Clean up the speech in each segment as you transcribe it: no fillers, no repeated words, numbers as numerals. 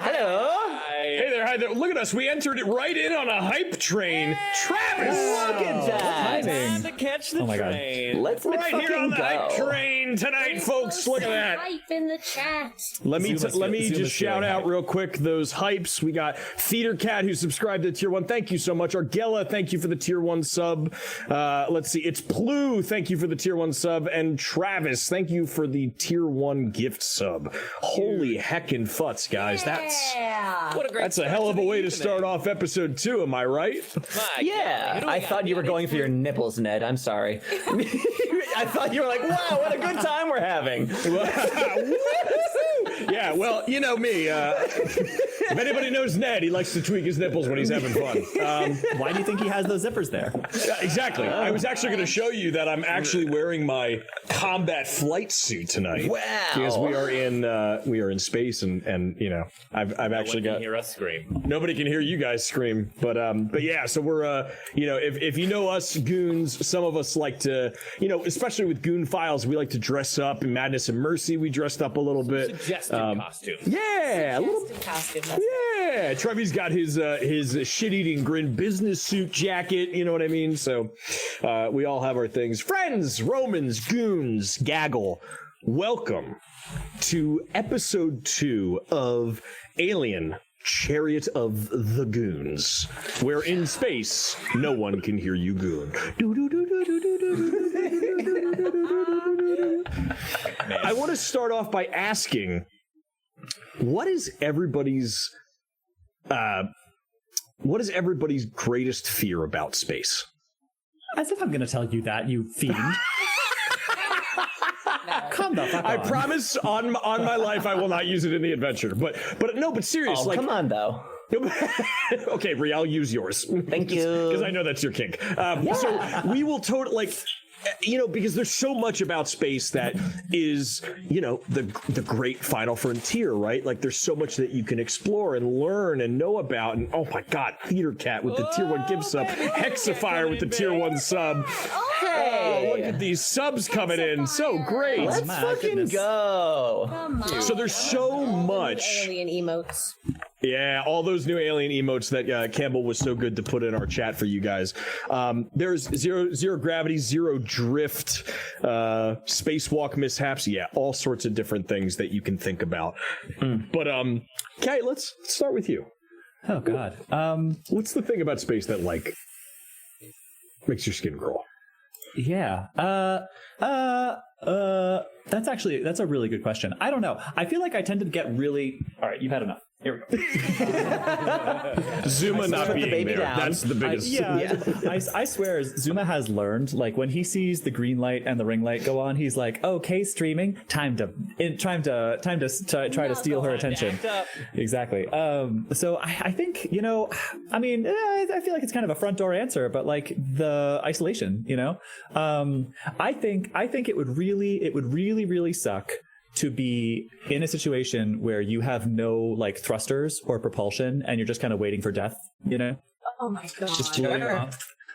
Hello. Hey there, hi there. Look at us. We entered it right in on a hype train. Travis! Look at that. Time to catch the train. Let's Right here on the hype train tonight, folks. Look at that. Hype in the chat. Let me just shout out real quick those hypes. We got Theater Cat who subscribed to Tier 1. Thank you so much. Argella, thank you for the Tier 1 sub. Let's see. It's Plu. Thank you for the Tier 1 sub. And Travis, thank you for the Tier 1 gift sub. Holy heckin' futz, guys. That's a hell of a way to start off episode 2, am I right? Yeah. I thought you were going for your nipples, Ned. I'm sorry. I thought you were like, wow, what a good time we're having. Yeah, well, you know me. If anybody knows Ned, he likes to tweak his nipples when he's having fun. Why do you think he has those zippers there? Exactly. I was actually going to show you that I'm actually wearing my combat flight suit tonight. Wow. Because we are in space, and you know, I've actually got. Nobody can hear us scream. Nobody can hear you guys scream, but yeah. So we're you know, if you know us goons, some of us like to, you know, especially with Goon Files, we like to dress up. In Madness and Mercy, we dressed up a little bit. Suggested costume. Yeah, a little. Costume. Yeah, Trevor's got his shit-eating grin business suit jacket, you know what I mean? So we all have our things. Friends, Romans, goons, gaggle, welcome to episode 2 of Alien, Chariot of the Goons, where in space, no one can hear you goon. I want to start off by asking, what is everybody's greatest fear about space? As if I'm going to tell you that, you fiend. Come the fuck on. I promise on my life I will not use it in the adventure. But serious. Oh, come on, though. Okay, Rhea, I'll use yours. Thank you. Because I know that's your kink. So we will totally, you know, because there's so much about space that is, you know, the great final frontier, right? Like there's so much that you can explore and learn and know about. And oh my God, Theater Cat with the Tier 1 gift sub, Hexafire with the Tier 1 sub. Hey, look at these subs coming in. So great. Let's fucking go. Come on. So there's so much. Alien emotes. Yeah, all those new alien emotes that Campbell was so good to put in our chat for you guys. There's zero gravity, zero drift, spacewalk mishaps. Yeah, all sorts of different things that you can think about. But Kay, let's start with you. Oh God. What's the thing about space that like makes your skin crawl? Yeah. That's a really good question. I don't know. I feel like I tend to get really. All right, you've had enough. Here we go. Zuma not being baby there. down. That's the biggest. I swear, Zuma has learned. Like when he sees the green light and the ring light go on, he's like, "Okay, streaming, time to try to steal her attention." Exactly. So I think, you know, I mean, I feel like it's kind of a front door answer, but like the isolation, you know, I think it would really suck to be in a situation where you have no like thrusters or propulsion and you're just kind of waiting for death, you know? Oh my God. Just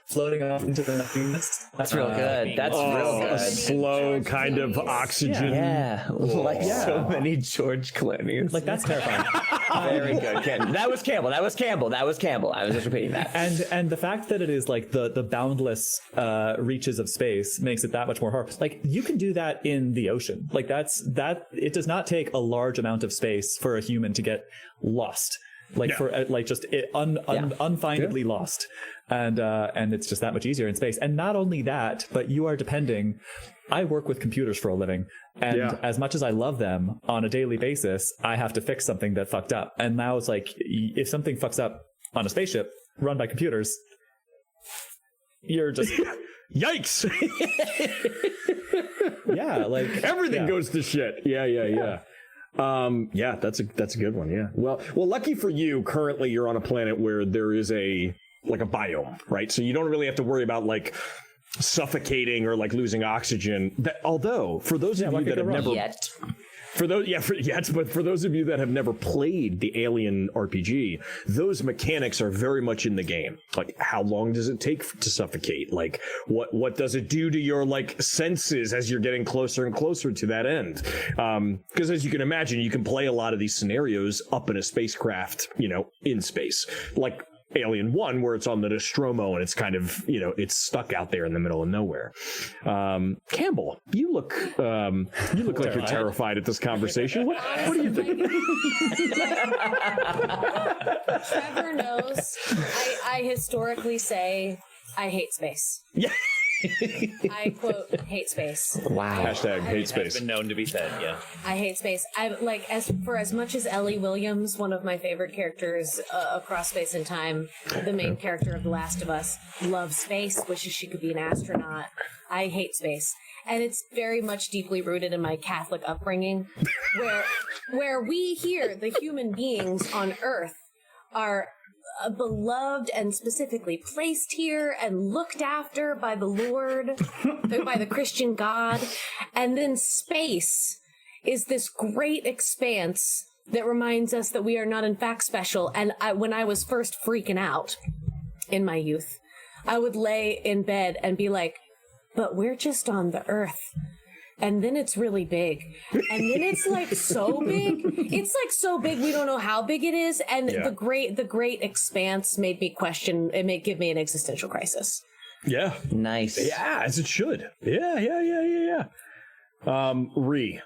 floating off into the nothingness. That's real good. That's real good. A slow kind of oxygen. Yeah, like so many George Clooney's. Like that's terrifying. Very good. That was Campbell. I was just repeating that. And the fact that it is like the boundless reaches of space makes it that much more horrible. Like you can do that in the ocean. Like that. It does not take a large amount of space for a human to get lost. Like for like just unfindably lost. And it's just that much easier in space. And not only that, but you are depending. I work with computers for a living, and as much as I love them on a daily basis, I have to fix something that fucked up. And now it's like, if something fucks up on a spaceship run by computers, you're just yikes. Yeah, like everything goes to shit. Yeah, that's a good one. Yeah. Well, lucky for you, currently you're on a planet where there is a biome, right? So you don't really have to worry about like suffocating or like losing oxygen. Although for those of you that have never For those, but for those of you that have never played the Alien RPG, those mechanics are very much in the game. Like, how long does it take to suffocate? Like, what does it do to your like senses as you're getting closer and closer to that end? Because as you can imagine, you can play a lot of these scenarios up in a spacecraft, in space, like Alien 1, where it's on the Nostromo and it's kind of, it's stuck out there in the middle of nowhere. Campbell, you look like you're terrified at this conversation. What do you think? Trevor knows I historically say I hate space. Yeah. I quote hate space. Wow. Hashtag hate space. It's been known to be said, yeah. I hate space. I like as much as Ellie Williams, one of my favorite characters across space and time, the main character of The Last of Us, loves space, wishes she could be an astronaut. I hate space. And it's very much deeply rooted in my Catholic upbringing, where we here, the human beings on Earth, are beloved and specifically placed here and looked after by the Lord, by the Christian God. And then space is this great expanse that reminds us that we are not in fact special. And when I was first freaking out in my youth, I would lay in bed and be like, but we're just on the Earth. And then it's really big. And then it's like so big. It's like so big we don't know how big it is. And the great expanse made me question, give me an existential crisis. Yeah. Nice. Yeah, as it should. Yeah. Ree.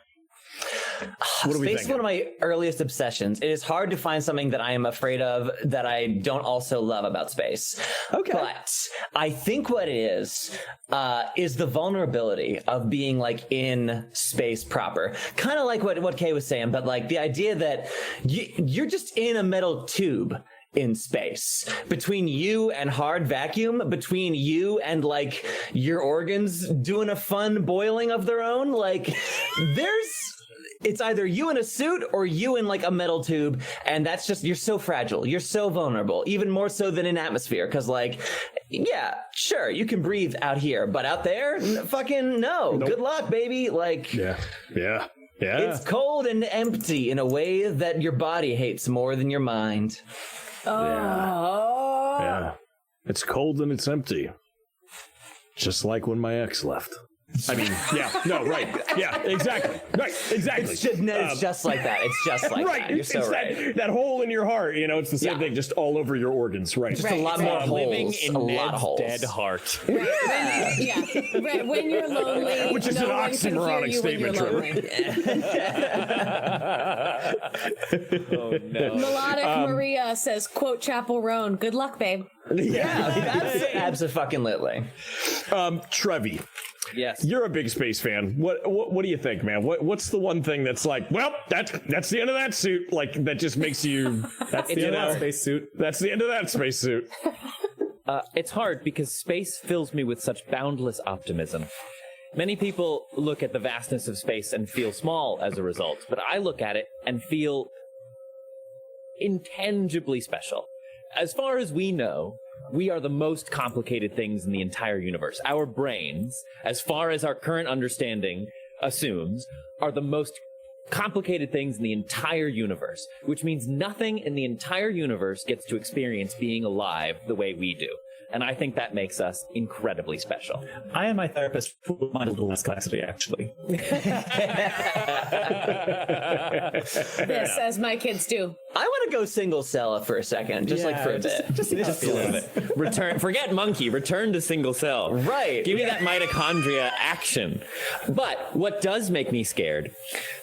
What are we Space is thinking? one of my earliest obsessions. It is hard to find something that I am afraid of that I don't also love about space. Okay. But I think what it is the vulnerability of being like in space proper. Kind of like what Kay was saying, but like the idea that you're just in a metal tube in space, between you and hard vacuum, between you and like your organs doing a fun boiling of their own. Like it's either you in a suit or you in like a metal tube, and that's just, you're so fragile, you're so vulnerable, even more so than in atmosphere, because like, yeah, sure, you can breathe out here, but out there, fucking no. Nope. Good luck, baby. Like, yeah. It's cold and empty in a way that your body hates more than your mind. Oh. Yeah. It's cold and it's empty. Just like when my ex left. I mean, yeah, no, right. Yeah, exactly. Right, exactly. It's just like that. It's just like right. that. You're so right. That hole in your heart, it's the same thing, just all over your organs, right? Just a lot more holes. Living in a lot Ned's of holes. dead heart. Right. When you're lonely, which is no an one can hear oxymoronic you statement, when you're lonely. Oh, no. Melodic Maria says, quote Chapel Roan, good luck, babe. Yeah, absolutely. Trevi. Yes. You're a big space fan. What do you think, man? What's the one thing that's like, well, that's the end of that suit, like that just makes you That's the end of that space suit. That's the end of that space suit. It's hard because space fills me with such boundless optimism. Many people look at the vastness of space and feel small as a result, but I look at it and feel intangibly special. As far as we know, we are the most complicated things in the entire universe. Our brains, as far as our current understanding assumes, are the most complicated things in the entire universe, which means nothing in the entire universe gets to experience being alive the way we do. And I think that makes us incredibly special. I and my therapist will mind a little less complexity, actually. This, as my kids do. I want to go single cell for a second, just like for a bit. Just a little bit. Forget monkey, return to single cell. Right. Give me that mitochondria action. But what does make me scared,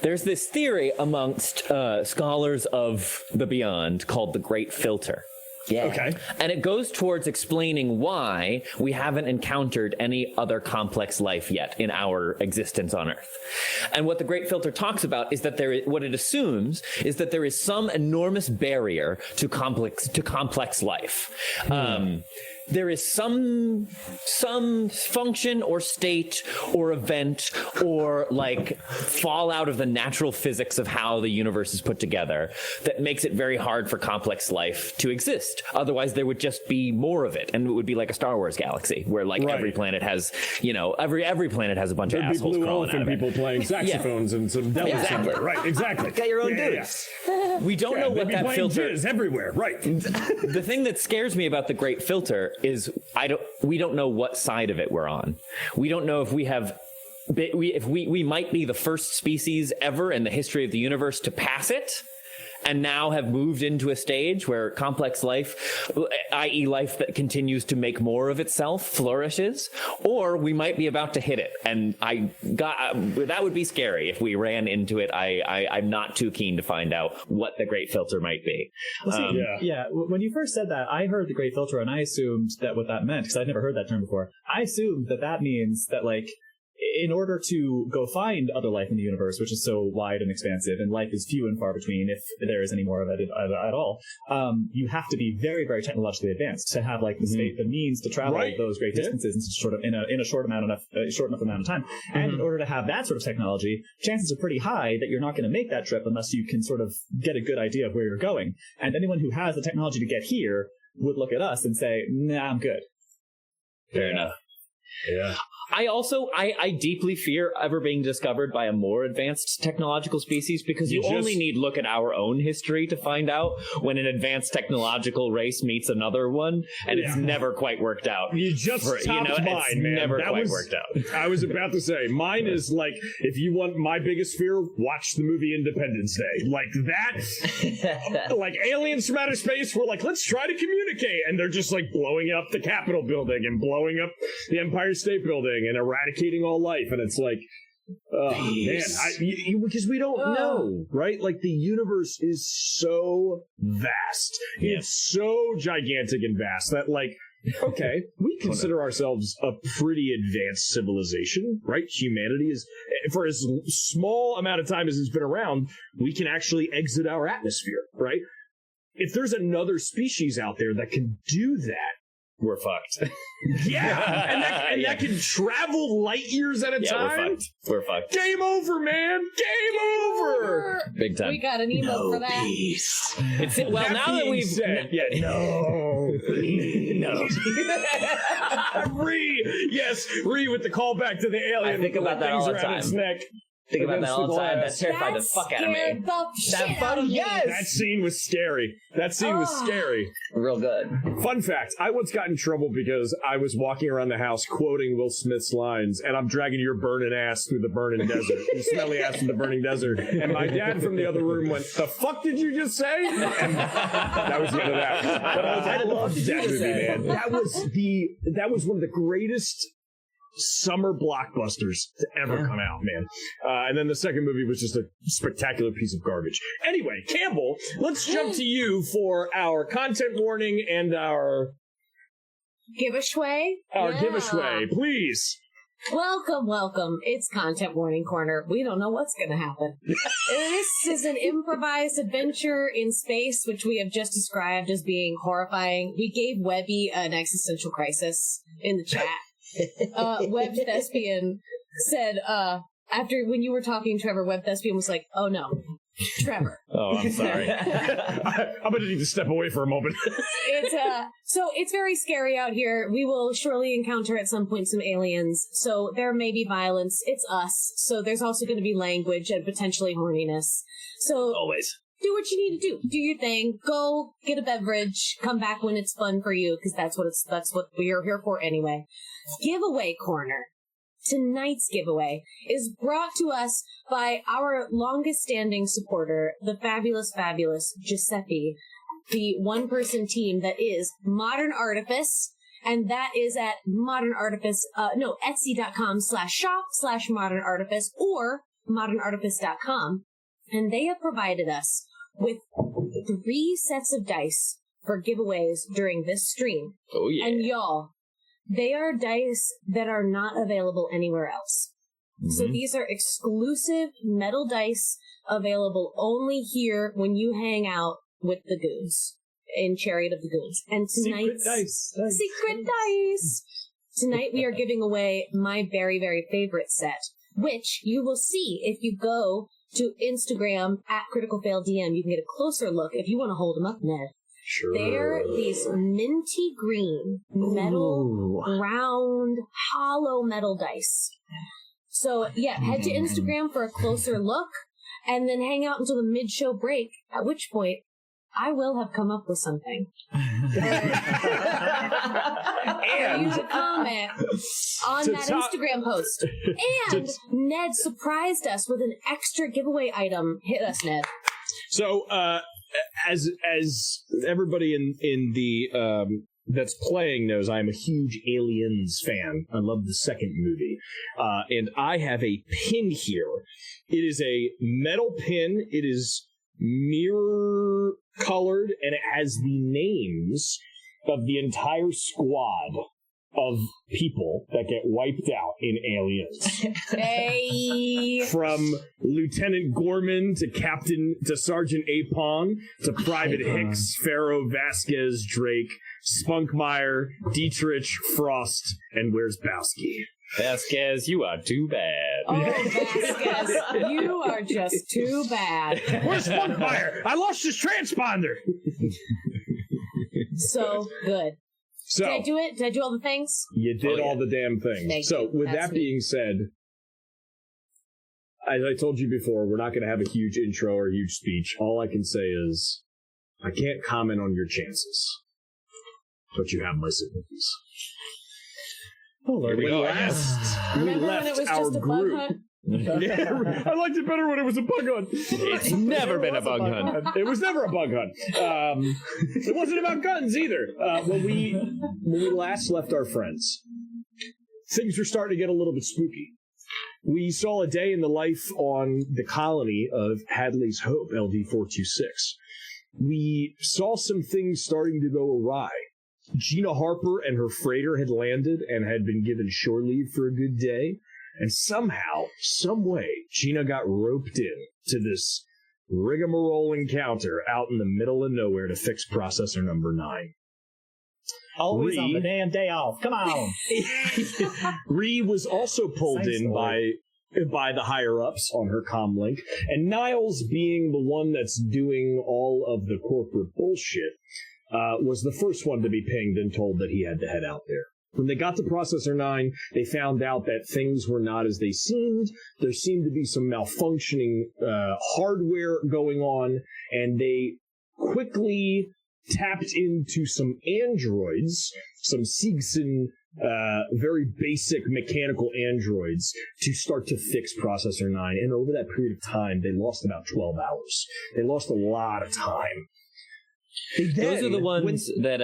there's this theory amongst scholars of the beyond called the Great Filter. Yeah. Okay. And it goes towards explaining why we haven't encountered any other complex life yet in our existence on Earth. And what the Great Filter talks about is that what it assumes is that there is some enormous barrier to complex life. there is some function or state or event or like fallout of the natural physics of how the universe is put together that makes it very hard for complex life to exist. Otherwise, there would just be more of it, and it would be like a Star Wars galaxy where like every planet has, every planet has a bunch of assholes crawling out of it. People playing saxophones and some devils somewhere. Right, exactly. Got your own dudes. Yeah. We don't know what that filter is everywhere. Right. The thing that scares me about the Great Filter is we don't know what side of it we're on. We don't know if we might be the first species ever in the history of the universe to pass it, and now have moved into a stage where complex life, i.e. life that continues to make more of itself, flourishes, or we might be about to hit it. And that would be scary if we ran into it. I'm not too keen to find out what the Great Filter might be. Well, see, when you first said that, I heard the Great Filter and I assumed that what that meant, because I'd never heard that term before, I assumed that means that, like, in order to go find other life in the universe, which is so wide and expansive, and life is few and far between, if there is any more of it at all, you have to be very, very technologically advanced to have like the means to travel those great distances in a short enough amount of time. And in order to have that sort of technology, chances are pretty high that you're not going to make that trip unless you can sort of get a good idea of where you're going. And anyone who has the technology to get here would look at us and say, "Nah, I'm good." Fair enough. Yeah. I deeply fear ever being discovered by a more advanced technological species, because you only need look at our own history to find out when an advanced technological race meets another one, and it's never quite worked out. You just topped mine, it's man. Never quite worked out. I was about to say, mine is like, if you want my biggest fear, watch the movie Independence Day. Like that, like aliens from outer space were like, let's try to communicate, and they're just like blowing up the Capitol building and blowing up the Empire State Building and eradicating all life, and it's like, man, because we don't know, right? Like the universe is so vast, it's so gigantic and vast that, like, okay, we consider ourselves a pretty advanced civilization, right? Humanity is, for as small amount of time as it's been around, we can actually exit our atmosphere, right? If there's another species out there that can do that, we're fucked. That can travel light years at a time. We're fucked. Game over, man. Game over. Big time. We got an email for that. It's, well, that now that we've said, Ree with the callback to the alien. I think about that all the time. Think about that all the time. That terrified the fuck out of me. That scene was scary. Real good. Fun fact, I once got in trouble because I was walking around the house quoting Will Smith's lines, and I'm dragging your burning ass through the burning desert. The smelly ass in the burning desert. And my dad from the other room went, "The fuck did you just say?" And that was the end of that. But I loved that movie, man. That was one of the greatest summer blockbusters to ever come out, man. And then the second movie was just a spectacular piece of garbage. Anyway, Campbell, let's jump to you for our content warning and our giveaway. Giveaway, please. Welcome. It's Content Warning Corner. We don't know what's going to happen. This is an improvised adventure in space, which we have just described as being horrifying. We gave Webby an existential crisis in the chat. Web Thespian said, after when you were talking, Trevor, Web Thespian was like, "Oh no, Trevor." Oh, I'm sorry. I'm gonna need to step away for a moment. So it's very scary out here. We will surely encounter at some point some aliens. So there may be violence. It's us. So there's also going to be language and potentially horniness. So always do what you need to do. Do your thing. Go get a beverage. Come back when it's fun for you, because that's what we're here for anyway. Giveaway corner. Tonight's giveaway is brought to us by our longest standing supporter, the fabulous Giuseppe, the one-person team that is Modern Artifice, and that is at Modern Artifice, Etsy.com/shop/Modern Artifice or modernartifice.com. And they have provided us with 3 sets of dice for giveaways during this stream. Oh, yeah. And y'all, they are dice that are not available anywhere else. Mm-hmm. So these are exclusive metal dice available only here when you hang out with the Goons. in Chariot of the Goons. And tonight's Secret Dice. Tonight we are giving away my very, very favorite set, which you will see if you go to Instagram at CriticalFailDM. You can get a closer look if you want to hold them up, Ned. Sure. They're these minty green, metal, round, hollow metal dice. So, yeah, head to Instagram for a closer look, and then hang out until the mid-show break, at which point I will have come up with something. And you to comment on that Instagram post. And Ned surprised us with an extra giveaway item. Hit us, Ned. So, as everybody in the that's playing knows, I'm a huge Aliens fan. I love the second movie. And I have a pin here. It is a metal pin. It is mirror colored, and it has the names of the entire squad of people that get wiped out in Aliens. Hey! From Lieutenant Gorman to Sergeant Apong to Private Hicks, Pharaoh, Vasquez, Drake, Spunkmeyer, Dietrich, Frost, and where's Bowski? Vasquez, you are too bad. Oh, Vasquez, you are just too bad. Where's Spunkmeyer? I lost his transponder. So good. So, did I do it? Did I do all the things? You did all the damn things. Thank so, you. with That's that being said, as I told you before, we're not going to have a huge intro or a huge speech. All I can say is, I can't comment on your chances, but you have my sympathies. Oh, Lord, we Remember when it left was our just a bug group. hunt? Yeah, I liked it better when it was a bug hunt. It's never been a bug hunt. It was never a bug hunt. It wasn't about guns either. When we last left our friends, things were starting to get a little bit spooky. We saw a day in the life on the colony of Hadley's Hope, LD-426. We saw some things starting to go awry. Gina Harper and her freighter had landed and had been given shore leave for a good day. And somehow, some way, Gina got roped in to this rigmarole encounter out in the middle of nowhere to fix processor number 9. Always on the damn day off. Come on. Ree was also pulled in by the higher-ups on her comm link, and Niles, being the one that's doing all of the corporate bullshit, was the first one to be pinged and told that he had to head out there. When they got to Processor 9, they found out that things were not as they seemed. There seemed to be some malfunctioning hardware going on, and they quickly tapped into some androids, some Seegson, very basic mechanical androids, to start to fix Processor 9. And over that period of time, they lost about 12 hours. They lost a lot of time. Those are the ones that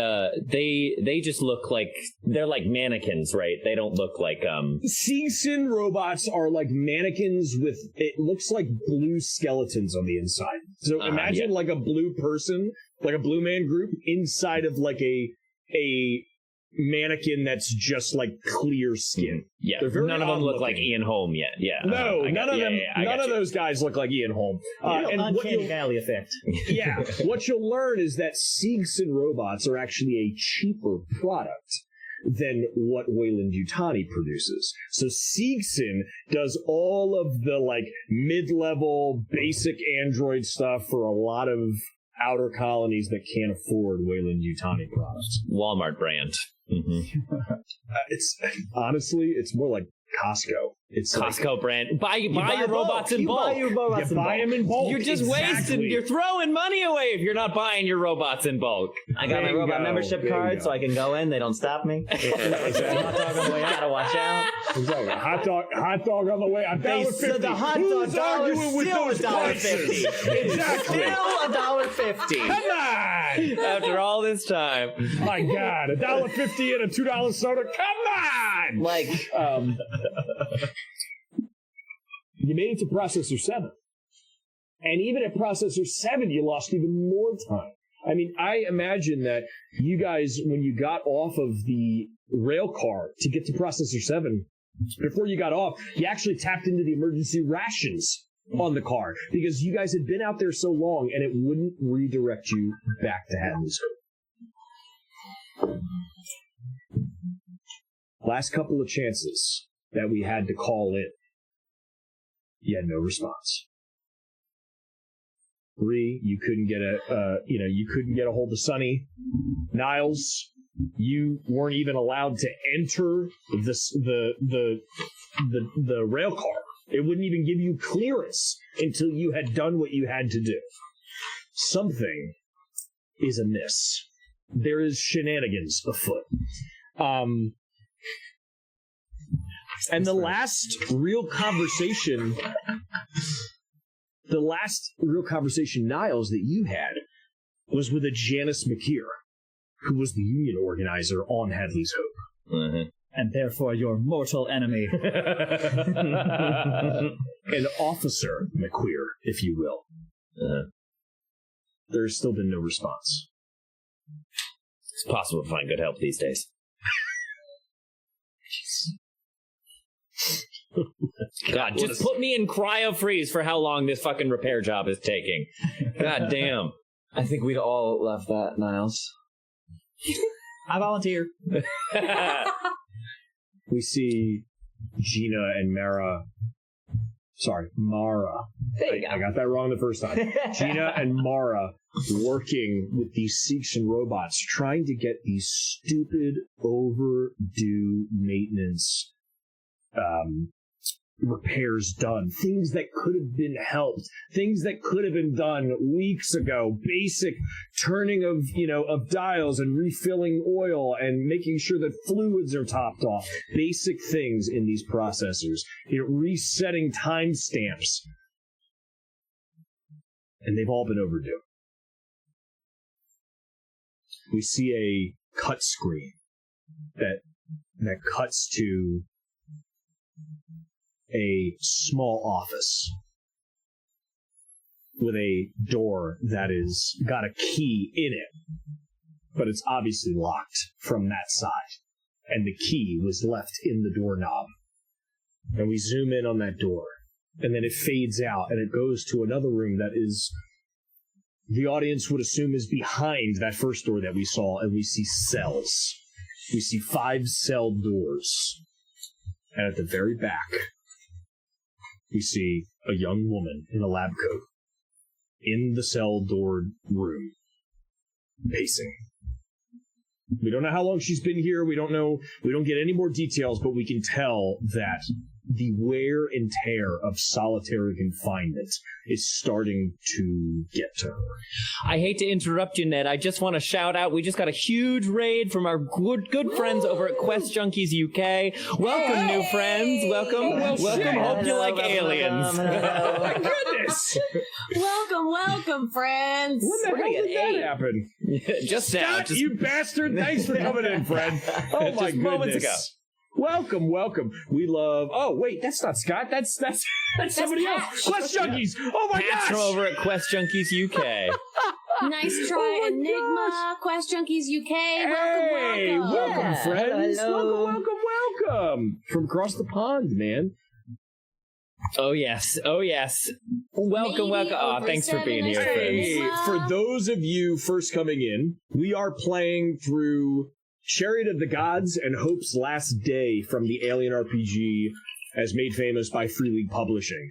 they just look like they're like mannequins, right? They don't look like Seegson robots are like mannequins with, it looks like blue skeletons on the inside. So imagine like a blue person, like a blue man group inside of like a mannequin that's just like clear skin. Yeah, none of them look like Ian Holm yet. Yeah, no, none of them. None of those guys look like Ian Holm. And uncanny valley effect. Yeah, what you'll learn is that Seegson robots are actually a cheaper product than what Weyland Yutani produces. So Seegson does all of the like mid-level basic android stuff for a lot of outer colonies that can't afford Weyland Yutani products. Walmart brand. Mm-hmm. It's honestly, it's more like Costco. It's Costco like, brand. Buy your robots in bulk. You buy them in bulk. You're just wasting. You're throwing money away if you're not buying your robots in bulk. I got my robot membership card, so I can go in. They don't stop me. Hot dog on the way. I gotta watch out. Exactly. Hot dog on the way. $1.50. The hot dog dollar is still $1.50. Exactly. Still $1.50. Come on! After all this time, my God, $1.50 and a $2 soda. Come on! Like, you made it to Processor 7. And even at Processor 7, you lost even more time. I mean, I imagine that you guys, when you got off of the rail car to get to Processor 7, before you got off, you actually tapped into the emergency rations on the car because you guys had been out there so long and it wouldn't redirect you back to Hadley's Hope. Last couple of chances that we had to call in. You had no response. 3, you couldn't get a hold of Sonny. Niles, you weren't even allowed to enter the rail car. It wouldn't even give you clearance until you had done what you had to do. Something is amiss. There is shenanigans afoot. And the last real conversation, Niles, that you had was with a Janice McKeer, who was the union organizer on Hadley's Hope. Mm-hmm. And therefore your mortal enemy. An officer McQueer, if you will. There's still been no response. It's possible to find good help these days. God, just put me in cryo freeze for how long this fucking repair job is taking. God damn. I think we'd all love that, Niles. I volunteer. We see Gina and Mara. Sorry, Mara. I got that wrong the first time. Gina and Mara working with these Seekshan robots, trying to get these stupid, overdue maintenance repairs done. Things that could have been helped. Things that could have been done weeks ago. Basic turning of dials and refilling oil and making sure that fluids are topped off. Basic things in these processors. Resetting timestamps. And they've all been overdue. We see a cut screen that cuts to a small office with a door that is got a key in it, but it's obviously locked from that side, and the key was left in the doorknob. And we zoom in on that door, and then it fades out, and it goes to another room that is, the audience would assume, is behind that first door that we saw, and we see cells. We see 5 cell doors, and at the very back, we see a young woman in a lab coat in the cell-doored room, pacing. We don't know how long she's been here. We don't get any more details, but we can tell that the wear and tear of solitary confinement is starting to get to her. I hate to interrupt you, Ned. I just want to shout out, we just got a huge raid from our good friends over at Quest Junkies UK. Welcome, new friends. Welcome. Hope you like aliens. Oh my goodness! Welcome, friends. When the hell did that happen? Just now. Scott, you bastard! Thanks for coming in, friend. Oh my goodness! Moments ago. Welcome. We love. Oh wait, that's not Scott. That's somebody else. Quest Junkies. Oh my gosh! From over at Quest Junkies UK. Nice try, Enigma. Gosh. Quest Junkies UK. Hey, welcome, friends. Hello. Welcome from across the pond, man. Oh yes. Welcome. Oh, thanks for being here, friends. Hey, for those of you first coming in, we are playing through Chariot of the Gods and Hope's Last Day from the Alien RPG, as made famous by Free League Publishing.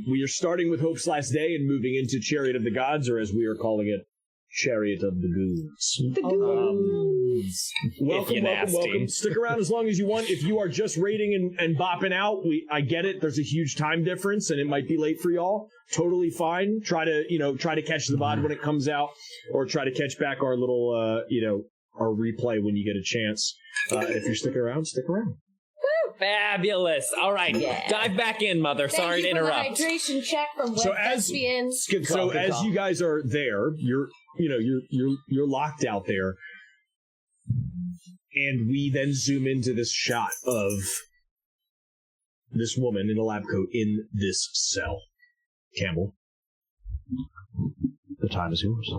We are starting with Hope's Last Day and moving into Chariot of the Gods, or as we are calling it, Chariot of the Goons. The Goons. Welcome. Stick around as long as you want. If you are just raiding and bopping out, I get it. There's a huge time difference, and it might be late for y'all. Totally fine. Try to catch the VOD when it comes out, or try to catch back our little, our replay when you get a chance. If you're sticking around, stick around. Fabulous. All right. Yeah. Dive back in, Mother. Sorry to interrupt. The hydration check from Web Thespian. As you guys are there, you're locked out there, and we then zoom into this shot of this woman in a lab coat in this cell. Campbell, the time is yours.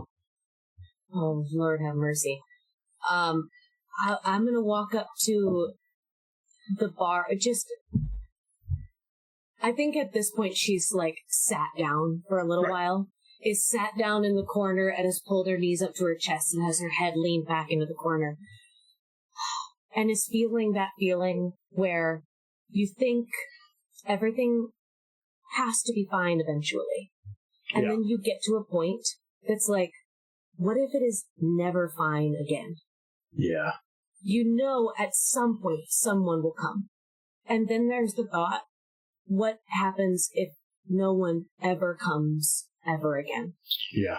Oh, Lord have mercy. I'm gonna walk up to the bar. I think at this point she's sat down for a little while. Is sat down in the corner and has pulled her knees up to her chest and has her head leaned back into the corner. and is feeling that feeling where you think everything has to be fine eventually. And then you get to a point that's like, what if it is never fine again? Yeah. You know at some point someone will come. And then there's the thought, what happens if no one ever comes ever again? Yeah.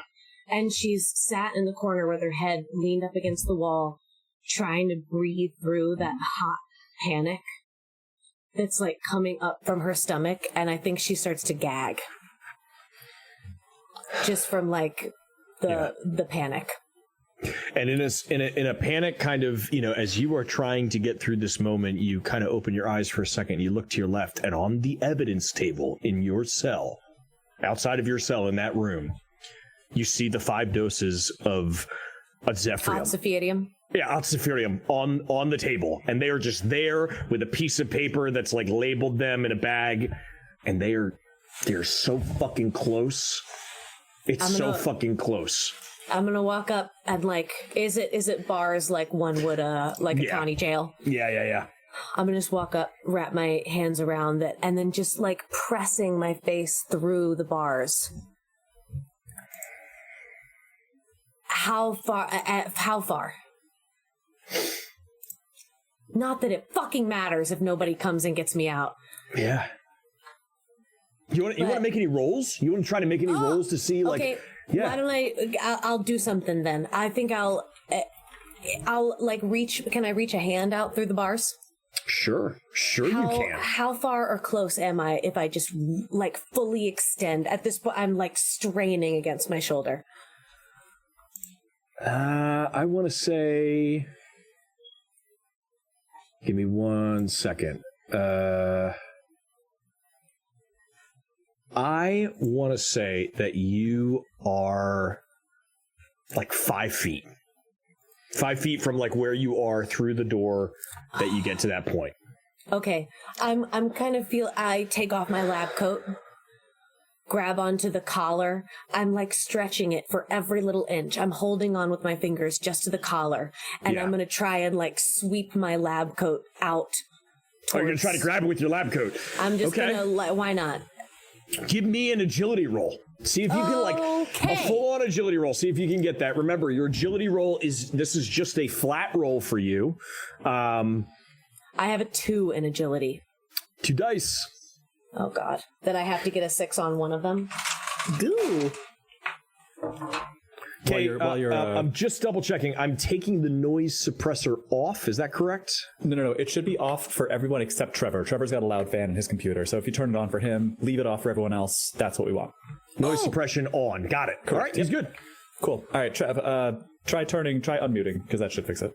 And she's sat in the corner with her head leaned up against the wall, trying to breathe through that hot panic that's like coming up from her stomach. And I think she starts to gag. Just from like the panic. And in a panic kind of, as you are trying to get through this moment, you kind of open your eyes for a second, you look to your left, and on the evidence table in your cell, outside of your cell in that room, you see the 5 doses of Zephyrium. Oxyphidium. Yeah, Oxyphidium on the table. And they are just there with a piece of paper that's like labeled them in a bag. And they're so fucking close. It's so fucking close. I'm gonna walk up and like, is it bars like one would like a county jail? Yeah. I'm gonna just walk up, wrap my hands around it, and then just like pressing my face through the bars. How far? How far? Not that it fucking matters if nobody comes and gets me out. Yeah. You want to make any rolls? You want to try to make any rolls to see like? Okay. Yeah. Why don't I'll do something then. I think I'll like reach. Can I reach a hand out through the bars? Sure you can. How far or close am I if I just like fully extend? At this point, I'm like straining against my shoulder. I want to say. Give me 1 second. I want to say that you are like 5 feet. 5 feet from like where you are through the door that you get to that point. Okay. I'm kind of I take off my lab coat, grab onto the collar. I'm like stretching it for every little inch. I'm holding on with my fingers just to the collar. And I'm going to try and like sweep my lab coat out. Oh, you're going to try to grab it with your lab coat. I'm just going to, why not? Give me an agility roll. See if you can like a full-on agility roll. See if you can get that. Remember, your agility roll is just a flat roll for you. I have a 2 in agility. 2 dice. Oh God! Then I have to get a 6 on one of them. Do. Okay, I'm just double checking. I'm taking the noise suppressor off. Is that correct? No. It should be off for everyone except Trevor. Trevor's got a loud fan in his computer, so if you turn it on for him, leave it off for everyone else. That's what we want. Noise suppression on. Got it. Correct. All right, he's good. Cool. All right, Trev. Try unmuting because that should fix it.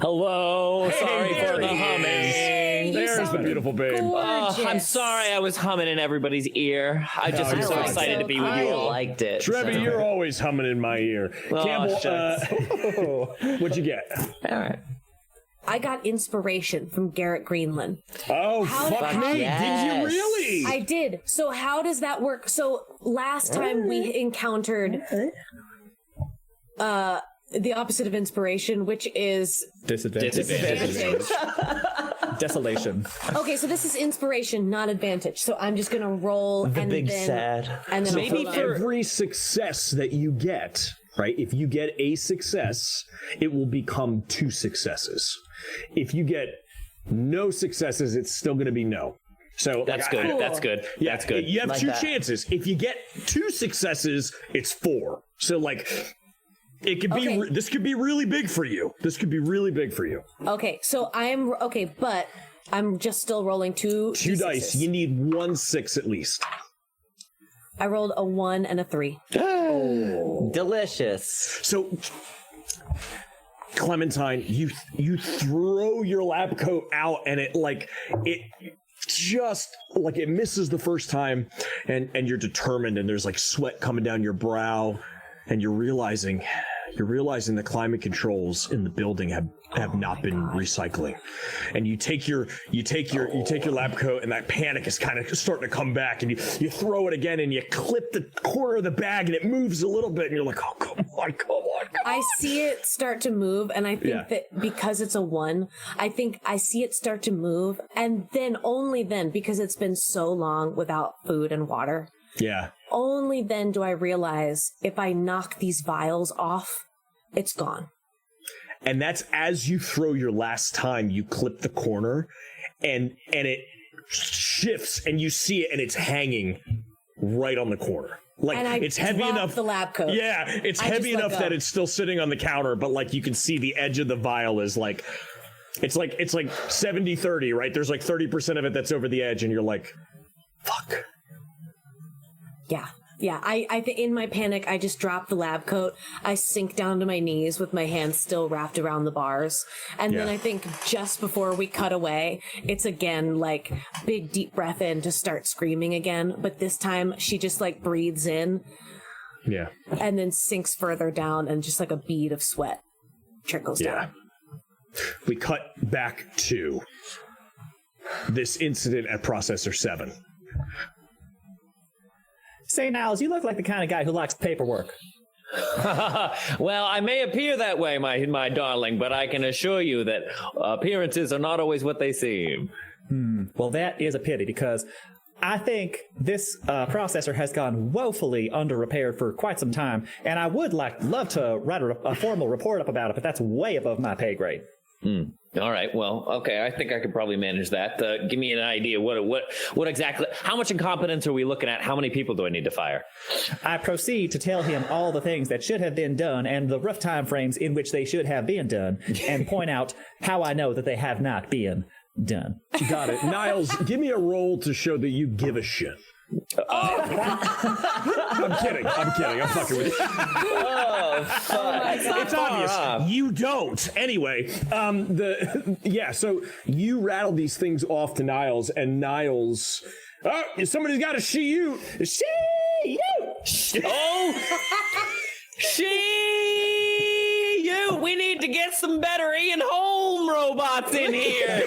Hello. Sorry for the humming. There's the beautiful babe. I'm sorry I was humming in everybody's ear. I just am so excited to be with you all. I liked it. Trevor, you're always humming in my ear. Campbell, what'd you get? All right. I got inspiration from Garrett Greenland. Oh, fuck me. Yes. Did you really? I did. So how does that work? So last time we encountered the opposite of inspiration, which is Disadvantage. Desolation. Okay, so this is inspiration, not advantage. So I'm just gonna roll The and big then sad. and then Maybe I'll for- Every success that you get, right? If you get a success, it will become 2 successes. If you get no successes, it's still going to be no. So That's good. Cool. That's good. Yeah, That's good. You have Like 2 that. chances. If you get 2 successes, it's 4. So like, it could be. Okay. This could be really big for you. This could be really big for you. Okay, so I'm okay, but I'm just still rolling 2 2 dice. sixes. You need 1 6 at least. I rolled a 1 and a 3. Delicious. So, Clementine, you throw your lab coat out, and it just like it misses the first time, and you're determined, and there's like sweat coming down your brow, and you're realizing you're realizing the climate controls in the building have not been recycling, and you take your lab coat, and that panic is kind of starting to come back, and you throw it again, and you clip the corner of the bag, and it moves a little bit, and you're like, oh, come on. I see it start to move, and I think that because it's a 1, I think I see it start to move, and then only then, because it's been so long without food and water. Yeah. Only then do I realize if I knock these vials off, it's gone. And that's as you throw your last time, you clip the corner, and it shifts, and you see it, and it's hanging right on the corner. Like, and it's heavy enough. The lab coat. Yeah, it's heavy enough that it's still sitting on the counter, but like you can see the edge of the vial is like, it's like 70-30, right? There's like 30% of it that's over the edge, and you're like, fuck. Yeah. I think in my panic, I just drop the lab coat. I sink down to my knees with my hands still wrapped around the bars. And then I think just before we cut away, it's again like big deep breath in to start screaming again. But this time she just like breathes in. Yeah. And then sinks further down, and just like a bead of sweat trickles down. We cut back to this incident at Processor 7. Say, Niles, you look like the kind of guy who likes paperwork. Well, I may appear that way, my darling, but I can assure you that appearances are not always what they seem. Well, that is a pity, because I think this processor has gone woefully under-repaired for quite some time, and I would love to write a formal report up about it, but that's way above my pay grade. All right. Well, okay. I think I could probably manage that. Give me an idea. What exactly? How much incompetence are we looking at? How many people do I need to fire? I proceed to tell him all the things that should have been done and the rough time frames in which they should have been done, and point out how I know that they have not been done. Got it. Niles, give me a roll to show that you give a shit. I'm kidding. I'm fucking with you. It's obvious. You don't. Anyway, so you rattle these things off to Niles, and Niles, somebody's got to see you. We need to get some better Ian Holm robots in here.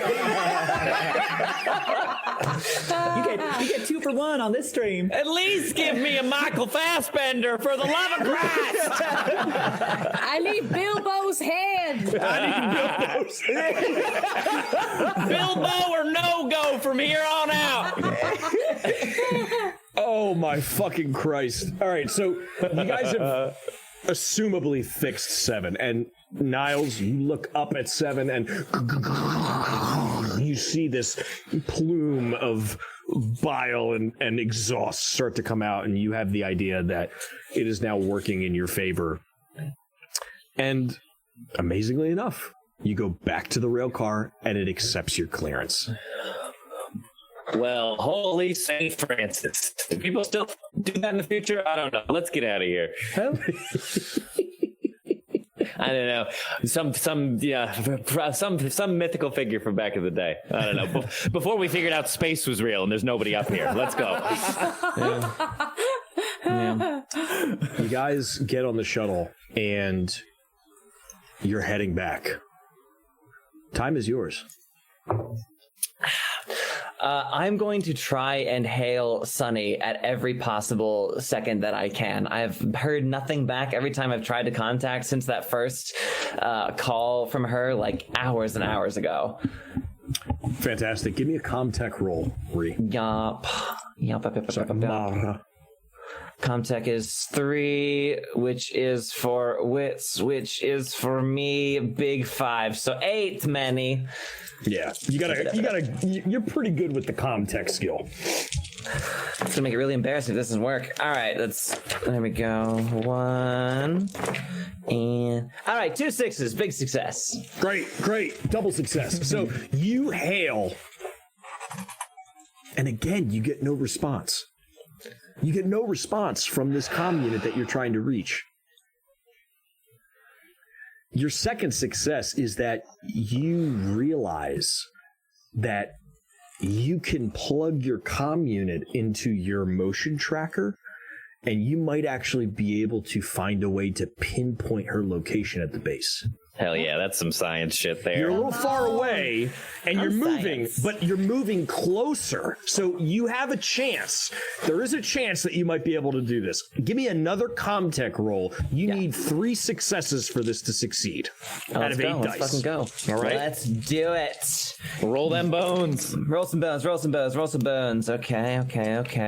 You get 2 for 1 on this stream. At least give me a Michael Fassbender, for the love of Christ. I need Bilbo's head. Bilbo or no go from here on out. Oh my fucking Christ. All right, so you guys have assumably fixed 7, and Niles, you look up at 7 and you see this plume of bile and exhaust start to come out, and you have the idea that it is now working in your favor. And amazingly enough, you go back to the rail car and it accepts your clearance. Well, holy St. Francis. Do people still do that in the future? I don't know. Let's get out of here. I don't know. Some mythical figure from back in the day. I don't know. Before we figured out space was real and there's nobody up here. Let's go. Yeah. You guys get on the shuttle and you're heading back. Time is yours. I'm going to try and hail Sunny at every possible second that I can. I've heard nothing back every time I've tried to contact since that first call from her, like hours and hours ago. Fantastic. Give me a Comtech roll, Ree. Yup. Comtech is 3, which is for wits, which is for me big 5. So 8, many. Yeah, you're pretty good with the Comtech skill. It's gonna make it really embarrassing if this doesn't work. All right, there we go. 1, and all right, 2 6s, big success. Great, double success. So you hail, and again, you get no response. You get no response from this comm unit that you're trying to reach. Your second success is that you realize that you can plug your comm unit into your motion tracker and you might actually be able to find a way to pinpoint her location at the base. Hell yeah, that's some science shit there. You're a little far away, and you're moving, but you're moving closer. So you have a chance. There is a chance that you might be able to do this. Give me another Comtech roll. You need 3 successes for this to succeed. Out of 8 dice. Let's fucking go. All right. Let's do it. Roll them bones. Roll some bones, roll some bones, roll some bones. Okay.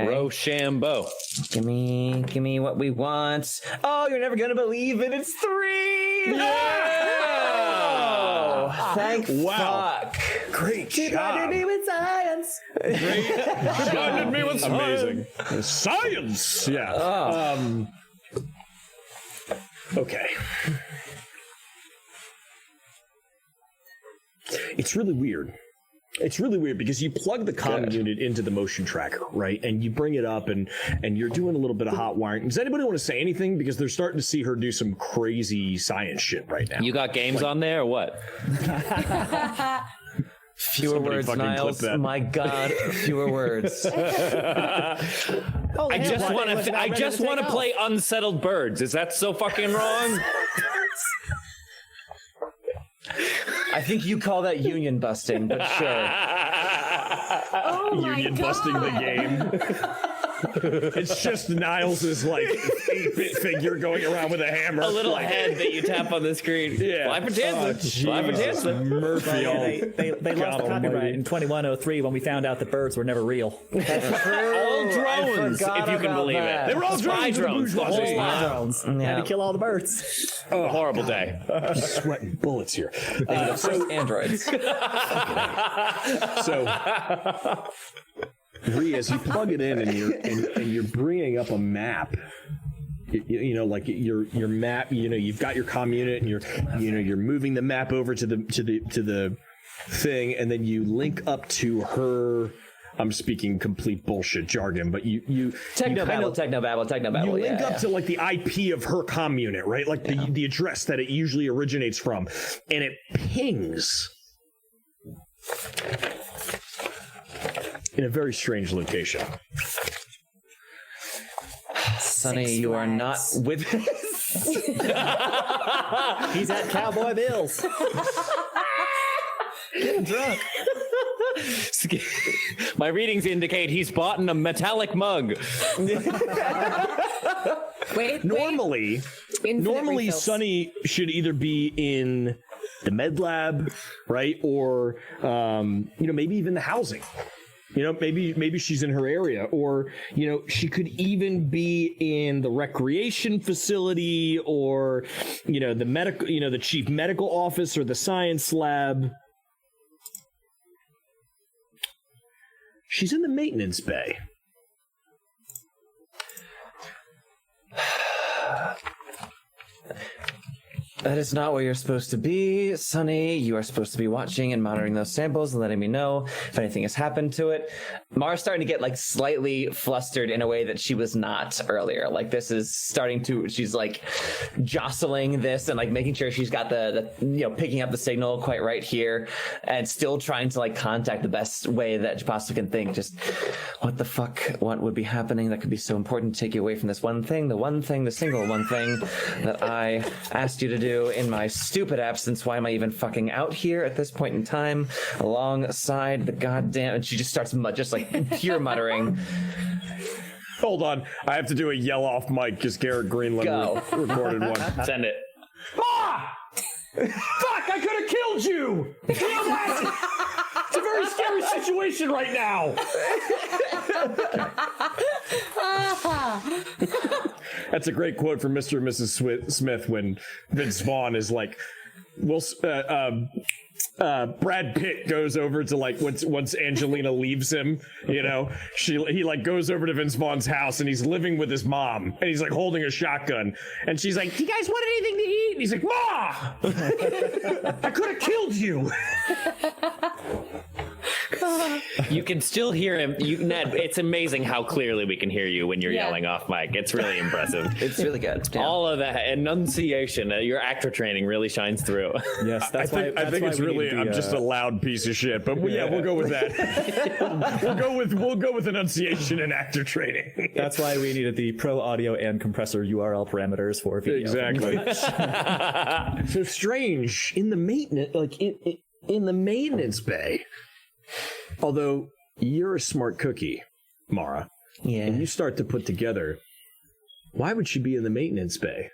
Rochambeau. Give me what we want. Oh, you're never gonna believe it. It's 3. Yeah! Thank fuck. Great job. Me with science. Blinded me with Amazing. Science. Yeah. Okay. It's really weird. It's really weird because you plug the comm unit into the motion tracker, right? And you bring it up and you're doing a little bit of hot wiring. Does anybody want to say anything? Because they're starting to see her do some crazy science shit right now. You got games on there or what? Fewer words, Niles. My God, fewer words. I just want to play Unsettled Birds. Is that so fucking wrong? I think you call that union busting, but sure. Oh my Union God. busting the game. It's just Niles' like 8-bit figure going around with a hammer. A little head that you tap on the screen. Yeah. Fly for Tanzan. Fly for Tanzan. Murphy. They lost the copyright in 2103 when we found out the birds were never real. All drones, if you can believe it. They were all Spy drones. drones. The whole Bourgeoisie. lot. Drones. Had to kill all the birds. Oh, horrible day. Sweating bullets here. First androids. So, Rhea, as you plug it in and you're bringing up a map, you know, like your map, you know, you've got your comm unit and you're moving the map over to the thing, and then you link up to her. I'm speaking complete bullshit jargon, but you technobabble. You link up to like the IP of her comm unit, right? Like the address that it usually originates from, and it pings in a very strange location. Sonny, Six you are not Flags. with us. He's at Cowboy Bill's. Getting drunk. My readings indicate he's bought in a metallic mug. Normally, refills. Sunny should either be in the med lab, right, or maybe even the housing. You know, maybe she's in her area, or she could even be in the recreation facility, or the medical, the chief medical office or the science lab. She's in the maintenance bay. That is not where you're supposed to be, Sonny. You are supposed to be watching and monitoring those samples and letting me know if anything has happened to it. Mara's starting to get like slightly flustered in a way that she was not earlier. Like this is she's like jostling this and like making sure she's got the picking up the signal quite right here, and still trying to like contact the best way that she possibly can think. Just what the fuck, what would be happening that could be so important to take you away from this one thing, the single one thing that I asked you to do in my stupid absence. Why am I even fucking out here at this point in time alongside the goddamn... And she just starts just like pure muttering. Hold on, I have to do a yell off mic because Garrett Greenland recorded one. Send it. Ah! Fuck, I could have killed you! Feel that? It's a very scary situation right now. That's a great quote from Mr. and Mrs. Smith when Vince Vaughn is like, Brad Pitt goes over to like once Angelina leaves him, he like goes over to Vince Vaughn's house and he's living with his mom and he's like holding a shotgun and she's like, "Do you guys want anything to eat?" And he's like, "Ma, I could have killed you." You can still hear him. Ned, it's amazing how clearly we can hear you when you're yelling off mic. It's really impressive. It's really good. Yeah. All of that enunciation, your actor training really shines through. Yes, I think it's really I'm just a loud piece of shit, but we'll go with that. we'll go with enunciation and actor training. That's why we needed the pro audio and compressor URL parameters for video. Exactly. So strange in the maintenance, like in the maintenance bay. Although you're a smart cookie, Mara, and you start to put together, why would she be in the maintenance bay?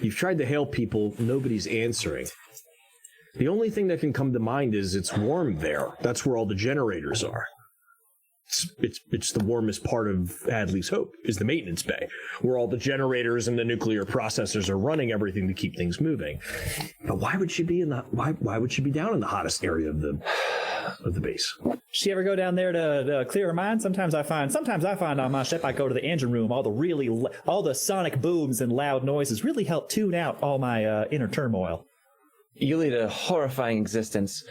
You've tried to hail people, nobody's answering. The only thing that can come to mind is it's warm there. That's where all the generators are. It's the warmest part of Hadley's Hope, is the maintenance bay, where all the generators and the nuclear processors are running everything to keep things moving. But why would she be why would she be down in the hottest area of the base? She ever go down there to clear her mind? Sometimes I find on my ship I go to the engine room. All the sonic booms and loud noises really help tune out all my inner turmoil. You lead a horrifying existence.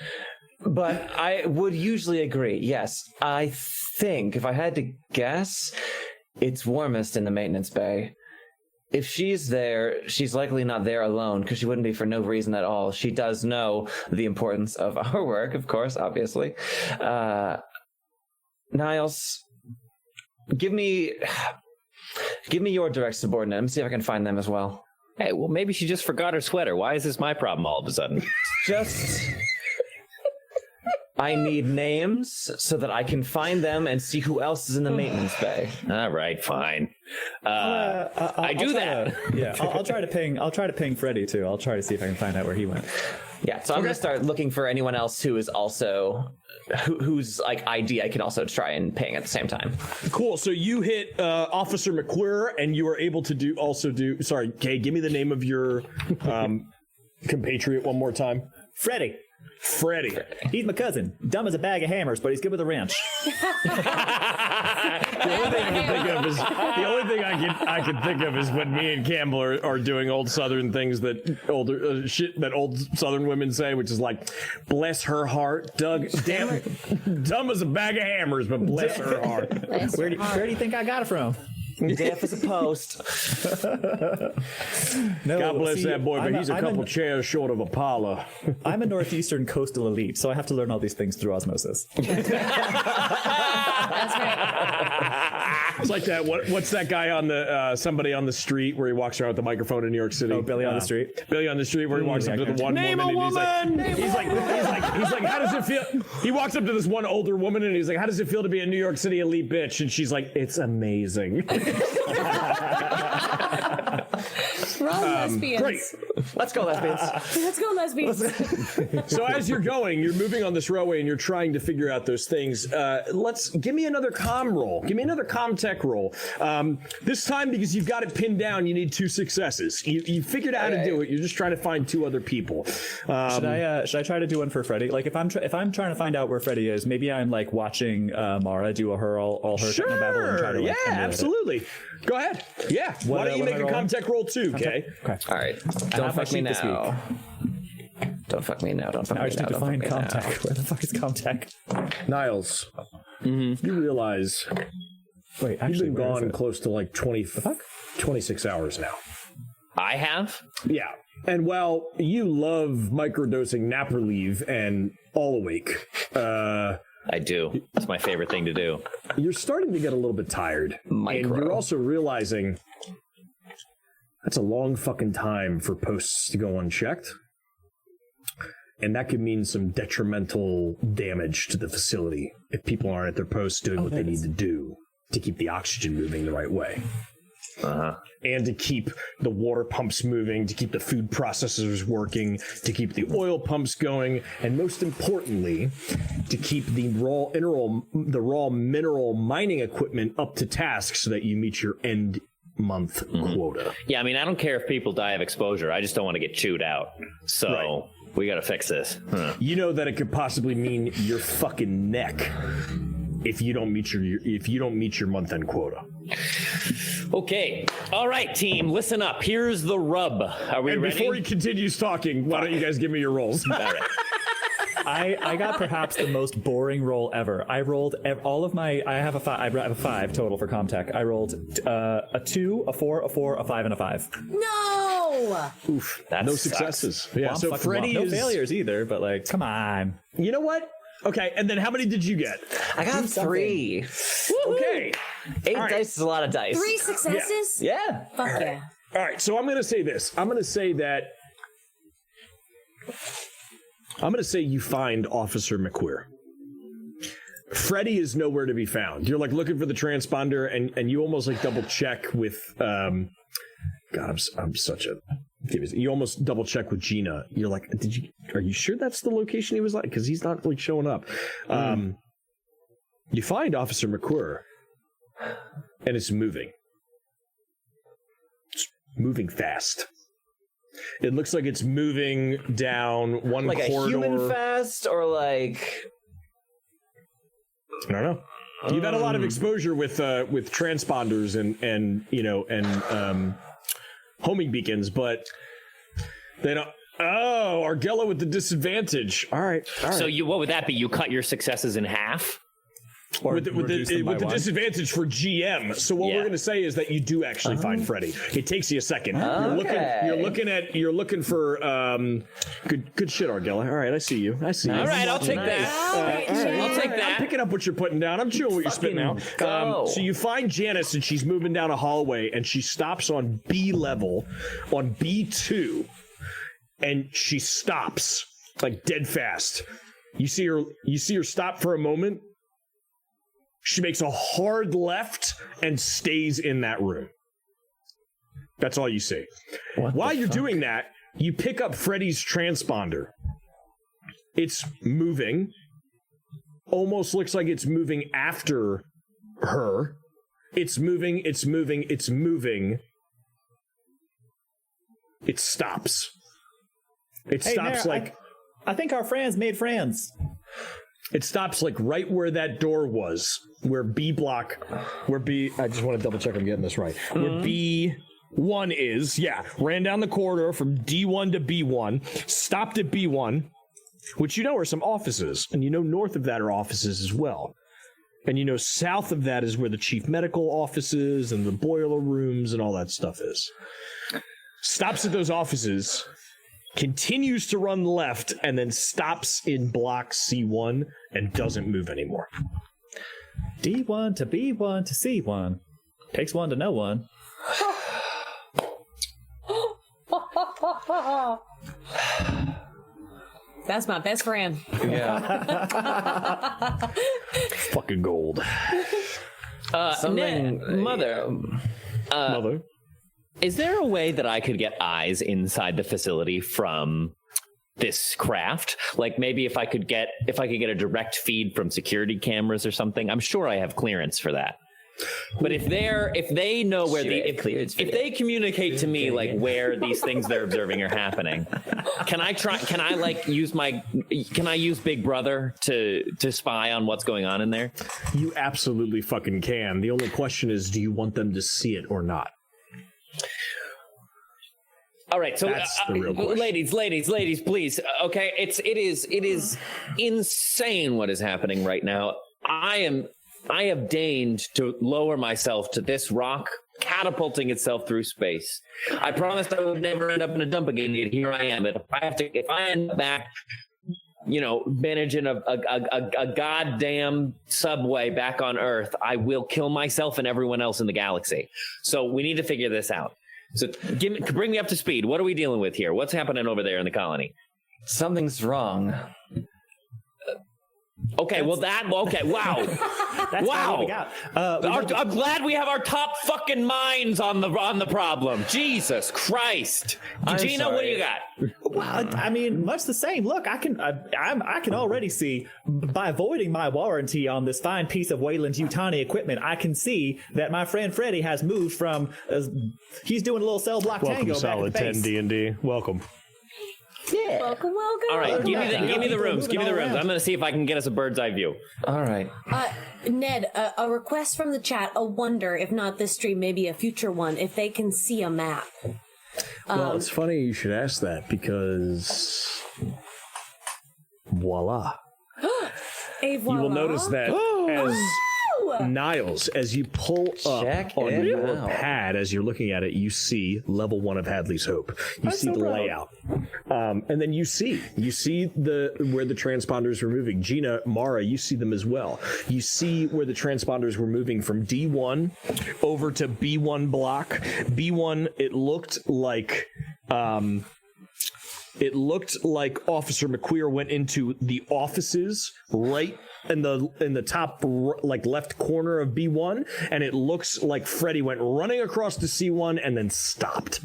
But I would usually agree. Yes, I think if I had to guess, it's warmest in the maintenance bay. If she's there, she's likely not there alone, because she wouldn't be for no reason at all. She does know the importance of our work, of course, obviously. Niles, give me your direct subordinate. Let me see if I can find them as well. Hey, well, maybe she just forgot her sweater. Why is this my problem all of a sudden? I need names so that I can find them and see who else is in the maintenance bay. All right, fine. I do that. I'll try to ping Freddy too. I'll try to see if I can find out where he went. Yeah, so I'm going to start looking for anyone else who is also whose like ID I can also try and ping at the same time. Cool. So you hit Officer McClure, and you are able to do. Sorry, Kay, give me the name of your compatriot one more time. Freddy. He's my cousin. Dumb as a bag of hammers, but he's good with a wrench. The only thing I can think of is when me and Campbell are doing old Southern things that old Southern women say, which is like, bless her heart, Doug. Damn it, dumb as a bag of hammers, but bless her heart. Where do you think I got it from? Deaf as a post. No, God bless that boy, but he's a couple chairs short of a parlor. I'm a northeastern coastal elite, so I have to learn all these things through osmosis. That's right. It's like that. What's that guy on the somebody on the street where he walks around with the microphone in New York City? Oh, Billy on the street. Billy on the street, where he walks up to the one Name woman, a woman! and he's like, how does it feel? He walks up to this one older woman and he's like, how does it feel to be a New York City elite bitch? And she's like, it's amazing. We're all lesbians. Great. Let's go, lesbians. Let's go, lesbians. So as you're moving on this railway and you're trying to figure out those things, give me another comm roll. Give me another comm tech roll. This time, because you've got it pinned down, you need 2 successes. You figured out how to do it. You're just trying to find 2 other people. Should I try to do one for Freddy? Like if I'm trying to find out where Freddy is, maybe I'm like watching Mara do all her technobabble and try to yeah, absolutely. Go ahead. Yeah. Why don't you make a comm tech roll too, okay? All right. Don't fuck me now. Don't fuck me now. Don't fuck me now. I just need to find Comtech. Where the fuck is Comtech? Niles, you realize Wait, actually, you've been gone close to like 26 hours now. I have? Yeah. And while you love microdosing napper leave and all awake, I do. It's my favorite thing to do. You're starting to get a little bit tired. And you're also realizing that's a long fucking time for posts to go unchecked. And that could mean some detrimental damage to the facility if people aren't at their posts doing what they need to do to keep the oxygen moving the right way. And to keep the water pumps moving, to keep the food processors working, to keep the oil pumps going, and most importantly, to keep the raw mineral mining equipment up to task so that you meet your end month quota. Yeah, I mean, I don't care if people die of exposure. I just don't want to get chewed out. So we got to fix this. You know that it could possibly mean your fucking neck if you don't meet your month end quota. Okay. All right, team, listen up. Here's the rub. Are we ready? Before he continues talking, why don't you guys give me your rolls? All right. I got perhaps the most boring roll ever. I rolled all of my. I have a 5 total for Comtech. I rolled a 2, a 4, a 4, a 5, and a 5. No. Oof. No successes. Yeah. So Freddy no is failures either. But like, come on. You know what? Okay. And then how many did you get? I got 3. Okay. 8 dice is a lot of dice. 3 successes? Yeah. Fuck yeah. All right. So I'm going to say this. I'm going to say you find Officer McQueer. Freddy is nowhere to be found. You're like looking for the transponder, and you almost like double check with. God, I'm such a. You almost double check with Gina. You're like, are you sure that's the location he was like? Because he's not like showing up. You find Officer McQueer, and it's moving. It's moving fast. It looks like it's moving down one like corridor. Like a human fast, or like... I don't know. You've had a lot of exposure with transponders and homing beacons, but they don't... Oh, Argella with the disadvantage. All right. So what would that be? You cut your successes in half? Or with the disadvantage for GM. So what we're going to say is that you do actually find Freddy. It takes you a second. You're looking for good shit, Argella. All right, I see you. All right, I'll take that. I'll take that. I'm picking up what you're putting down. I'm chewing what you're spitting out. So you find Janice, and she's moving down a hallway, and she stops on B level, on B2, and she stops like dead fast. You see her stop for a moment. She makes a hard left and stays in that room. That's all you see. While you're doing that, you pick up Freddy's transponder. It's moving. Almost looks like it's moving after her. It's moving. It stops. It stops Mayor, I think our friends made friends. It stops like right where that door was, where I just want to double check I'm getting this right. Where B1 is, ran down the corridor from D1 to B1, stopped at B1, which you know are some offices, and you know north of that are offices as well. And you know south of that is where the chief medical office is and the boiler rooms and all that stuff is. Stops at those offices, continues to run left, and then stops in block C1 and doesn't move anymore. D1 to B1 to C1. Takes one to know one. That's my best friend. Yeah. Fucking gold. Mother. Mother? Is there a way that I could get eyes inside the facility from this craft? Like maybe if I could get a direct feed from security cameras or something. I'm sure I have clearance for that. But if they know where if they communicate to me like where these things they're observing are happening, can I use Big Brother to spy on what's going on in there? You absolutely fucking can. The only question is, do you want them to see it or not? All right, so that's the real question. ladies, please. Okay, it is insane what is happening right now. I have deigned to lower myself to this rock, catapulting itself through space. I promised I would never end up in a dump again, yet here I am. If I end up back, managing a goddamn subway back on Earth, I will kill myself and everyone else in the galaxy. So we need to figure this out. So bring me up to speed. What are we dealing with here? What's happening over there in the colony? Something's wrong. Okay, wow. Wow. I'm glad we have our top fucking minds on the problem. Jesus Christ. Gina, what do you got? Well, I mean, much the same. Look, I can already see, by avoiding my warranty on this fine piece of Weyland Yutani equipment, I can see that my friend Freddy has moved from, he's doing a little cell block tango back in space. Welcome, Solid 10 D&D. Welcome. Yeah. Welcome. All right, give me the rooms. I'm going to see if I can get us a bird's eye view. All right. Ned, a request from the chat. A wonder, if not this stream, maybe a future one, if they can see a map. Well, it's funny you should ask that, because voila. A voila. You will notice that as Niles, as you pull up on your pad, as you're looking at it, you see level 1 of Hadley's Hope. You see the layout. And then you see where the transponders were moving. Gina, Mara, you see them as well. You see where the transponders were moving from D1 over to B1 block. B1, it looked like Officer McQueer went into the offices right in the top like left corner of B1, and it looks like Freddy went running across to C1 and then stopped.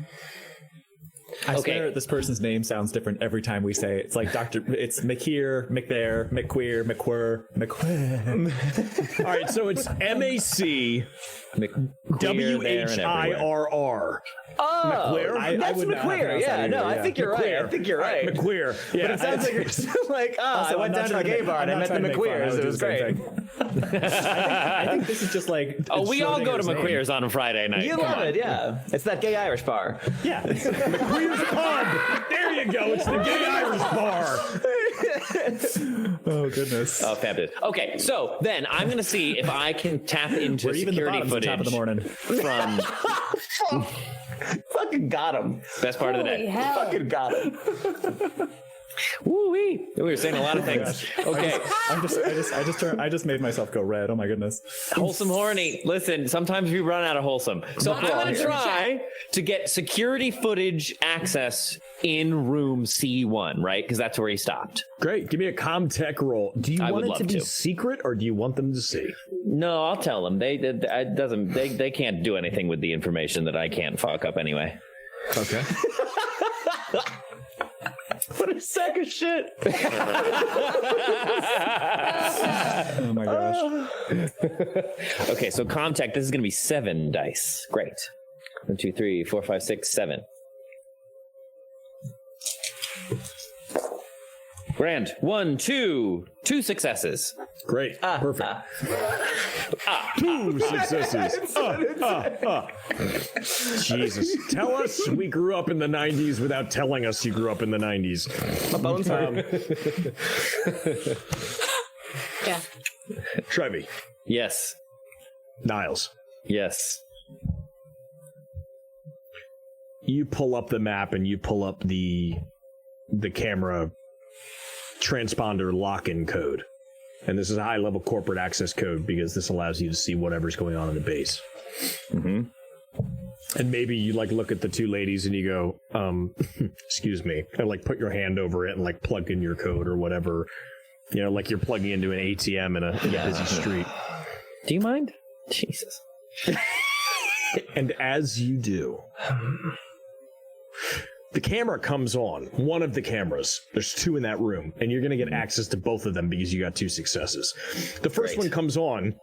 I swear this person's name sounds different every time we say it. It's like it's McHere, McBear, McQueer, McQuir. All right, so it's MAC WHIRR. Oh, McQueer? that's McQueer. Yeah, no, I think you're right. I think you're right. McQueer. Yeah, but it sounds like you're still like, I went down to the gay bar and I met the McQueers. It was great. I think this is just like. Oh, we all go to McQueer's on a Friday night. You love it, yeah. It's that gay Irish bar. Yeah. McQueer's Pub. There you go. It's the gay Irish bar. Oh goodness. Oh, fabulous. Okay, so then I'm gonna see if I can tap into security footage top of the morning. from. Fucking got him. Best part of the day. Hell. Fucking got him. Woo-wee. We were saying a lot of things. Okay. I just made myself go red. Oh my goodness. Wholesome horny. Listen, sometimes we run out of wholesome. So I'm going to try to get security footage access in room C1, right? Because that's where he stopped. Great. Give me a CommTech roll. Do you want it to be to. secret, or do you want them to see? No, I'll tell them. They can't do anything with the information that I can't fuck up anyway. Okay. What a sack of shit. Oh my gosh. Okay, so CommTech, this is going to be 7 dice. Great. 1, 2, 3, 4, 5, 6, 7. Grand. 1, 2 successes. Great. Perfect. 2 successes. Jesus. Tell us we grew up in the 90s without telling us you grew up in the 90s. My bones hurt. Yeah. Trevi. Yes. Niles. Yes. You pull up the map and you pull up the camera transponder lock-in code. And this is a high-level corporate access code because this allows you to see whatever's going on in the base. Mm-hmm. And maybe you like look at the 2 ladies and you go, excuse me, and like put your hand over it and like plug in your code or whatever, you know, like you're plugging into an ATM in a busy street. Do you mind? Jesus. And as you do, the camera comes on, one of the cameras. There's 2 in that room, and you're going to get access to both of them because you got 2 successes. The first one comes on,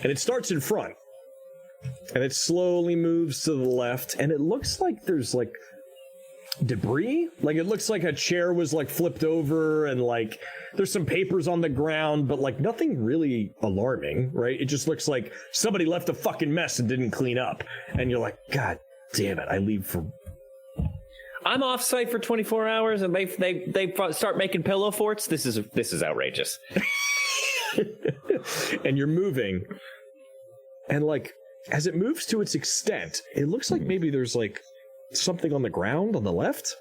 and it starts in front, and it slowly moves to the left, and it looks like there's like debris. Like it looks like a chair was like flipped over, and like there's some papers on the ground, but like nothing really alarming, right? It just looks like somebody left a fucking mess and didn't clean up, and you're like, God damn it, I leave for... I'm off site for 24 hours and they start making pillow forts. This is outrageous. And you're moving, and like as it moves to its extent, it looks like maybe there's like something on the ground on the left,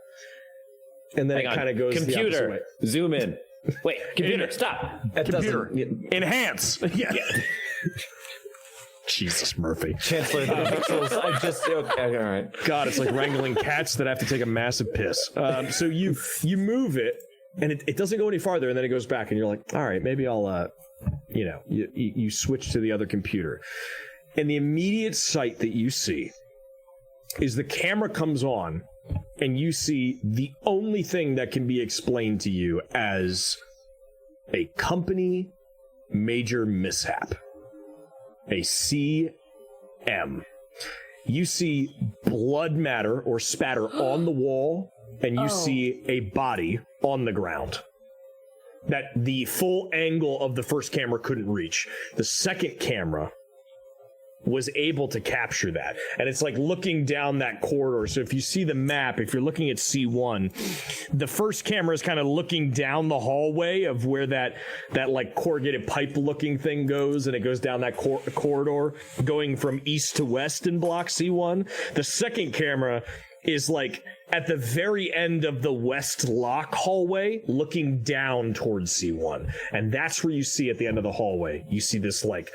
and then it kind of goes the opposite way. Zoom in. Wait, computer, stop. Computer, enhance. Yeah. Jesus, Murphy. Chancellor, the pixels. I just okay, all right. God, it's like wrangling cats that have to take a massive piss. So you move it, and it doesn't go any farther, and then it goes back, and you're like, all right, maybe I'll, you switch to the other computer, and the immediate sight that you see is the camera comes on, and you see the only thing that can be explained to you as a company major mishap. A CM. You see blood matter or spatter on the wall, and you see a body on the ground that the full angle of the first camera couldn't reach. The second camera was able to capture that. And it's like looking down that corridor. So if you see the map, if you're looking at C1, the first camera is kind of looking down the hallway of where that like corrugated pipe looking thing goes, and it goes down that corridor going from east to west in block C1. The second camera is like at the very end of the west lock hallway looking down towards C1. And that's where you see at the end of the hallway, you see this like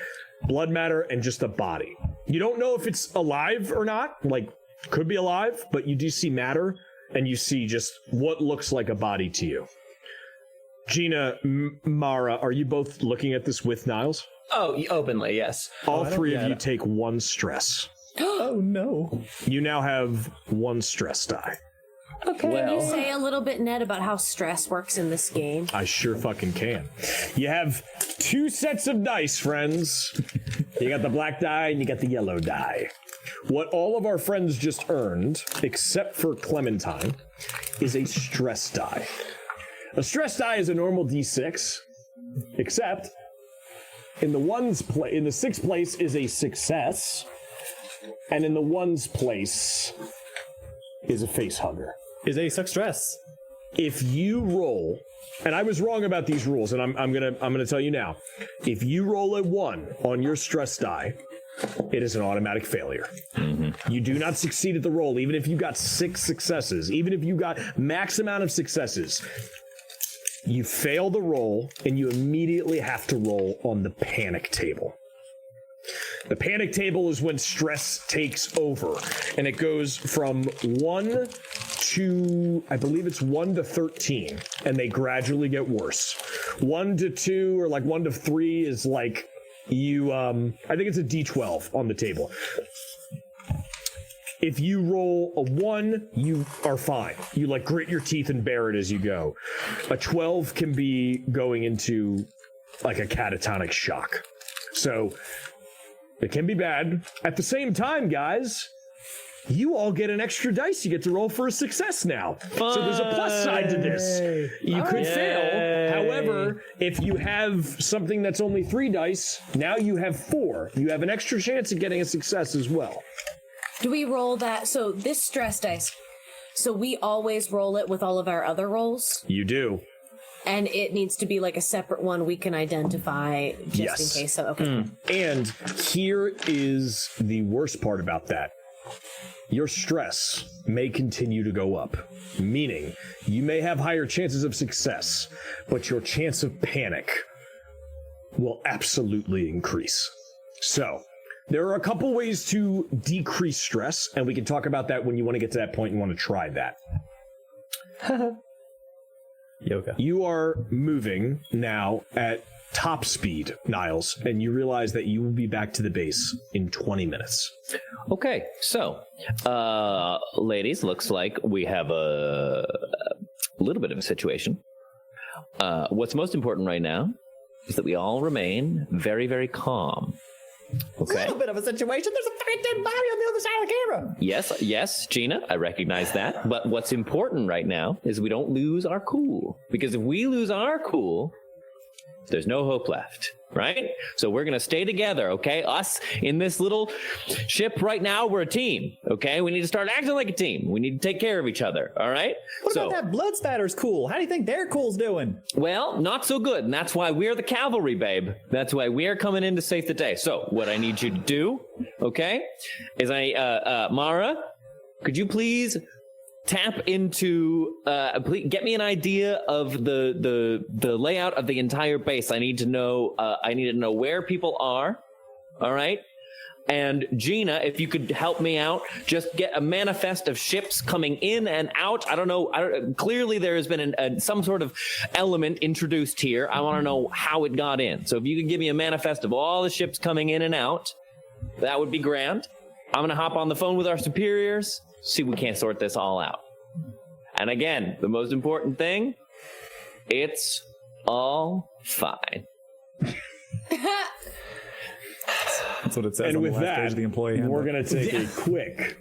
blood matter and just a body. You don't know if it's alive or not, like could be alive, but you do see matter and you see just what looks like a body to you. Gina, Mara, are you both looking at this with Niles? Oh, openly, yes. All three of you take 1 stress. Oh no. You now have 1 stress die. Okay. Can you say a little bit, Ned, about how stress works in this game? I sure fucking can. You have 2 sets of dice, friends. You got the black die and you got the yellow die. What all of our friends just earned, except for Clementine, is a stress die. A stress die is a normal D6, except in the 6th place is a success, and in the 1's place is a face hugger. Is a success. If you roll, and I was wrong about these rules, and I'm gonna tell you now. If you roll a 1 on your stress die, it is an automatic failure. Mm-hmm. You do not succeed at the roll, even if you got 6 successes, even if you got max amount of successes. You fail the roll, and you immediately have to roll on the panic table. The panic table is when stress takes over, and it goes from 1 to, I believe it's 1 to 13, and they gradually get worse. 1 to 2 or like 1 to 3 is like you, I think it's a D12 on the table. If you roll a 1, you are fine. You like grit your teeth and bear it as you go. A 12 can be going into like a catatonic shock. So it can be bad. At the same time, guys, you all get an extra dice you get to roll for a success now. So there's a plus side to this. You could fail. However, if you have something that's only 3 dice, now you have 4. You have an extra chance of getting a success as well. Do we roll that? So this stress dice, so we always roll it with all of our other rolls? You do. And it needs to be like a separate one we can identify just in case. So, okay. And here is the worst part about that. Your stress may continue to go up, meaning you may have higher chances of success, but your chance of panic will absolutely increase. So there are a couple ways to decrease stress, and we can talk about that when you want to get to that point and want to try that. Yoga. You are moving now at top speed, Niles, and you realize that you will be back to the base in 20 minutes. Okay, so, ladies, looks like we have a little bit of a situation. What's most important right now is that we all remain very, very calm. Okay. A little bit of a situation. There's a fucking dead body on the other side of the camera. Yes, Gina, I recognize that. But what's important right now is we don't lose our cool. Because if we lose our cool, there's no hope left, right? So we're going to stay together, okay? Us in this little ship right now, we're a team, okay? We need to start acting like a team. We need to take care of each other, all right? What about that blood spatter's cool? How do you think their cool's doing? Well, not so good, and that's why we're the cavalry, babe. That's why we're coming in to save the day. So what I need you to do, okay, is Mara, could you please tap into please get me an idea of the layout of the entire base. I need to know where people are. All right. And Gina, if you could help me out, just get a manifest of ships coming in and out. I don't know. Clearly there has been some sort of element introduced here. I want to know how it got in. So if you could give me a manifest of all the ships coming in and out, that would be grand. I'm going to hop on the phone with our superiors. See if we can't sort this all out. And again, the most important thing, it's all fine. That's what it says and on with the last page that, of the employee handbook. we're going to take a quick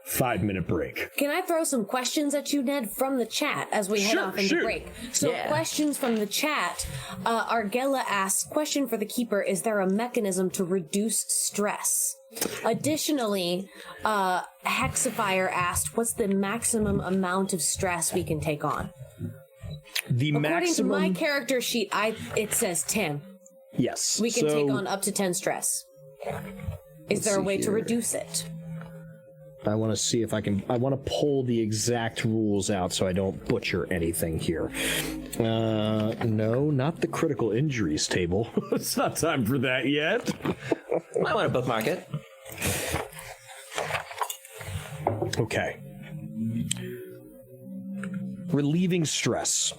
5-minute break. Can I throw some questions at you, Ned, from the chat as we head off into break? So questions from the chat. Argella asks, question for the Keeper, is there a mechanism to reduce stress? Additionally, Hexifier asked, what's the maximum amount of stress we can take on? According to my character sheet, it says 10. Yes. We can take on up to 10 stress. Is there a way to reduce it? I want to see if I can. I want to pull the exact rules out so I don't butcher anything here. No, not the critical injuries table. It's not time for that yet. I want to bookmark it. Okay. Relieving stress.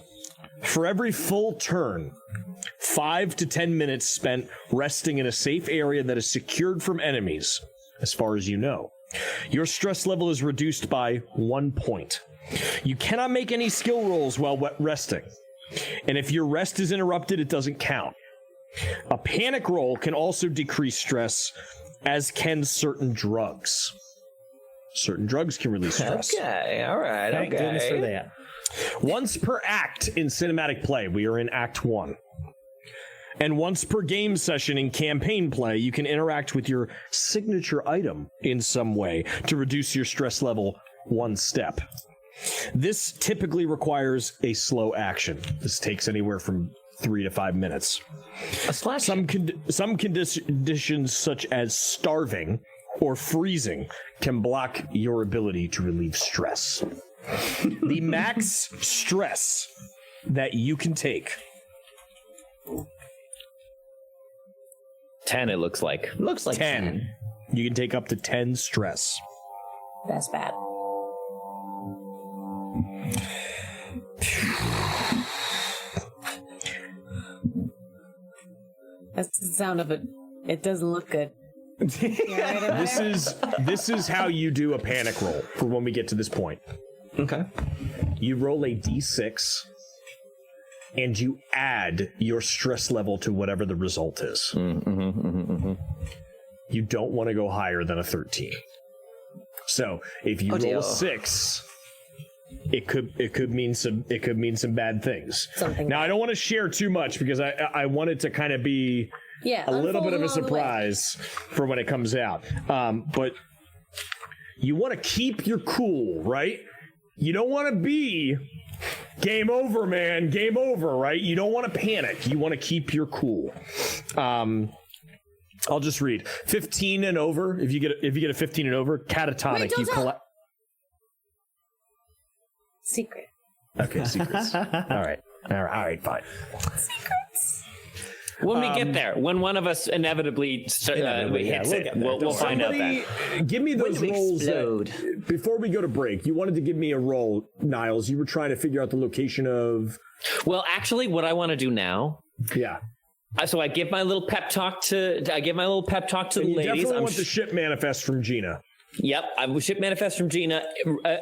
For every full turn, 5 to 10 minutes spent resting in a safe area that is secured from enemies, as far as you know. Your stress level is reduced by 1 point. You cannot make any skill rolls while resting. And if your rest is interrupted, it doesn't count. A panic roll can also decrease stress, as can certain drugs. Certain drugs can release stress. Okay, all right, Thank goodness for that. Once per act in cinematic play, we are in Act 1. And once per game session in campaign play, you can interact with your signature item in some way to reduce your stress level 1 step. This typically requires a slow action. This takes anywhere from 3 to 5 minutes. Some conditions such as starving or freezing can block your ability to relieve stress. The max stress that you can take. 10, it looks like. Looks like 10. You can take up to 10 stress. That's bad. That's the sound of it. It doesn't look good. This is how you do a panic roll for when we get to this point. Okay. You roll a d6 and you add your stress level to whatever the result is. You don't want to go higher than a 13. So if you roll a 6, it could mean some bad things. Now I don't want to share too much because I want it to kind of be a little bit of a surprise for when it comes out. But you want to keep your cool, right? You don't want to be game over, man. Game over, right? You don't want to panic. You want to keep your cool. I'll just read 15 and over. If you get a 15 and over, catatonic. Wait, you collect. Secret. Okay, secrets. All right, fine. Secrets. When we get there, when one of us inevitably hits it, we'll find out then. Give me those rolls. Before we go to break, you wanted to give me a roll, Niles. You were trying to figure out the location of... Well, actually, what I want to do now... Yeah. So I give my little pep talk to the ladies. You definitely want the ship manifest from Gina. Yep, I ship manifest from Gina.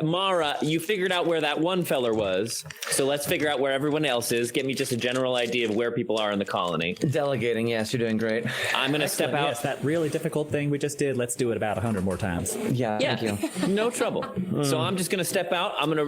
Mara, you figured out where that one feller was, so let's figure out where everyone else is. Give me just a general idea of where people are in the colony. Delegating, yes, you're doing great. I'm gonna step out. Yes, that really difficult thing we just did. Let's do it about 100 more times. Yeah, thank you. No trouble. So I'm just gonna step out. I'm gonna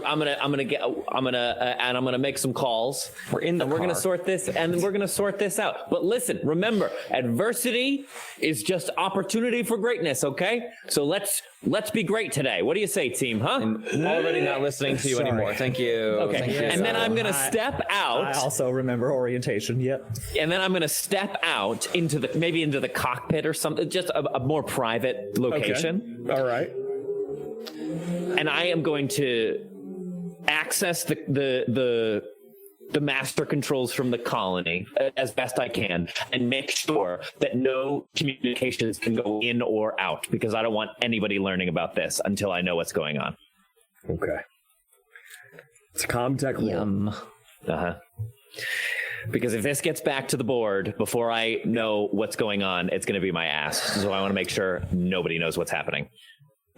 make some calls. We're gonna sort this, and we're gonna sort this out. But listen, remember, adversity is just opportunity for greatness. Okay, so let's be great today. What do you say, team? Huh? I'm already not listening to you anymore. Thank you. Okay, Thank you. and then I'm gonna step out. I also remember orientation. Yep. And then I'm gonna step out into the cockpit or something, just a more private location. Okay. All right. And I am going to access the master controls from the colony as best I can and make sure that no communications can go in or out, because I don't want anybody learning about this until I know what's going on. Okay. It's a Comtech roll. Because if this gets back to the board before I know what's going on, it's going to be my ass. So I want to make sure nobody knows what's happening.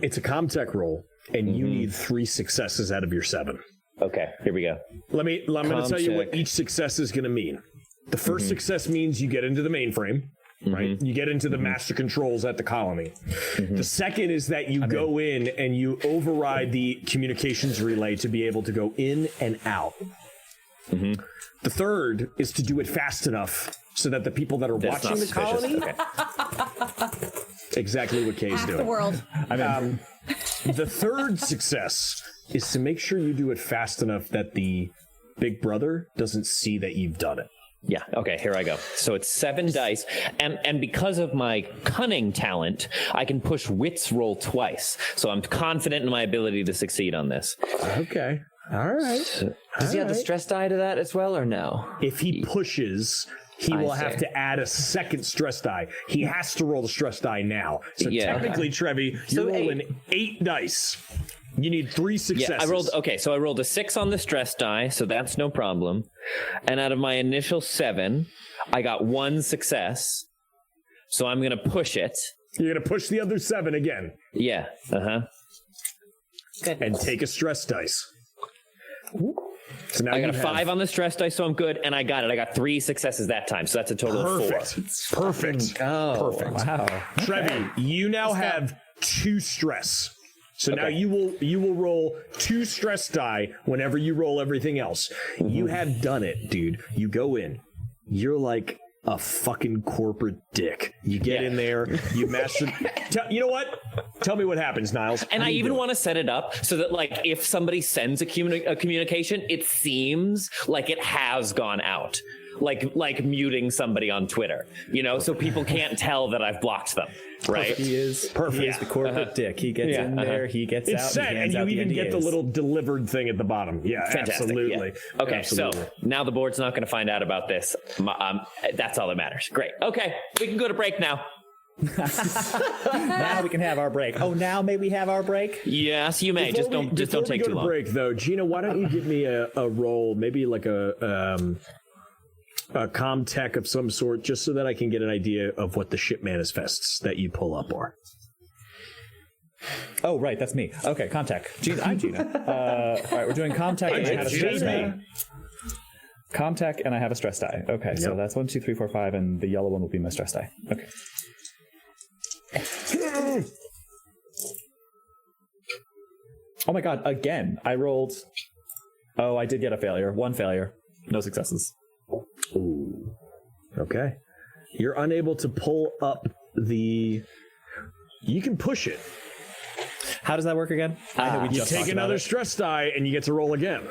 It's a Comtech roll, and you need 3 successes out of your 7. Okay, here we go. I'm going to tell you what each success is going to mean. The first success means you get into the mainframe. right? You get into the master controls at the colony. The second is that you go in and you override the communications relay to be able to go in and out. The third is to do it fast enough so that the people that are watching the colony... Exactly what Kay's doing. The world. The third success is to make sure you do it fast enough that the big brother doesn't see that you've done it. Yeah, okay, here I go. So it's 7 dice, and because of my cunning talent, I can push wits roll twice. So I'm confident in my ability to succeed on this. Okay. All right. Does he have the stress die to that as well, or no? If he pushes, he will have to add a second stress die. He has to roll the stress die now. So technically, Trevi, you're rolling 8 dice. You need 3 successes. Yeah, I rolled a 6 on the stress die, so that's no problem. And out of my initial 7, I got 1 success. So I'm going to push it. You're going to push the other 7 again. Yeah, Good. And take a stress dice. So now I got a 5 on the stress dice, so I'm good, and I got it. I got 3 successes that time, so that's a total of 4. Perfect. Perfect. Wow. Trevi, you now have 2 stress. So now you will roll 2 stress die whenever you roll everything else. You have done it, dude. You go in. You're like a fucking corporate dick. You get in there, you master... You know what? Tell me what happens, Niles. And I even want to set it up so that, like, if somebody sends a communication, it seems like it has gone out. Like muting somebody on Twitter, you know, so people can't tell that I've blocked them, right? He is perfect. He is the corporate dick. He gets in there, he gets it's out, set, he hands and out you the even NDAs. get the little delivered thing at the bottom. Yeah, Fantastic. absolutely. Yeah. Okay, absolutely. So now the board's not going to find out about this. That's all that matters. Great. Okay, we can go to break now. Now we can have our break. Oh, now may we have our break? Yes, you may. Just don't take too long. Break though, Gina. Why don't you give me a roll, maybe like a comm tech of some sort, just so that I can get an idea of what the ship manifests that you pull up are. Oh, right, that's me. Okay, contact. I'm Gina. All right, we're doing contact. And I have a stress die. Contact, and I have a stress die. Okay, so that's 1, 2, 3, 4, 5, and the yellow one will be my stress die. Okay. Oh my god, again. I rolled... Oh, I did get a failure. 1 failure. No successes. Ooh. Okay. You're unable to pull up the... You can push it. How does that work again? I know we You just take another stress die and you get to roll again.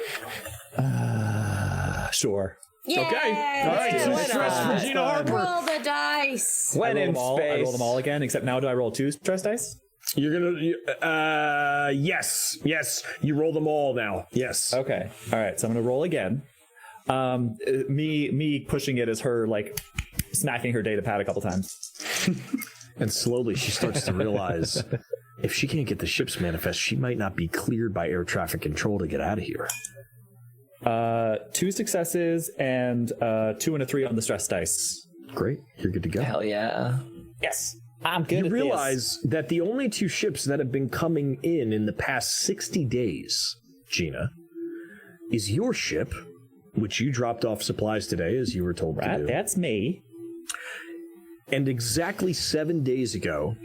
Sure. Yay! Okay. All right, 2 stress for Gina Harper. Roll the dice. When in I roll them all again, except now do I roll 2 stress dice? You're gonna... yes. Yes. You roll them all now. Yes. Okay. All right, so I'm going to roll again. Me pushing it is her, like, smacking her data pad a couple times. And slowly she starts to realize if she can't get the ship's manifest, she might not be cleared by air traffic control to get out of here. 2 successes and 2 and a 3 on the stress dice. Great. You're good to go. Hell yeah. Yes. I'm good You realize that the only 2 ships that have been coming in the past 60 days, Gina, is your ship, which you dropped off supplies today, as you were told to do. That's me. And exactly 7 days ago,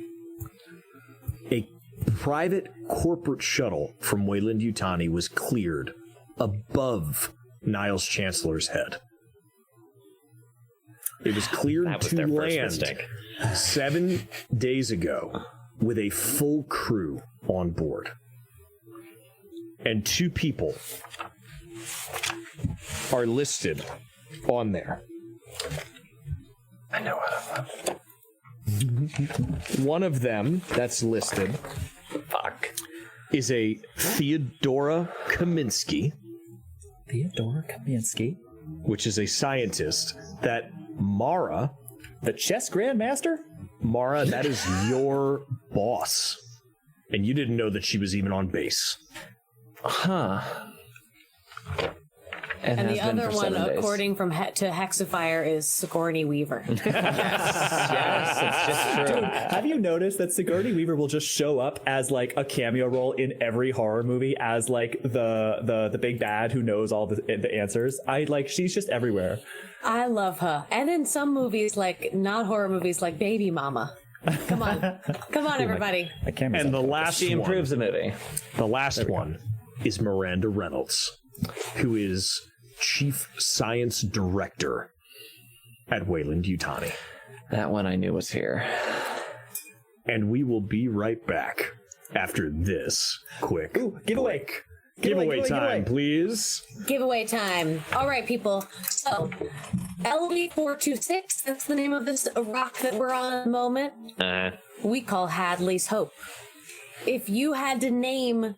a private corporate shuttle from Weyland Yutani was cleared above Niles Chancellor's head. It was cleared to land 7 days ago with a full crew on board. And 2 people are listed on there. I know how to... One of them that's listed is a Theodora Kaminsky. Theodora Kaminsky? Which is a scientist that Mara... The chess grandmaster? Mara, that is your boss. And you didn't know that she was even on base. Huh. It And has the been other for one, 7 days. according to Hexafire, is Sigourney Weaver. Yes, it's just true. Have you noticed that Sigourney Weaver will just show up as like a cameo role in every horror movie as like the big bad who knows all the answers? She's just everywhere. I love her. And in some movies, like not horror movies, like Baby Mama. Come on, everybody. And the last She improves the movie. The last one is Miranda Reynolds, who is Chief Science Director at Weyland Yutani. That one I knew was here. And we will be right back after this quick Giveaway. giveaway time, please. Giveaway time. All right, people. So, LV426, that's the name of this rock that we're on at the moment. We call Hadley's Hope. If you had to name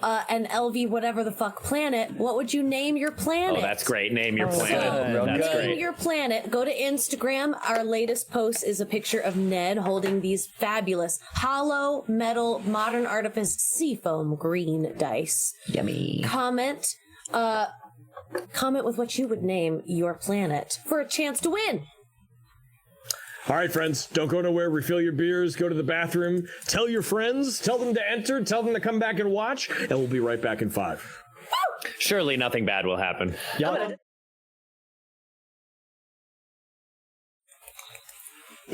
an LV whatever the fuck planet, what would you name your planet? Oh, that's great. Name your planet. So, That's name great. your planet. Go to Instagram. Our latest post is a picture of Ned holding these fabulous hollow metal modern artifice seafoam green dice. Yummy. Comment with what you would name your planet for a chance to win. All right, friends, don't go nowhere. Refill your beers, go to the bathroom, tell your friends, tell them to enter, tell them to come back and watch, and we'll be right back in 5. Surely nothing bad will happen.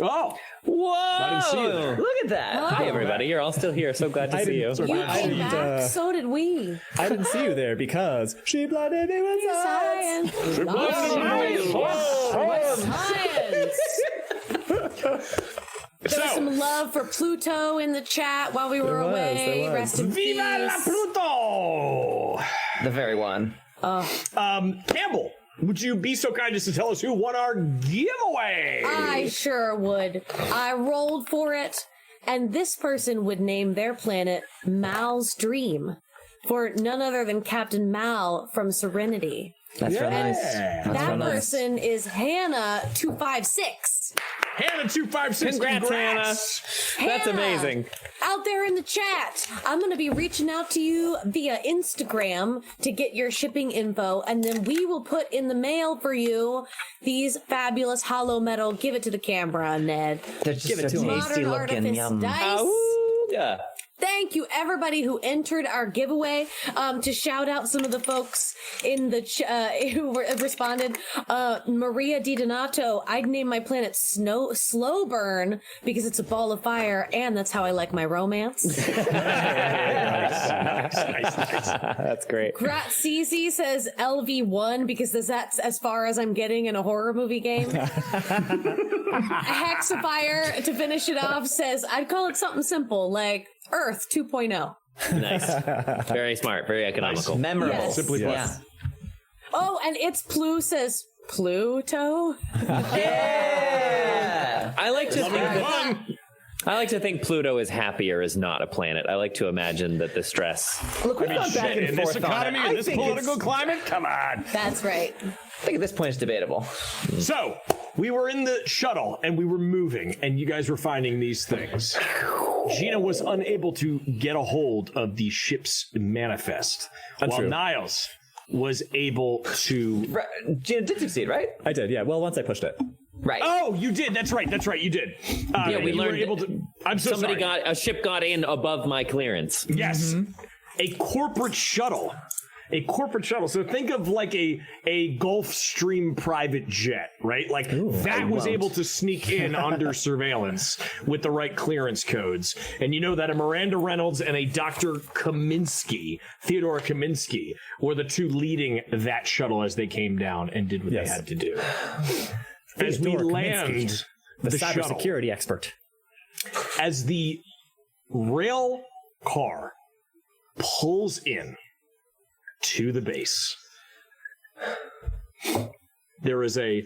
Oh, Whoa! I didn't see you there. Look at that. Hi, everybody. You're all still here. So glad to see you. You came back, so did we. I didn't see you there because she blinded me with science. There was some love for Pluto in the chat while we were away. there was. Rest in Viva la peace. Pluto! The very one. Campbell, would you be so kind as to tell us who won our giveaway? I sure would. I rolled for it, and this person would name their planet Mal's Dream for none other than Captain Mal from Serenity. That's real nice. That's real That nice. person is Hannah256. Hannah256, Congrats, Hannah. That's Hannah, amazing. Out there in the chat, I'm going to be reaching out to you via Instagram to get your shipping info, and then we will put in the mail for you these fabulous hollow metal. Give it to the camera, Ned. They're just Give it so to 'em. tasty Modern looking. artifice Yum. dice. Yeah. Thank you, everybody who entered our giveaway. To shout out some of the folks in the who responded. Maria Di Donato, I'd name my planet Slow Burn because it's a ball of fire, and that's how I like my romance. Nice. That's great. Grazizi says LV1 because that's as far as I'm getting in a horror movie game. Hexafire, to finish it off, says I'd call it something simple like Earth 2.0. Nice. Very smart. Very economical. Memorable. Yes. Simply put. Yeah. Oh, and it's Plu says Pluto. Yeah. I like to think Pluto is happy or is not a planet. I like to imagine that the stress. Look, we've gone back and in forth this on economy, it. in I this think political it's- climate, come on. That's right. I think at this point it's debatable. So, we were in the shuttle and we were moving, and you guys were finding these things. Gina was unable to get a hold of the ship's manifest, while Niles was able to. Gina did succeed, right? I did, yeah. Well, once I pushed it. Right. Oh, you did. That's right. You did. Yeah, we you were learned. able to. I'm so Somebody sorry. a ship got in above my clearance. Yes, a corporate shuttle. A corporate shuttle. So think of like a Gulfstream private jet, right? Like that was able to sneak in under surveillance with the right clearance codes. And you know that a Miranda Reynolds and a Dr. Theodore Kaminsky, were the two leading that shuttle as they came down and did what they had to do. As we Theodore land Kaminsky, the shuttle, cybersecurity expert. as the rail car pulls in to the base, there is a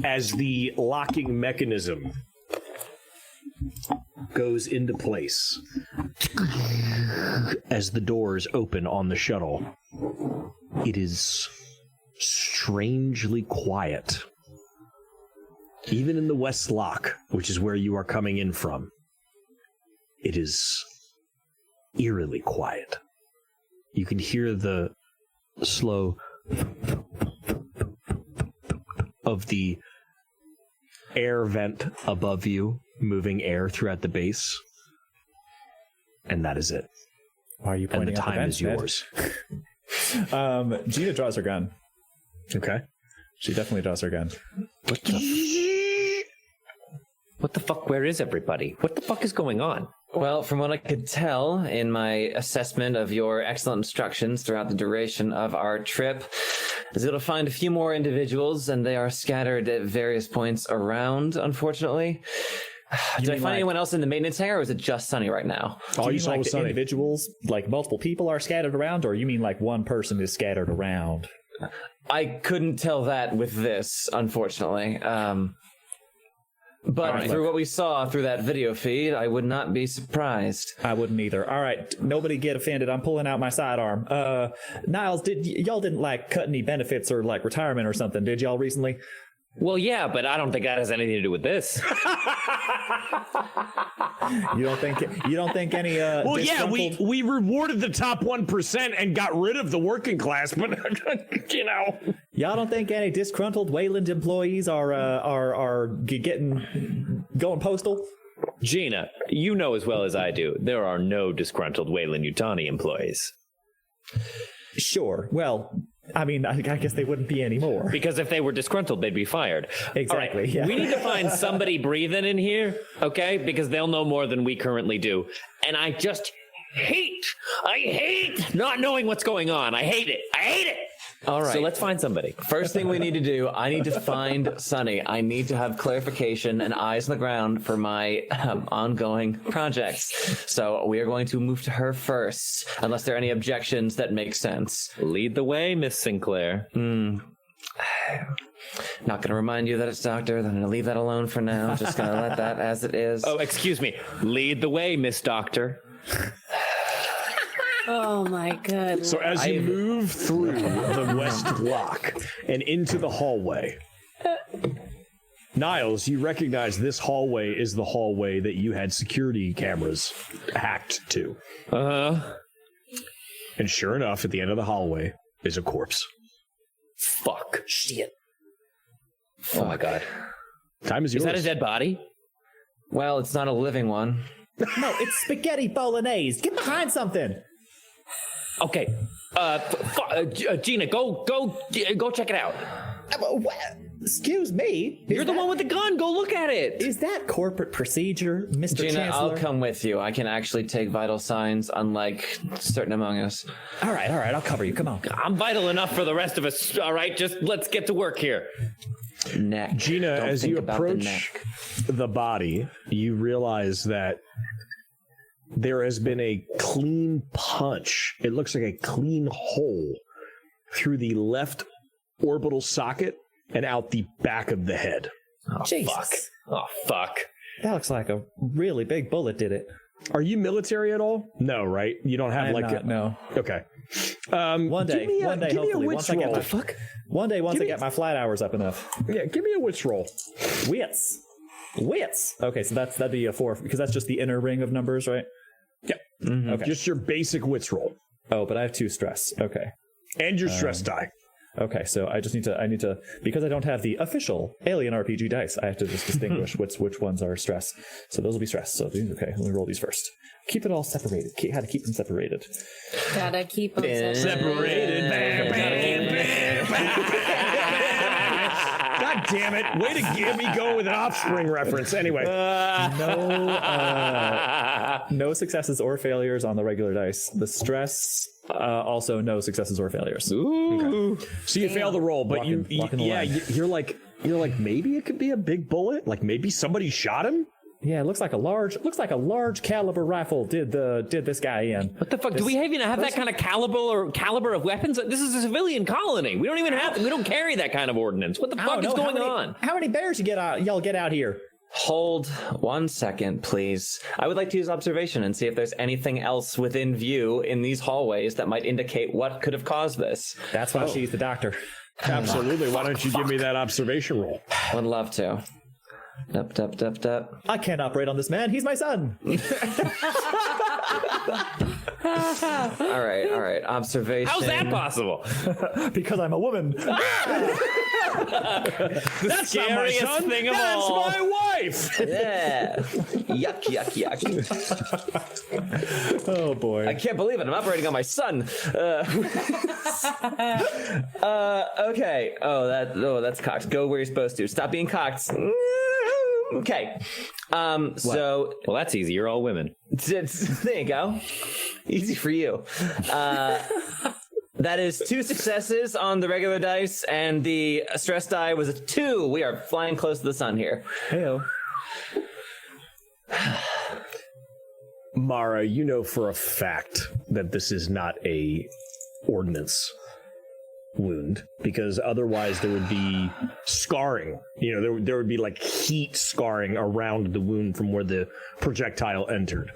as the locking mechanism goes into place, as the doors open on the shuttle. It is strangely quiet. Even in the West Lock, which is where you are coming in from, it is eerily quiet. You can hear the slow of the air vent above you, moving air throughout the base. And that is it. Why are you pointing And the at time vent, is yours. Gina draws her gun. Okay. She definitely draws her gun. What the fuck? Where is everybody? What the fuck is going on? Well, from what I could tell in my assessment of your excellent instructions throughout the duration of our trip, is able to find a few more individuals, and they are scattered at various points around, unfortunately. Did I find anyone else in the maintenance hangar, or is it just Sunny right now? All you saw was the Sunny. individuals, like multiple people are scattered around, or you mean like one person is scattered around? I couldn't tell that with this, unfortunately. But right, through what we saw through that video feed, I would not be surprised. I wouldn't either. All right, nobody get offended. I'm pulling out my sidearm. Niles, y'all didn't like cut any benefits or like retirement or something, did y'all recently? Well, yeah, but I don't think that has anything to do with this. You don't think any Well, yeah, disgruntled- we rewarded the top 1% and got rid of the working class, but you know, y'all don't think any disgruntled Weyland employees are going postal? Gina, you know as well as I do, there are no disgruntled Weyland-Yutani employees. Sure. Well, I mean, I guess they wouldn't be anymore. Because if they were disgruntled, they'd be fired. Exactly, All right, yeah. We need to find somebody breathing in here, okay? Because they'll know more than we currently do. And I hate not knowing what's going on. I hate it. All right. So let's find somebody. First thing we need to do, I need to find Sunny. I need to have clarification and eyes on the ground for my ongoing projects. So we are going to move to her first, unless there are any objections that make sense. Lead the way, Miss Sinclair. Not going to remind you that it's Doctor. I'm going to leave that alone for now. Just going to let that as it is. Oh, excuse me. Lead the way, Miss Doctor. Oh my god. so as you move through the west block and into the hallway, Niles, you recognize this hallway is the hallway that you had security cameras hacked to. And sure enough, at the end of the hallway is a corpse. Fuck. Shit. Oh my god. Time is yours. Is that a dead body? Well, it's not a living one. No, it's spaghetti bolognese. Get behind something. Okay. Gina, go check it out. Excuse me. You're the one with the gun. Go look at it. Is that corporate procedure, Mr. Gina, Chancellor? I'll come with you. I can actually take vital signs, unlike certain among us. All right, I'll cover you. Come on. I'm vital enough for the rest of us. All right, just let's get to work here. Neck. Gina, Don't as think you about the approach neck. the body, you realize that there has been a clean punch. It looks like a clean hole through the left orbital socket and out the back of the head. Oh, Jesus. fuck. Oh, fuck. That looks like a really big bullet did it. Are you military at all? No, right? You don't have No. Okay. One day, give me a hopefully, wits once I get roll. my One day, once I get my flight hours up enough. Yeah, give me a wits roll. Wits. Okay, so that'd be a 4 because that's just the inner ring of numbers, right? Yeah. Okay. Just your basic wits roll. Oh, but I have 2 stress. Okay. And your stress die. Okay, so I need to because I don't have the official Alien RPG dice, I have to just distinguish which ones are stress. So those will be stress. So okay, let me roll these first. Keep it all separated. How to keep them separated. Gotta keep them Separated. God damn it. Way to get me going with an Offspring reference. Anyway. No successes or failures on the regular dice. The stress, also no successes or failures. Ooh. Okay. So you fail the roll, but Walking the line. you're like maybe it could be a big bullet. Like maybe somebody shot him. Yeah, it looks like a large caliber rifle did this guy in. What the fuck? Do we even have that kind of caliber of weapons? This is a civilian colony. We don't even have. We don't carry that kind of ordnance. What the fuck is going on? How many bears y'all get out here? Hold 1 second, please. I would like to use observation and see if there's anything else within view in these hallways that might indicate what could have caused this. That's why she's the doctor. Absolutely. Why don't you give me that observation roll? Would love to. Dup. I can't operate on this man. He's my son. All right. Observation. How's that possible? Because I'm a woman. That's Scariest not my son. thing of That's all. my wife. Yeah. Yuck. Oh boy. I can't believe it. I'm operating on my son. Okay. That's cocked. Go where you're supposed to. Stop being cocked. Okay. So Well, that's easy. You're all women. there you go. Easy for you. That is 2 successes on the regular dice, and the stress die was a 2. We are flying close to the sun here. Heyo. Mara, you know for a fact that this is not a ordnance wound, because otherwise there would be scarring. You know, there would be like heat scarring around the wound from where the projectile entered.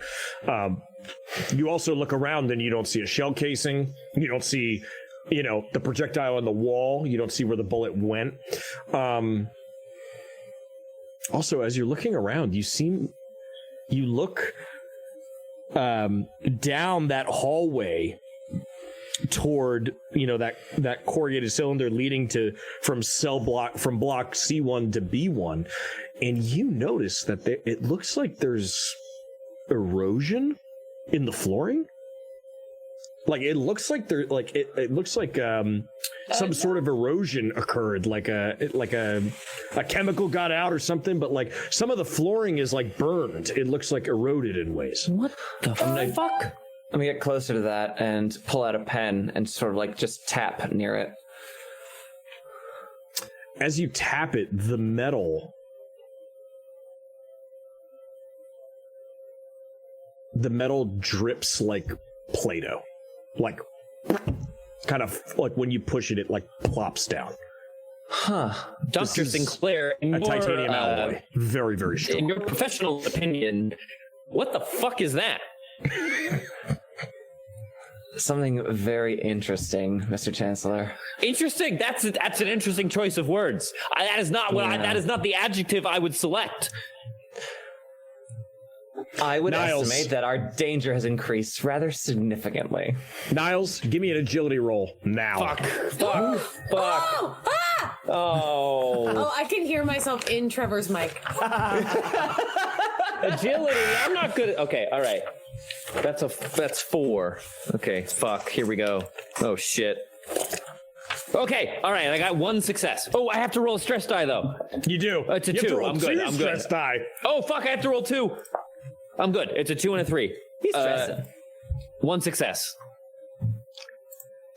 You also look around and you don't see a shell casing. You don't see, the projectile on the wall. You don't see where the bullet went. Also, as you're looking around, you look down that hallway toward that corrugated cylinder leading from block C1 to B1, and you notice that it looks like there's erosion in the flooring. Like it looks like it looks like some sort of erosion occurred, like a chemical got out or something, but like some of the flooring is like burned. It looks like eroded in ways. What the fuck? Let me get closer to that and pull out a pen and sort of like just tap near it. As you tap it, the metal drips like Play-Doh. Like, kind of like when you push it, it like plops down. Huh. Dr. Sinclair, A titanium alloy. Very, very strong. In your professional opinion, what the fuck is that? Something very interesting, Mr. Chancellor. Interesting. That's an interesting choice of words. That is not that is not the adjective I would select. I would Niles. estimate that our danger has increased rather significantly. Niles, give me an agility roll now. Fuck. Oh, I can hear myself in Trevor's mic. Agility. I'm not good at. Okay. All right. That's 4. Okay. Fuck. Here we go. Oh shit. Okay. All right. I got 1 success. Oh, I have to roll a stress die though. You do. It's a You have 2. to roll I'm good. 2 I'm good. stress die. Oh fuck! I have to roll 2. I'm good. It's a 2 and a 3. He's stressing. 1 success.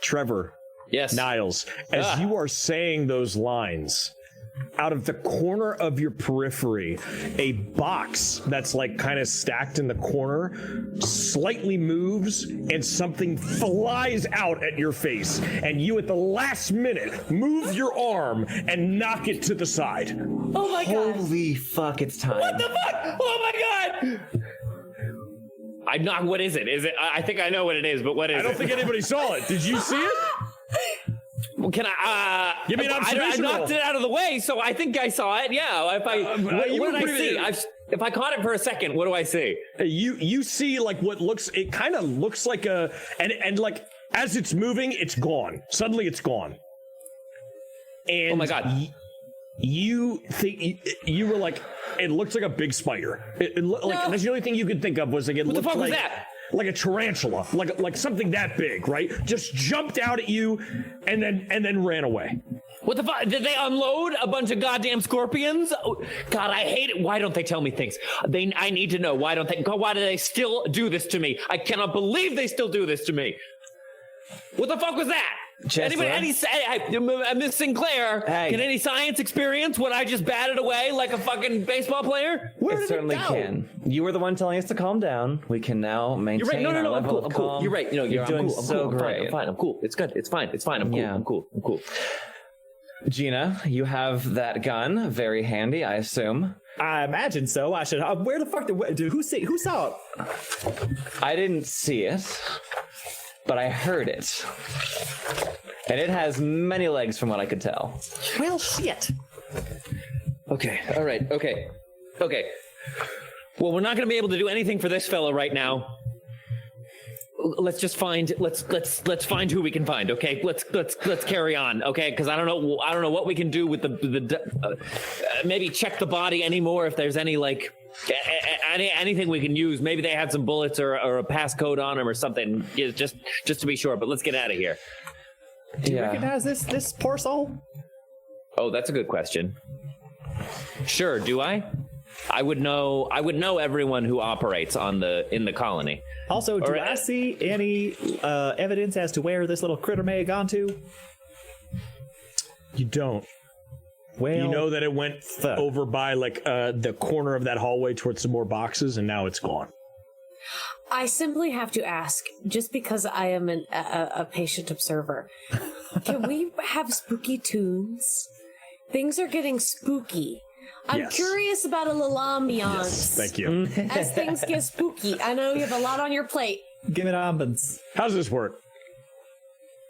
Trevor. Yes. Niles, as you are saying those lines, out of the corner of your periphery, a box that's like kind of stacked in the corner slightly moves and something flies out at your face, and you at the last minute move your arm and knock it to the side. Oh my god. Holy fuck, it's time. What the fuck? Oh my god! I'm not. What is it? Is it? I think I know what it is, but what is it? I don't think anybody saw it. Did you see it? Well, can I? Give me an observation I knocked roll. it out of the way, so I think I saw it. Yeah. If what did I see? If I caught it for a second, what do I see? You see like what looks. It kind of looks like a and like as it's moving, it's gone. Suddenly, it's gone. And Oh my god! You think you were like, it looks like a big spider. That's the only thing you could think of was like it What the looked fuck was like that? like a tarantula, like something that big, right? Just jumped out at you and then ran away. What the fuck? Did they unload a bunch of goddamn scorpions? Oh, God, I hate it. Why don't they tell me things? I need to know. Why don't they? God, why do they still do this to me? I cannot believe they still do this to me. What the fuck was that? Chancellor? Miss Sinclair, Hey. can any science experience what I just batted away like a fucking baseball player? Where It did certainly it go? can. You were the one telling us to calm down. We can now maintain You're right. No, our I'm level cool. of I'm cool. calm. You're right. You're doing I'm cool. so I'm great. fine. I'm cool. It's good. It's fine. I'm cool. Yeah. I'm cool. Gina, you have that gun. Very handy, I assume. I imagine so. I should. Where the fuck did who saw it? I didn't see it, but I heard it. And it has many legs from what I could tell. Well, shit. Okay. All right. Okay. Well, we're not going to be able to do anything for this fella right now. let's just find let's find who we can find. Okay, let's carry on. Okay, because I don't know what we can do with the maybe check the body anymore if there's any like anything we can use. Maybe they had some bullets or a passcode on them or something. Yeah, just to be sure. But let's get out of here. Do you recognize this poor soul? Oh, that's a good question. Sure, do I? I would know everyone who operates in the colony. Also, do I see any evidence as to where this little critter may have gone to? You don't. Well, you know that it went over by like the corner of that hallway towards some more boxes, and now it's gone. I simply have to ask, just because I am a patient observer, can we have spooky tunes? Things are getting spooky. I'm curious about a little ambiance. Yes, thank you. As things get spooky. I know you have a lot on your plate. Give it ambience. How does this work?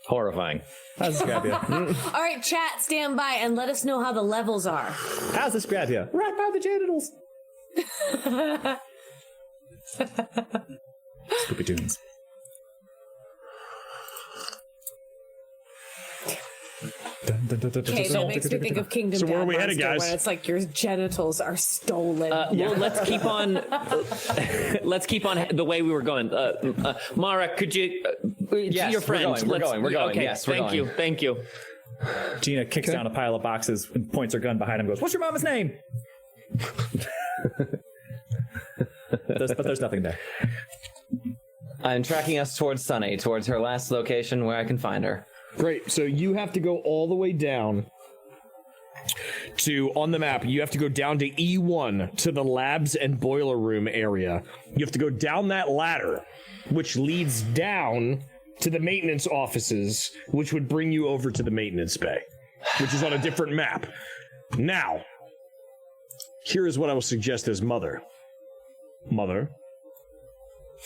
Horrifying. How's this grab you? All right, chat, stand by and let us know how the levels are. How's this grab you? Right by the genitals. Spooky tunes. Okay, that makes me think of Kingdom So where Death are we headed, Monster, guys? when it's like your genitals are stolen. Well, let's keep on. Let's keep on the way we were going. Mara, could you? Yes, your friend. We're going. Okay, Yes, we're thank going. you. Thank you. Gina kicks down a pile of boxes and points her gun behind him and goes, "What's your mama's name?" But there's nothing there. I'm tracking us towards Sunny, towards her last location where I can find her. Great. So you have to go all the way down to, on the map, you have to go down to E1 to the labs and boiler room area. You have to go down that ladder, which leads down to the maintenance offices, which would bring you over to the maintenance bay, which is on a different map. Now, here is what I will suggest as Mother. Mother,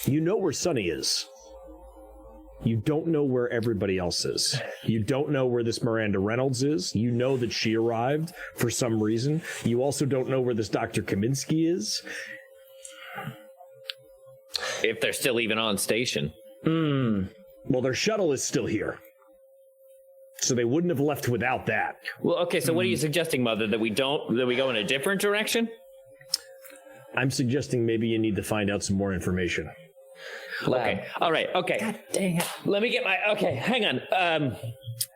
you know where Sunny is. You don't know where everybody else is. You don't know where this Miranda Reynolds is. You know that she arrived for some reason. You also don't know where this Dr. Kaminsky is. If they're still even on station. Well, their shuttle is still here. So they wouldn't have left without that. Well, okay, so what are you suggesting, Mother? That we go in a different direction? I'm suggesting maybe you need to find out some more information. Okay. All right. Okay. God dang it. Let me get my. Okay. Hang on.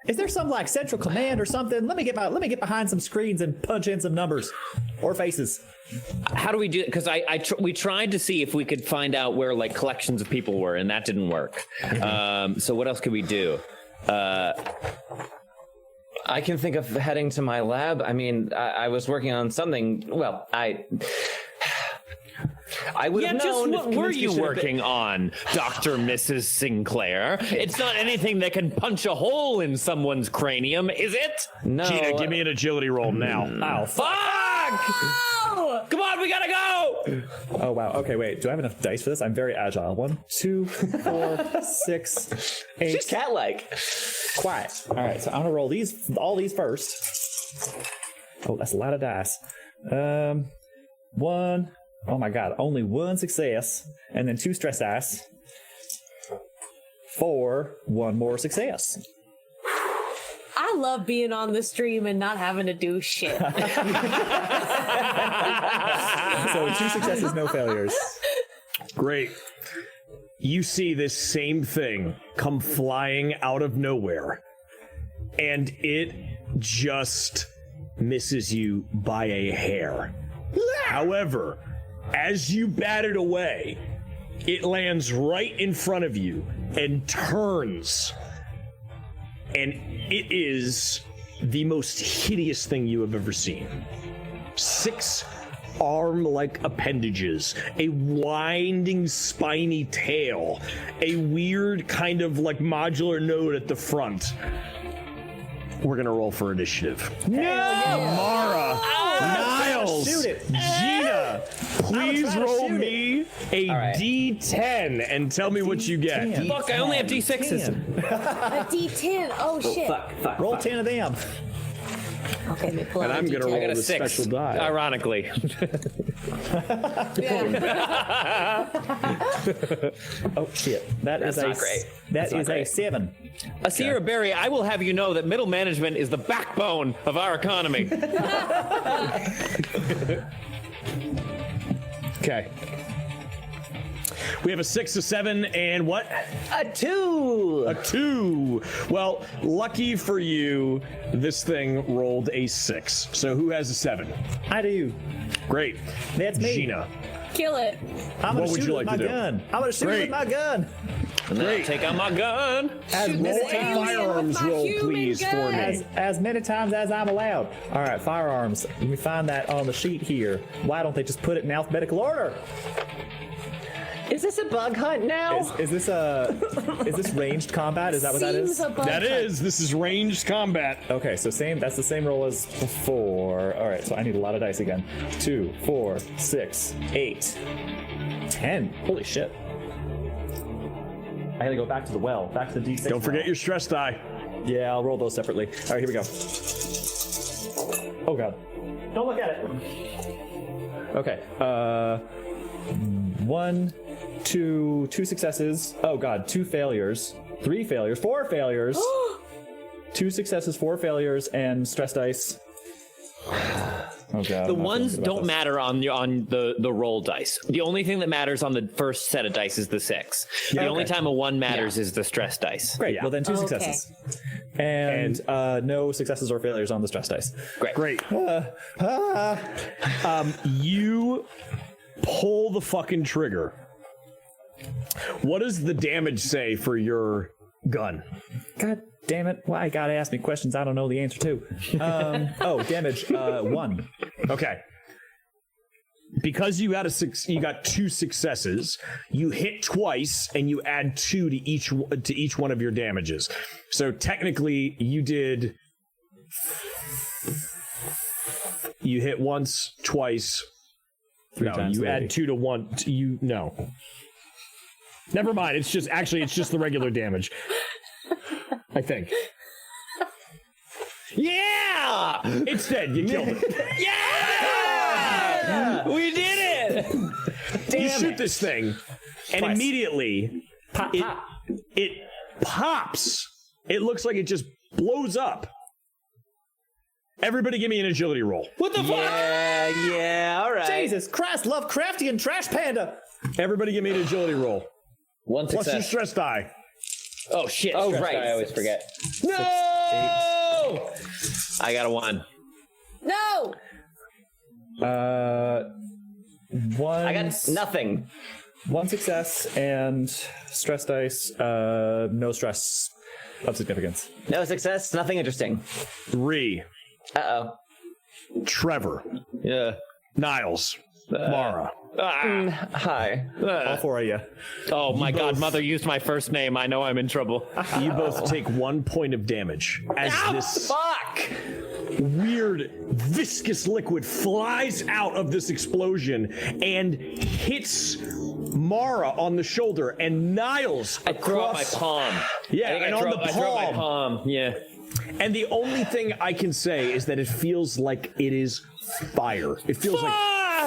Is there some like central command or something? Let me get behind some screens and punch in some numbers or faces. How do we do it? Because we tried to see if we could find out where like collections of people were, and that didn't work. So what else could we do? I can think of heading to my lab. I mean, I was working on something. Well, I would have known. Just what were you working on, Dr. Mrs. Sinclair? It's not anything that can punch a hole in someone's cranium, is it? No. Gina, give me an agility roll now. Oh, Fuck! Oh! Come on, we gotta go! Oh, wow. Okay, wait. Do I have enough dice for this? I'm very agile. 1, 2, 4, 6, 8. She's cat-like. Quiet. All right, so I'm gonna roll all these first. Oh, that's a lot of dice. 1. Oh my god, only 1 success, and then 2 stress dice. 4, 1 more success. I love being on the stream and not having to do shit. So 2 successes, no failures. Great. You see this same thing come flying out of nowhere, and it just misses you by a hair. However, as you bat it away, it lands right in front of you and turns. And it is the most hideous thing you have ever seen. 6 arm-like appendages, a winding spiny tail, a weird kind of like modular node at the front. We're gonna roll for initiative. No! Mara, Niles, Shoot it. Gina, please roll me a right. D10 and tell me what you get. Fuck, I only have D6s. A D10. Oh shit. Roll 10 of them. Okay, let me pull out And I'm the gonna detail. roll I got a the 6. special die. Ironically. Oh shit! That's not great. That is a great. 7. Asira Berry, I will have you know that middle management is the backbone of our economy. Okay. We have a 6, a 7, and what? A 2. A 2. Well, lucky for you, this thing rolled a 6. So who has a 7? I do. Great. That's me. Gina. Kill it. I'm gonna What would shoot you with like my to do? gun. I'm gonna shoot Great. with my gun. Great. Take out my gun. As Shoot many this Roll a alien times, firearms with my roll, human please, for gun. me. as many times as I'm allowed. All right, firearms. Let me find that on the sheet here. Why don't they just put it in alphabetical order? Is this a bug hunt now? Is this ranged combat? Is that what that is? Seems a bug That hunt. is. This is ranged combat. Okay, so that's the same roll as before. All right, so I need a lot of dice again. 2, 4, 6, 8, 10. Holy shit. I gotta go back to the well, back to the D6. Don't forget well. your stress die. Yeah, I'll roll those separately. All right, here we go. Oh god. Don't look at it. Okay. 1, 2 successes. Oh god, 2 failures. 3 failures. 4 failures. 2 successes, 4 failures, and stress dice. Oh god. The I'm not ones feeling good about don't this. matter on the roll dice. The only thing that matters on the first set of dice is the 6. The only time a 1 matters is the stress dice. Great. Yeah. Well, then 2 Okay. successes. And no successes or failures on the stress dice. Great. You pull the fucking trigger. What does the damage say for your gun? God damn it. Why you gotta ask me questions I don't know the answer to? Damage 1. Okay. Because you got you got 2 successes, you hit twice and you add 2 to each one of your damages. So technically you hit once, twice. 3 No, times you maybe. add 2 to 1. No. Never mind. It's just the regular damage. I think. Yeah! It's dead. You killed it. Yeah! We did it! You shoot this thing, and Twice. immediately it pops. It looks like it just blows up. Everybody give me an agility roll. What the fuck? Yeah, all right. Jesus Christ, Lovecraftian Trash Panda! Everybody give me an agility roll. 1 Plus your success. stress die. Oh shit. Oh, stress right. die, I always forget. No! I got a 1. No! 1. I got nothing. 1 success and stress dice. No stress of significance. No success, nothing interesting. 3. Uh-oh. Trevor. Yeah. Niles. Mara. Hi. All 4 of you. Oh my god, Mother used my first name. I know I'm in trouble. You both take 1 point of damage as this Fuck! weird viscous liquid flies out of this explosion and hits Mara on the shoulder and Niles I throw out my across. palm. Yeah, I think and I on throw, the I throw out my palm. palm. Yeah. And the only thing I can say is that it feels like it is fire. It feels like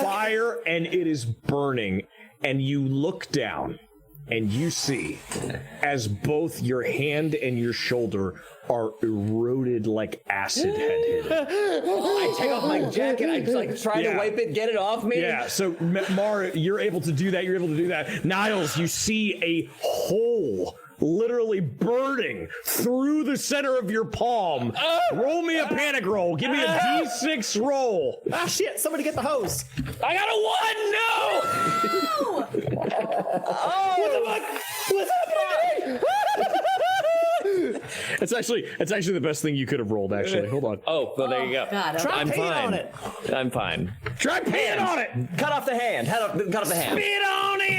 fire and it is burning. And you look down and you see as both your hand and your shoulder are eroded like acid had hit it. I take off my jacket, I just like try to wipe it, get it off me. Yeah, so Mara, you're able to do that. You're able to do that. Niles, you see a hole literally burning through the center of your palm. Roll me a panic roll. Give me a D6 roll. Ah, shit! Somebody get the hose! I got a 1! No! What the fuck? What's happening? It's actually the best thing you could have rolled, actually. Hold on. Oh, well, there you go. God, okay. I'm Paint fine. on it! I'm fine. Try peeing on it. Cut off the hand. Cut off the hand. Spit on it.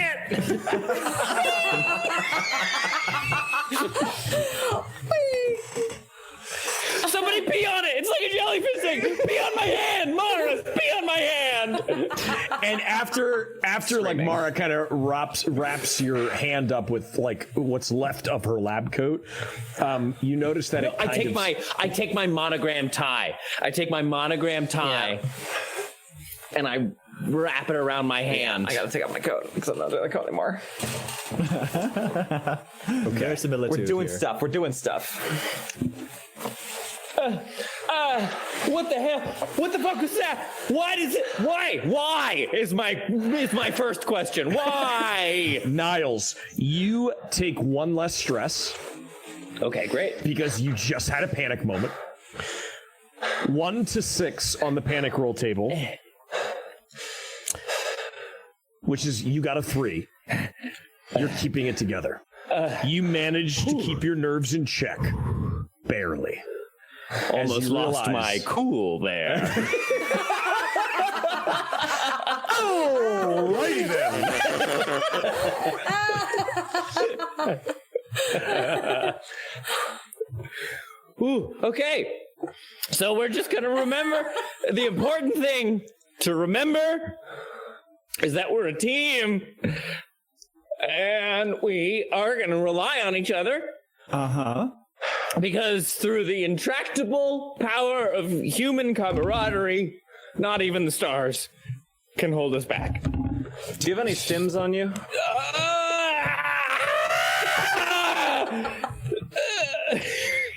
Somebody pee on it! It's like a jellyfish thing! Pee on my hand! Mara, pee on my hand! And after like Mara kind of wraps your hand up with like what's left of her lab coat, you notice that I take my monogram tie. And I wrap it around my hand. I gotta take off my coat because I'm not doing the coat anymore. Okay. There's similitude We're doing here. stuff. We're doing stuff. What the hell? What the fuck was that? Why is my first question. Why? Niles, you take one less stress Okay, great. because you just had a panic moment. 1 to 6 on the panic roll table, which is you got a 3. You're keeping it together. You managed to keep your nerves in check, barely. Almost lost my cool there. Alrighty then. Ooh, okay. So we're just gonna remember the important thing to remember is that we're a team and we are gonna rely on each other. Uh-huh. Because through the intractable power of human camaraderie, not even the stars can hold us back. Do you have any stims on you?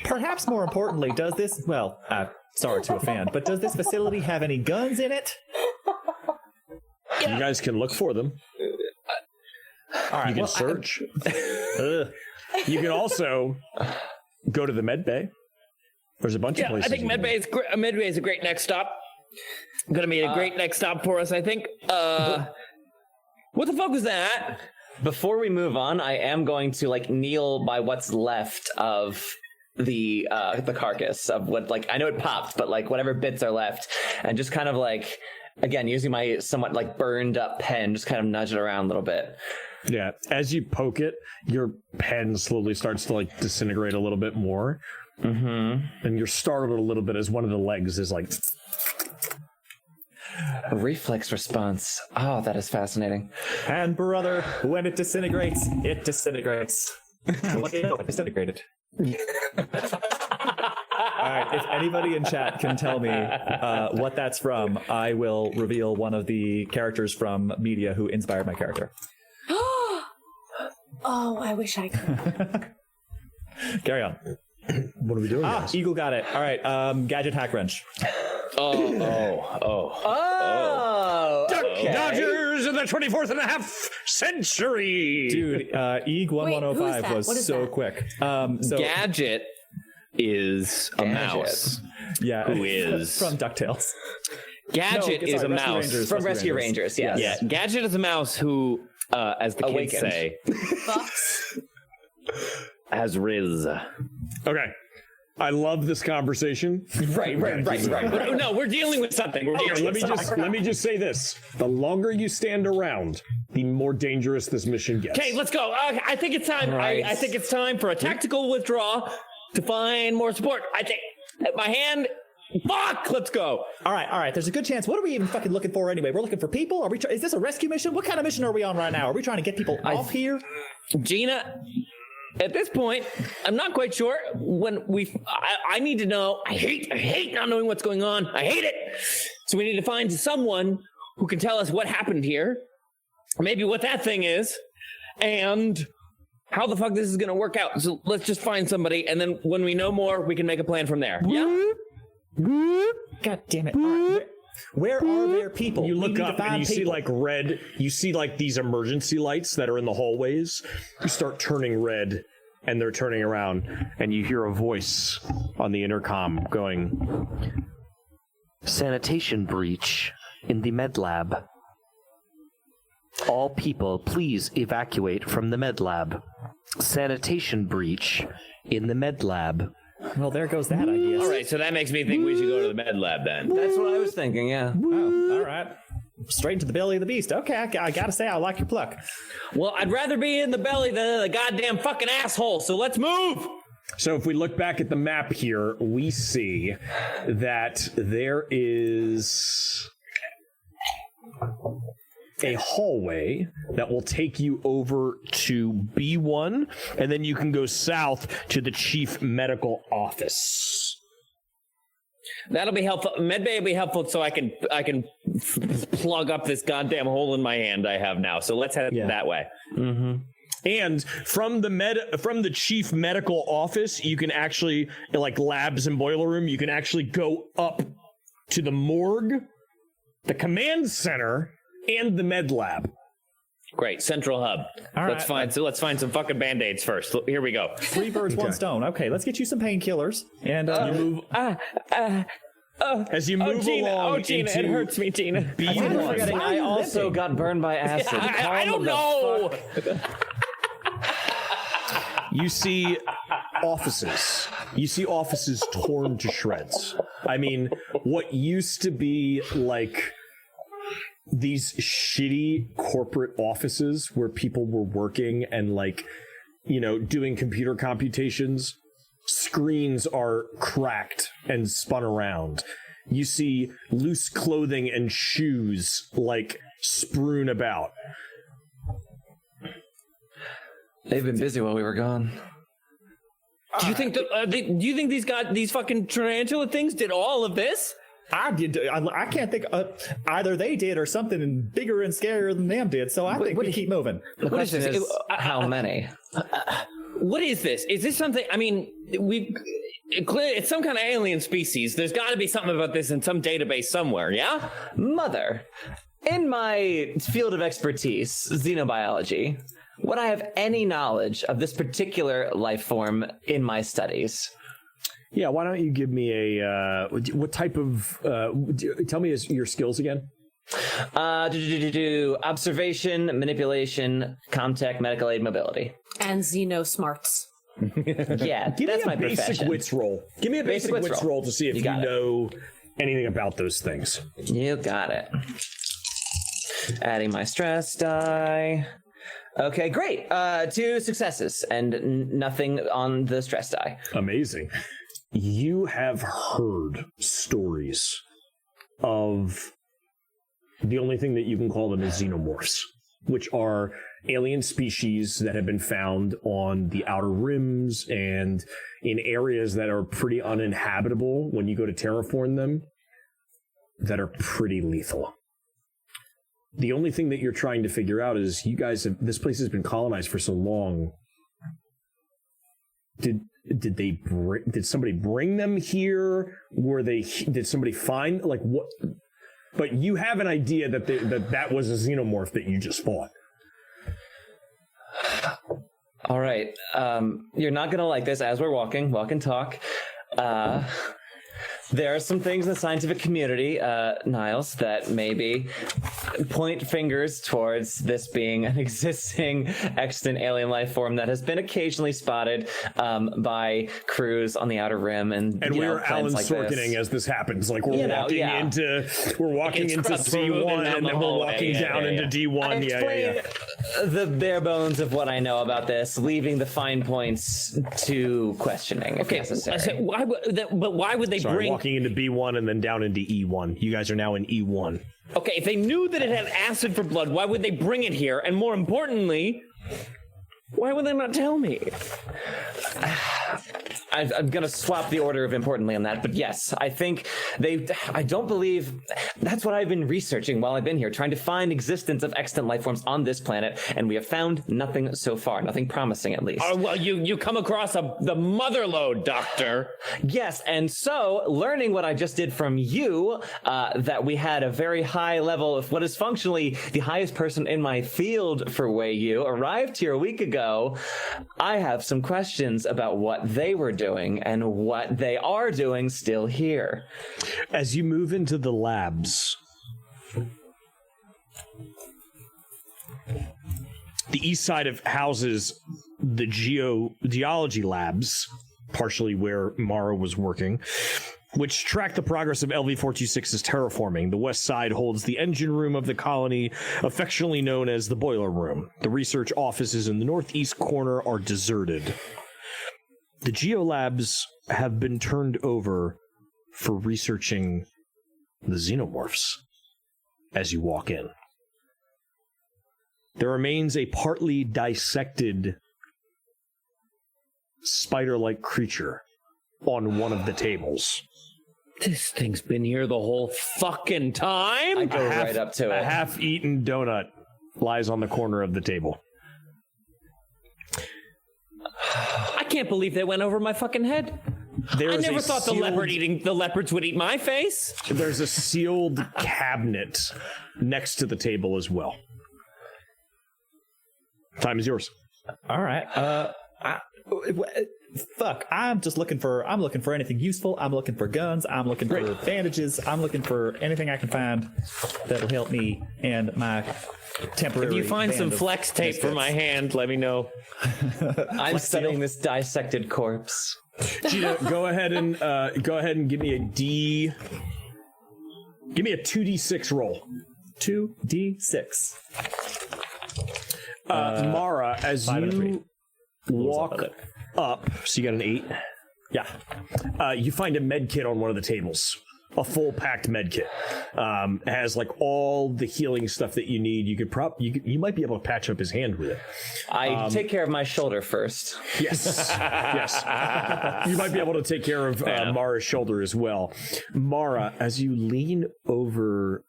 Perhaps more importantly, does this, well, sorry to a fan, but does this facility have any guns in it? You guys can look for them. All right, You can search. You can also go to the med bay. There's a bunch of places. I think Medbay is a great next stop. Gonna be a great next stop for us, I think. What the fuck was that? Before we move on, I am going to like kneel by what's left of the carcass of what, like, I know it popped, but like whatever bits are left, and just kind of like, again, using my somewhat like burned up pen, just kind of nudge it around a little bit. Yeah, as you poke it, your pen slowly starts to like disintegrate a little bit more. Mm-hmm. And you're startled a little bit as one of the legs is like... A reflex response. Oh, that is fascinating. And brother, when it disintegrates, it disintegrates. What do you know? It disintegrated. All right, if anybody in chat can tell me what that's from, I will reveal one of the characters from media who inspired my character. Oh, I wish I could. Carry on. What are we doing, guys? Eagle got it. All right, gadget hack wrench. Oh, okay. Dodgers in the 24th and a half century! Dude, Eag 1105 that? was What is so that? quick. So Gadget is a mouse. yeah, Who is from DuckTales. Gadget No, is sorry, a Rescue mouse. Rangers. From Rescue Rangers, yes. Yeah, Gadget is a mouse who, as the kids Awakened. say, Bucks. has Riz. Okay. I love this conversation. Right. No, we're dealing with something. Let me just say this. The longer you stand around, the more dangerous this mission gets. Okay, let's go. I think it's time. Right. I think it's time for a tactical withdrawal to find more support. I think my hand. Fuck! Let's go. All right. There's a good chance. What are we even fucking looking for anyway? We're looking for people. Are we? Is this a rescue mission? What kind of mission are we on right now? Are we trying to get people off here? Gina, at this point, I'm not quite sure. I need to know. I hate not knowing what's going on. I hate it. So we need to find someone who can tell us what happened here, maybe what that thing is, and how the fuck this is going to work out. So let's just find somebody, and then when we know more, we can make a plan from there. Yeah. God damn it! All right, where are there people? You We look need to up and find you see people. like red, you see like these emergency lights that are in the hallways. You start turning red and they're turning around and you hear a voice on the intercom going, Sanitation breach in the med lab. All people, please evacuate from the med lab. Sanitation breach in the med lab. Well, there goes that idea. All right, so that makes me think we should go to the med lab then. That's what I was thinking, yeah. Oh, all right. Straight into the belly of the beast. Okay, I gotta say, I like your pluck. Well, I'd rather be in the belly than in the goddamn fucking asshole, so let's move! So if we look back at the map here, we see that there is a hallway that will take you over to B1, and then you can go south to the chief medical office. That'll be helpful. Medbay will be helpful, so I can plug up this goddamn hole in my hand I have now. So let's head that way. Mm-hmm. And from the chief medical office, you can actually, like labs and boiler room, you can actually go up to the morgue, the command center, and the med lab. Great, central hub. Let's find some fucking band-aids first. Here we go. 3 birds, 1 stone. Okay, let's get you some painkillers. And you move. As you move along, Gina, it hurts me, Gina. B1. I also got burned by acid. I don't know. You see offices. You see offices torn to shreds. I mean, what used to be like these shitty corporate offices where people were working and like, you know, doing computer computations, screens are cracked and spun around. You see loose clothing and shoes like strewn about. They've been busy while we were gone. Do you think these fucking tarantula things did all of this? I can't think. Either they did or something bigger and scarier than them did. So I think we keep moving. The question is how many? What is this? Is this something? I mean, it's some kind of alien species. There's got to be something about this in some database somewhere. Yeah, Mother. In my field of expertise, xenobiology, would I have any knowledge of this particular life form in my studies? Yeah, why don't you give me a what type of tell me your skills again? Observation, manipulation, comtech, medical aid, mobility, and xeno smarts. Yeah, give that's me a my basic profession. wits roll. Give me a basic wits roll to see if you know anything about those things. You got it. Adding my stress die. Okay, great. 2 successes and nothing on the stress die. Amazing. You have heard stories of the only thing that you can call them is xenomorphs, which are alien species that have been found on the outer rims and in areas that are pretty uninhabitable when you go to terraform them, that are pretty lethal. The only thing that you're trying to figure out is this place has been colonized for so long. Did somebody bring them here? Did somebody find like what? But you have an idea that was a xenomorph that you just fought. All right. You're not gonna like this as we're walk and talk. There are some things in the scientific community, Niles, that maybe point fingers towards this being an existing extant alien life form that has been occasionally spotted by crews on the outer rim, and we're Alan like Sorkining as this happens. Like we're walking into C1, and then we're walking down into D1. The bare bones of what I know about this, leaving the fine points to questioning if necessary. So why would they bring? Walking into B1 and then down into E1. You guys are now in E1. Okay, if they knew that it had acid for blood, why would they bring it here? And more importantly, why would they not tell me? I'm going to swap the order of importantly on that, but yes, I think I don't believe, that's what I've been researching while I've been here, trying to find existence of extant life forms on this planet, and we have found nothing so far, nothing promising at least. Oh, well, you come across the mother lode, Doctor. Yes, and so, learning what I just did from you, that we had a very high level of what is functionally the highest person in my field for Weyland arrived here a week ago, I have some questions about what they were doing and what they are doing still here. As you move into the labs, the east side houses the geology labs, partially where Mara was working, which track the progress of LV-426's terraforming. The west side holds the engine room of the colony, affectionately known as the boiler room. The research offices in the northeast corner are deserted. The geolabs have been turned over for researching the xenomorphs. as you walk in. There remains a partly dissected spider-like creature on one of the tables. This thing's been here the whole fucking time. I go right up to A it. half-eaten donut lies on the corner of the table. I can't believe they went over my fucking head. I never thought the leopards would eat my face. There's a sealed cabinet next to the table as well. Time is yours. All right. Fuck. I'm looking for anything useful. I'm looking for guns. I'm looking for bandages. I'm looking for anything I can find that'll help me and my temporary. If you find some band of flex tape for my hand, let me know. I'm studying this dissected corpse. Gina, go ahead and give me a 2d6 roll. 2d6. Mara, as you walk up, so you got an 8. Yeah. You find a med kit on one of the tables. A full packed med kit. It has like all the healing stuff that you need. You might be able to patch up his hand with it. I take care of my shoulder first. Yes. Yes. You might be able to take care of Mara's shoulder as well. Mara, as you lean over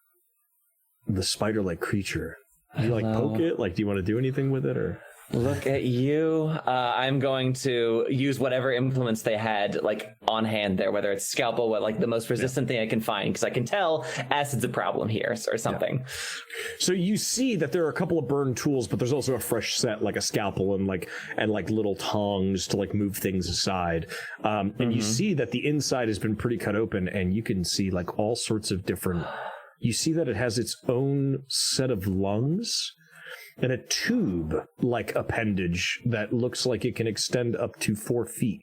the spider-like creature, you like poke it? Like, do you want to do anything with it, or? Look at you. I'm going to use whatever implements they had like on hand there, whether it's scalpel, like the most resistant thing I can find, because I can tell acid's a problem here or something. Yeah. So you see that there are a couple of burned tools, but there's also a fresh set, like a scalpel and little tongs to like move things aside. And you see that the inside has been pretty cut open, and you can see like all sorts of different. You see that it has its own set of lungs and a tube-like appendage that looks like it can extend up to 4 feet.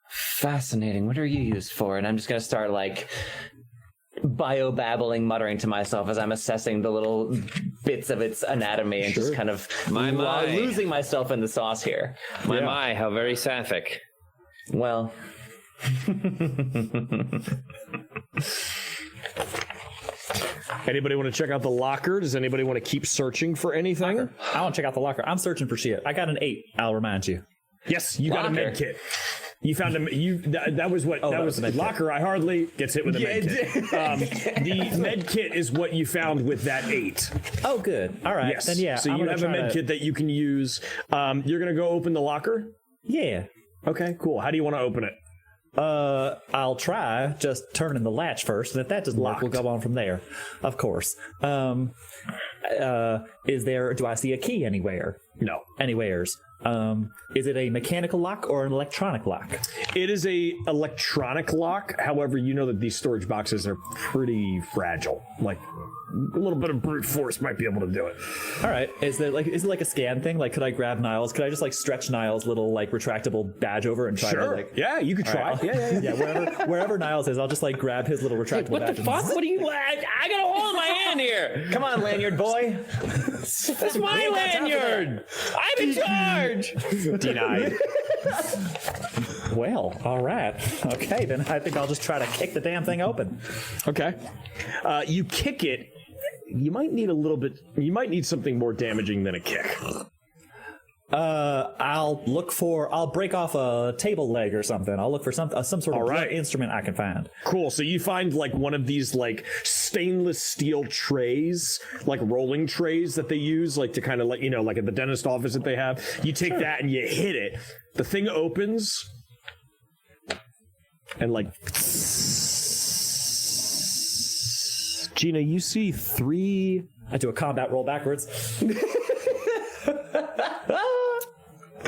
Fascinating. What are you used for? And I'm just going to start like bio-babbling, muttering to myself as I'm assessing the little bits of its anatomy and just kind of losing myself in the sauce here. My, how very sapphic. Well... Anybody want to check out the locker? Does anybody want to keep searching for anything? I want to check out the locker. I'm searching for shit. I got an 8. I'll remind you. Yes, you got a med kit. You found that was what that was the locker. I hardly gets hit with a med kit. The med kit is what you found with that 8. Oh, good. All right. Yes. Then yeah. So you have a med kit that you can use. You're gonna go open the locker. Yeah. Okay. Cool. How do you want to open it? I'll try just turning the latch first, and if that doesn't work, we'll go on from there. Of course. Do I see a key anywhere? No. Anywheres. Is it a mechanical lock or an electronic lock? It is a electronic lock. However, you know that these storage boxes are pretty fragile. Like a little bit of brute force might be able to do it. All right. Is it like a scan thing? Like, could I grab Niles? Could I just like stretch Niles' little like retractable badge over and try to like? Yeah, you could try. Right, Yeah. Wherever Niles is, I'll just like grab his little retractable What badge. the fuck? What are you? I got a hole in my hand here. Come on, lanyard boy. That's my lanyard. I'm in charge. Denied. Well, all right. Okay, then I think I'll just try to kick the damn thing open. Okay. You kick it. You might need a little bit. You might need something more damaging than a kick. I'll break off a table leg or something. I'll look for some sort of blunt instrument I can find. Cool. So you find like one of these like stainless steel trays, like rolling trays that they use, like to kind of like, you know, like at the dentist office that they have. You take that and you hit it. The thing opens and like. Gina, you see 3. I do a combat roll backwards.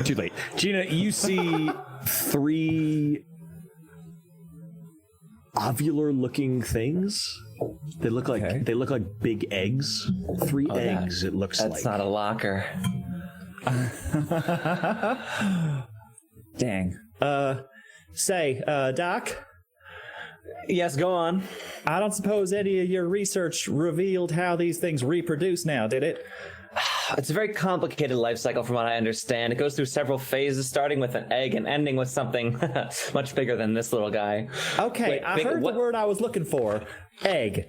Too late. Gina, you see 3 ovular-looking things. They look like big eggs. 3 eggs. It looks like. That's not a locker. Dang. Say, Doc. Yes, go on. I don't suppose any of your research revealed how these things reproduce now, did it? It's a very complicated life cycle from what I understand. It goes through several phases, starting with an egg and ending with something much bigger than this little guy. Okay, I heard the word I was looking for. Egg.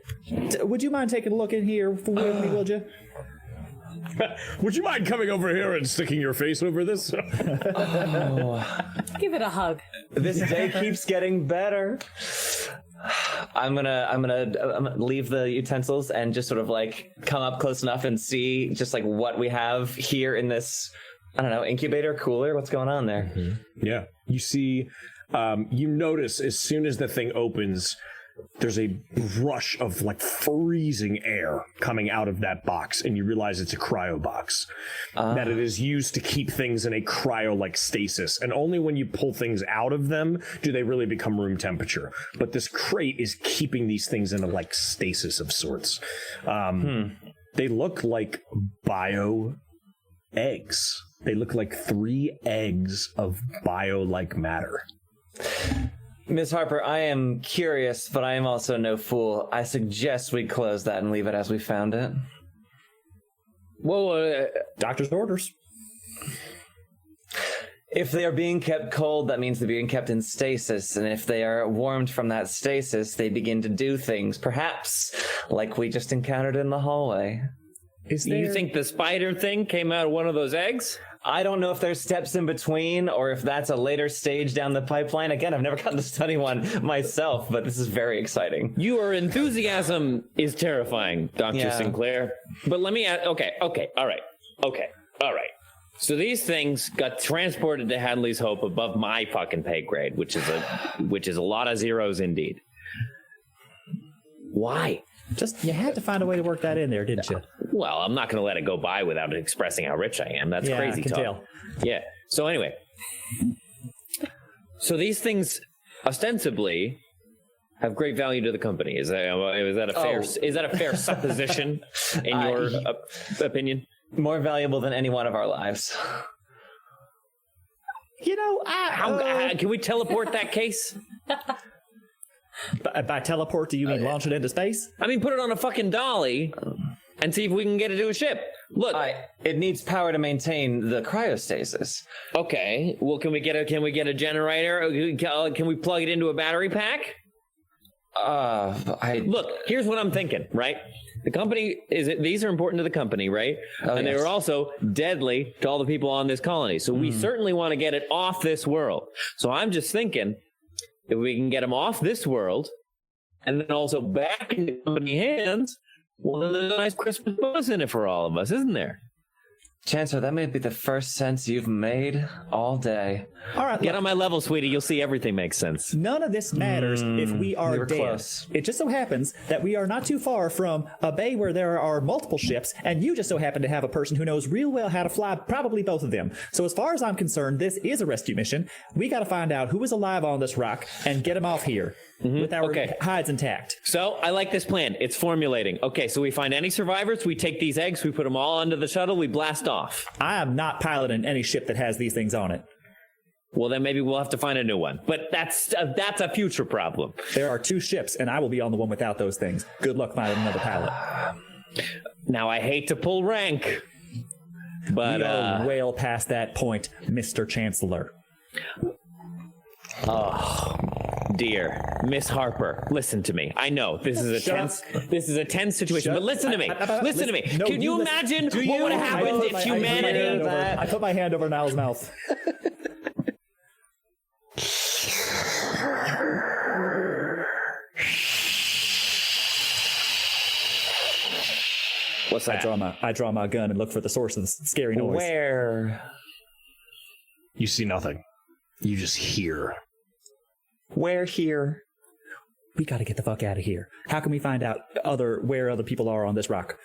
Would you mind taking a look in here with me, would you? Would you mind coming over here and sticking your face over this? Give it a hug. This day keeps getting better. I'm gonna leave the utensils and just sort of like come up close enough and see just like what we have here in this, I don't know, incubator, cooler. What's going on there? Mm-hmm. Yeah, you see, you notice as soon as the thing opens, there's a rush of like freezing air coming out of that box, and you realize it's a cryo box, that it is used to keep things in a cryo-like stasis, and only when you pull things out of them do they really become room temperature. But this crate is keeping these things in a like stasis of sorts. They look like bio eggs. They look like 3 eggs of bio-like matter. Ms. Harper, I am curious, but I am also no fool. I suggest we close that and leave it as we found it. Well, Doctor's orders. If they are being kept cold, that means they're being kept in stasis, and if they are warmed from that stasis, they begin to do things, perhaps like we just encountered in the hallway. You think the spider thing came out of one of those eggs? I don't know if there's steps in between or if that's a later stage down the pipeline. Again, I've never gotten to study one myself, but this is very exciting. Your enthusiasm is terrifying, Dr. Sinclair. But let me ask, okay, all right. So these things got transported to Hadley's Hope above my fucking pay grade, which is a lot of zeros indeed. Why? Just, you had to find a way to work that in there, didn't you? Well, I'm not going to let it go by without expressing how rich I am. That's crazy talk. Tell. Yeah. So anyway, so these things ostensibly have great value to the company. Is that a fair supposition in your opinion? More valuable than any one of our lives. You know, can we teleport that case? By teleport, do you mean launch it into space? I mean, put it on a fucking dolly and see if we can get it to a ship. Look, it needs power to maintain the cryostasis. Okay. Well, can we get a generator? Can we plug it into a battery pack? Look, here's what I'm thinking, right? The company these are important to the company, right? And they were also deadly to all the people on this colony. So we certainly want to get it off this world. So I'm just thinking, if we can get them off this world and then also back into company hands, well, then there's a nice Christmas bonus in it for all of us, isn't there? Chancellor, that may be the first sense you've made all day. All right, get on my level, sweetie. You'll see everything makes sense. None of this matters if we are dead. Close. It just so happens that we are not too far from a bay where there are multiple ships, and you just so happen to have a person who knows real well how to fly, probably both of them. So as far as I'm concerned, this is a rescue mission. We got to find out who is alive on this rock and get him off here with our hides intact. So I like this plan. It's formulating. Okay, so we find any survivors, we take these eggs, we put them all onto the shuttle, we blast off. I am not piloting any ship that has these things on it. Well, then maybe we'll have to find a new one. But that's a future problem. There are 2 ships, and I will be on the one without those things. Good luck finding another pilot. Now, I hate to pull rank, but we are well past that point, Mr. Chancellor. Oh, dear Miss Harper, listen to me. I know this is a tense situation, but listen to me. Listen to me. No, Can you imagine what would have happened if humanity? I put my hand over Niall's mouth. What's that? I draw my gun and look for the source of the scary noise. Where? You see nothing. You just hear. Where here? We got to get the fuck out of here. How can we find out where other people are on this rock?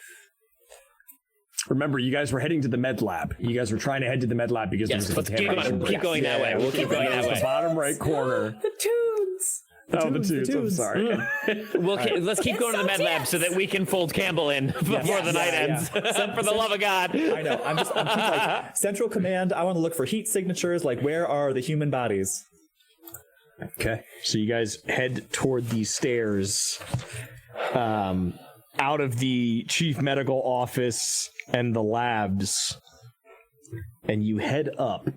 Remember, you guys were heading to the med lab. You guys were trying to head to the med lab because there was a contamination. Keep going that way. We'll keep going that way. The bottom right corner. The tunes. The tunes. I'm sorry. Let's keep going to the med lab so that we can fold Campbell in before the night ends. For the love of God. I know. I'm like, Central Command, I want to look for heat signatures. Like, where are the human bodies? Okay. So you guys head toward these stairs. out of the chief medical office and the labs, and you head up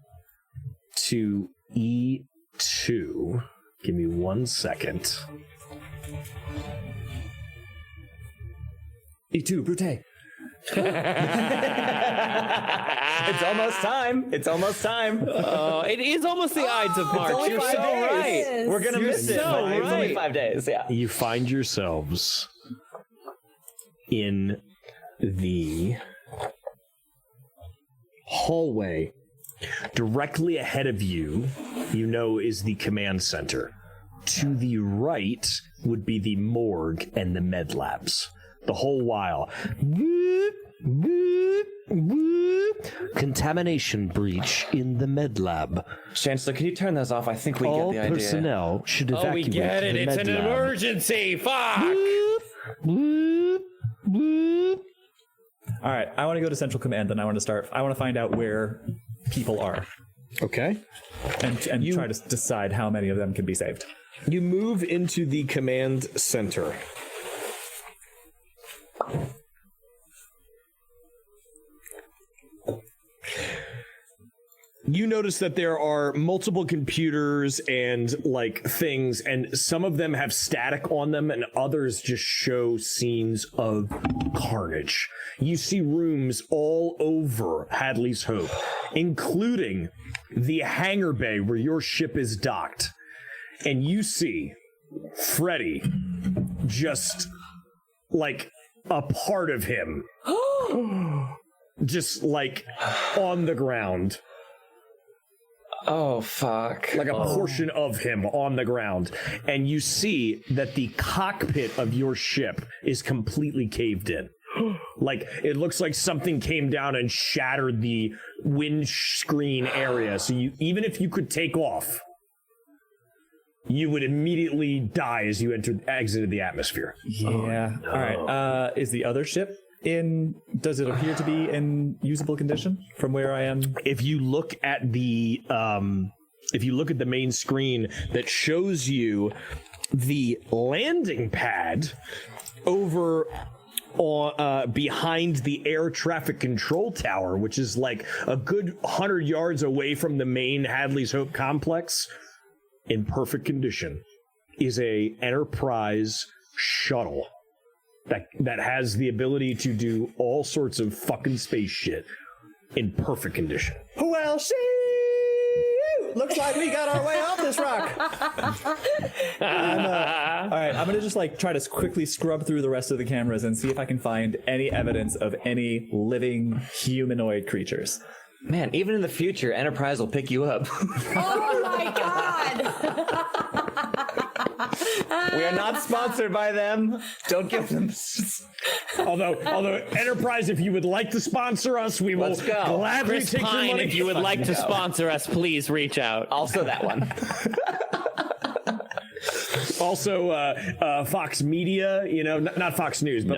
to E2. Give me 1 second. E2, Brute. It's almost time. It's almost time. Oh, it is almost the Ides of March. only You're 5 so days. right. We're gonna miss it. so But It's only right. 5 days. Yeah. You find yourselves in the hallway. Directly ahead of you, is the command center. To the right would be the morgue and the med labs. The whole while. Whoop, whoop, whoop. Contamination breach in the med lab. Chancellor, can you turn those off? I think we All get the idea. personnel should Oh, evacuate we get it. the It's med an lab. emergency. Fuck. Whoop, whoop. All right, I want to go to Central Command, and I want to find out where people are, Okay. and try to decide how many of them can be saved. You move into the command center. You notice that there are multiple computers and things, and some of them have static on them, and others just show scenes of carnage. You see rooms all over Hadley's Hope, including the hangar bay where your ship is docked. And you see Freddy, just a part of him, just on the ground. Oh, fuck. Like a portion of him on the ground. And you see that the cockpit of your ship is completely caved in. It looks like something came down and shattered the windscreen area. So even if you could take off, you would immediately die as you exited the atmosphere. Yeah. All right. Is the other ship does it appear to be in usable condition from where I am? If you look at the main screen that shows you the landing pad over behind the air traffic control tower, which is a good 100 yards away from the main Hadley's Hope complex, in perfect condition, is a Enterprise shuttle that has the ability to do all sorts of fucking space shit in perfect condition. Well, looks like we got our way off this rock. All right, I'm gonna just try to quickly scrub through the rest of the cameras and see if I can find any evidence of any living humanoid creatures. Man, even in the future, Enterprise will pick you up. Oh my god! We are not sponsored by them. Don't give them. Although Enterprise, if you would like to sponsor us, we will Let's go. gladly Chris take your Pine, money. if you would like to sponsor us, please reach out. Also that one. Also, Fox Media, not Fox News, but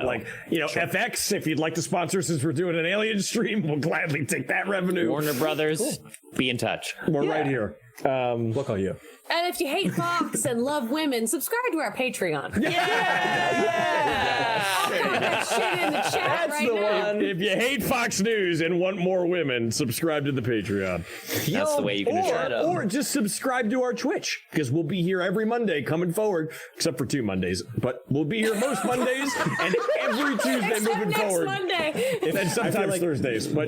FX, if you'd like to sponsor, since we're doing an Alien stream, we'll gladly take that revenue. Warner Brothers, be in touch. We're right here. We'll call you. And if you hate Fox and love women, subscribe to our Patreon. Yeah! I'll put that shit in the chat right now. If you hate Fox News and want more women, subscribe to the Patreon. That's the way you can do it. Or just subscribe to our Twitch, because we'll be here every Monday coming forward, except for 2 Mondays. But we'll be here most Mondays and every Tuesday Except moving next forward. Monday. And sometimes Thursdays. But,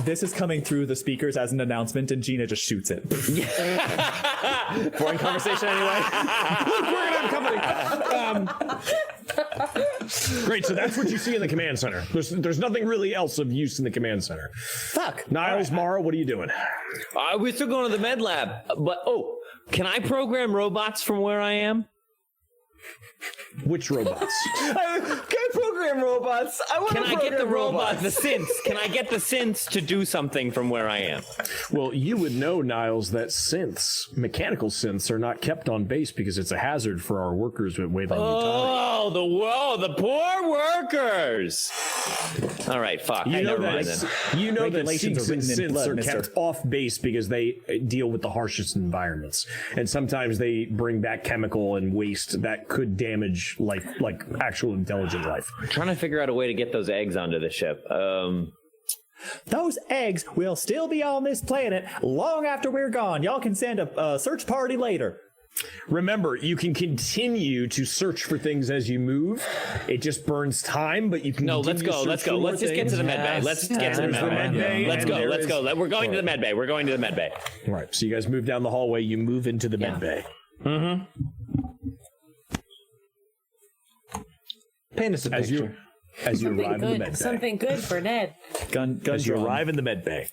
This is coming through the speakers as an announcement, and Gina just shoots it. Boring conversation anyway. Great, so that's what you see in the command center. There's nothing really else of use in the command center. Fuck. Niles, Mara, what are you doing? We're still going to the med lab, but can I program robots from where I am? Which robots? Can I program program robots. Can I get the robots, the synths? Can I get the synths to do something from where I am? Well, you would know, Niles, that synths, mechanical synths, are not kept on base because it's a hazard for our workers at Weyland. Oh, the poor workers. All right, fuck. You know that Regulations Seeks are and written in synths blood, are mister. kept off base because they deal with the harshest environments, and sometimes they bring back chemical and waste that could damage like actual intelligent life. I'm trying to figure out a way to get those eggs onto the ship. Those eggs will still be on this planet long after we're gone. Y'all can send a search party later. Remember, you can continue to search for things as you move. It just burns time, but you can. No, let's continue go. to Let's search go. for more Let's just get to the med bay. Yes. Let's get to the There's med bay. Let's and go. there Let's is- go. We're going to the med bay. We're going to the med bay. Right. So you guys move down the hallway. You move into the med bay. Paint us a As picture. you arrive in the med bay. Something good for Ned. Gun As you drawn. arrive in the med bay,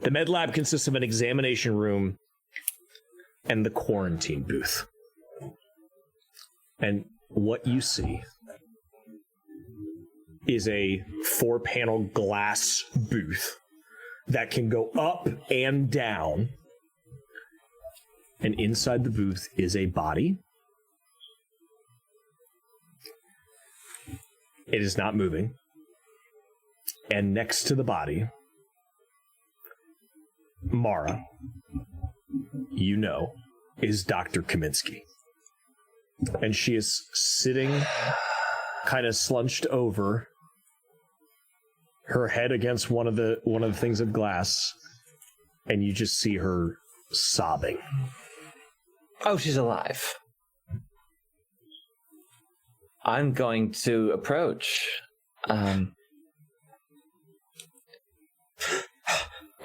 the med lab consists of an examination room and the quarantine booth. And what you see is a 4-panel glass booth that can go up and down. And inside the booth is a body. It is not moving. And next to the body, Mara, you know, is Dr. Kaminsky. And she is sitting kind of slunched over, her head against one of the things of glass, and you just see her sobbing. Oh, she's alive. I'm going to approach. Are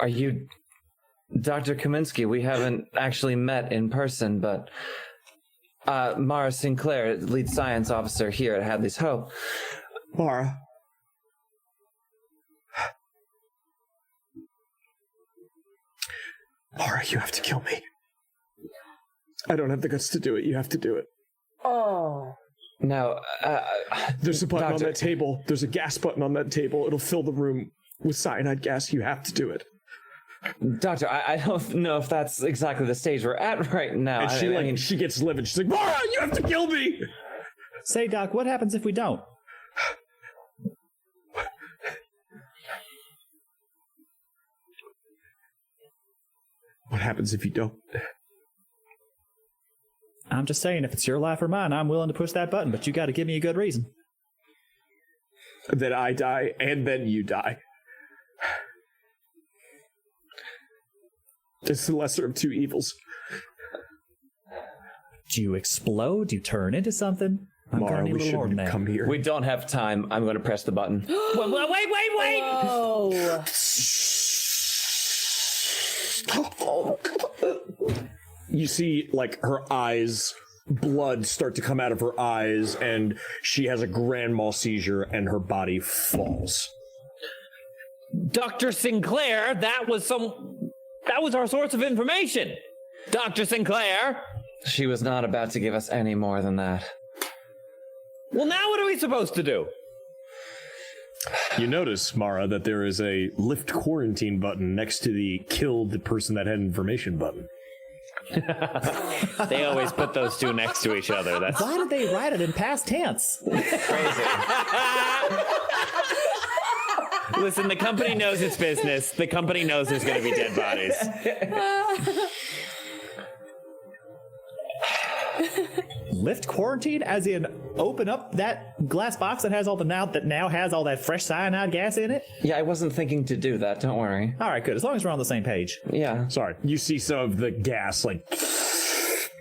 you Dr. Kaminsky? We haven't actually met in person, but Mara Sinclair, lead science officer here at Hadley's Hope. Mara. Mara, you have to kill me. I don't have the guts to do it. You have to do it. Oh. Now, There's a button on Doctor- that table. There's a gas button on that table. It'll fill the room with cyanide gas. You have to do it. Doctor, I don't know if that's exactly the stage we're at right now. And she gets livid. She's like, Mara, you have to kill me. Say, Doc, what happens if we don't? What happens if you don't? I'm just saying, if it's your life or mine, I'm willing to push that button, but you got to give me a good reason. Then I die, and then you die. It's the lesser of two evils. Do you explode? Do you turn into something? I'm Mara, gonna need a we little more than shouldn't that. come here. we don't have time. I'm going to press the button. Wait! Oh. You see, like, her eyes, blood start to come out of her eyes, and she has a grand mal seizure, and her body falls. Dr. Sinclair, that was our source of information. Dr. Sinclair. She was not about to give us any more than that. Well, now what are we supposed to do? You notice, Mara, that there is a lift quarantine button next to the kill the person that had information button. They always put those two next to each other. That's Why did they write it in past tense? Crazy. Listen, the company knows its business. The company knows there's going to be dead bodies. Lift quarantine, as in open up that glass box that has all now has all that fresh cyanide gas in it? Yeah, I wasn't thinking to do that. Don't worry. All right, good. As long as we're on the same page. Yeah. Sorry. You see some of the gas, like,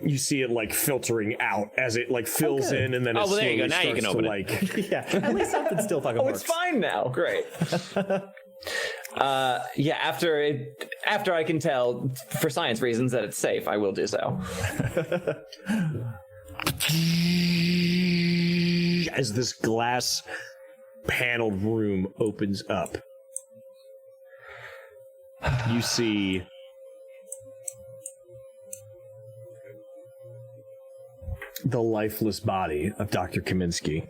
you see it, like, filtering out as it, like, fills in, and then it Oh, well, there you go. slowly Now you starts can to, open like... Yeah, at least something still fucking Oh, works. it's fine now. Great. Yeah, after I can tell for science reasons that it's safe, I will do so. As this glass paneled room opens up, you see the lifeless body of Dr. Kaminsky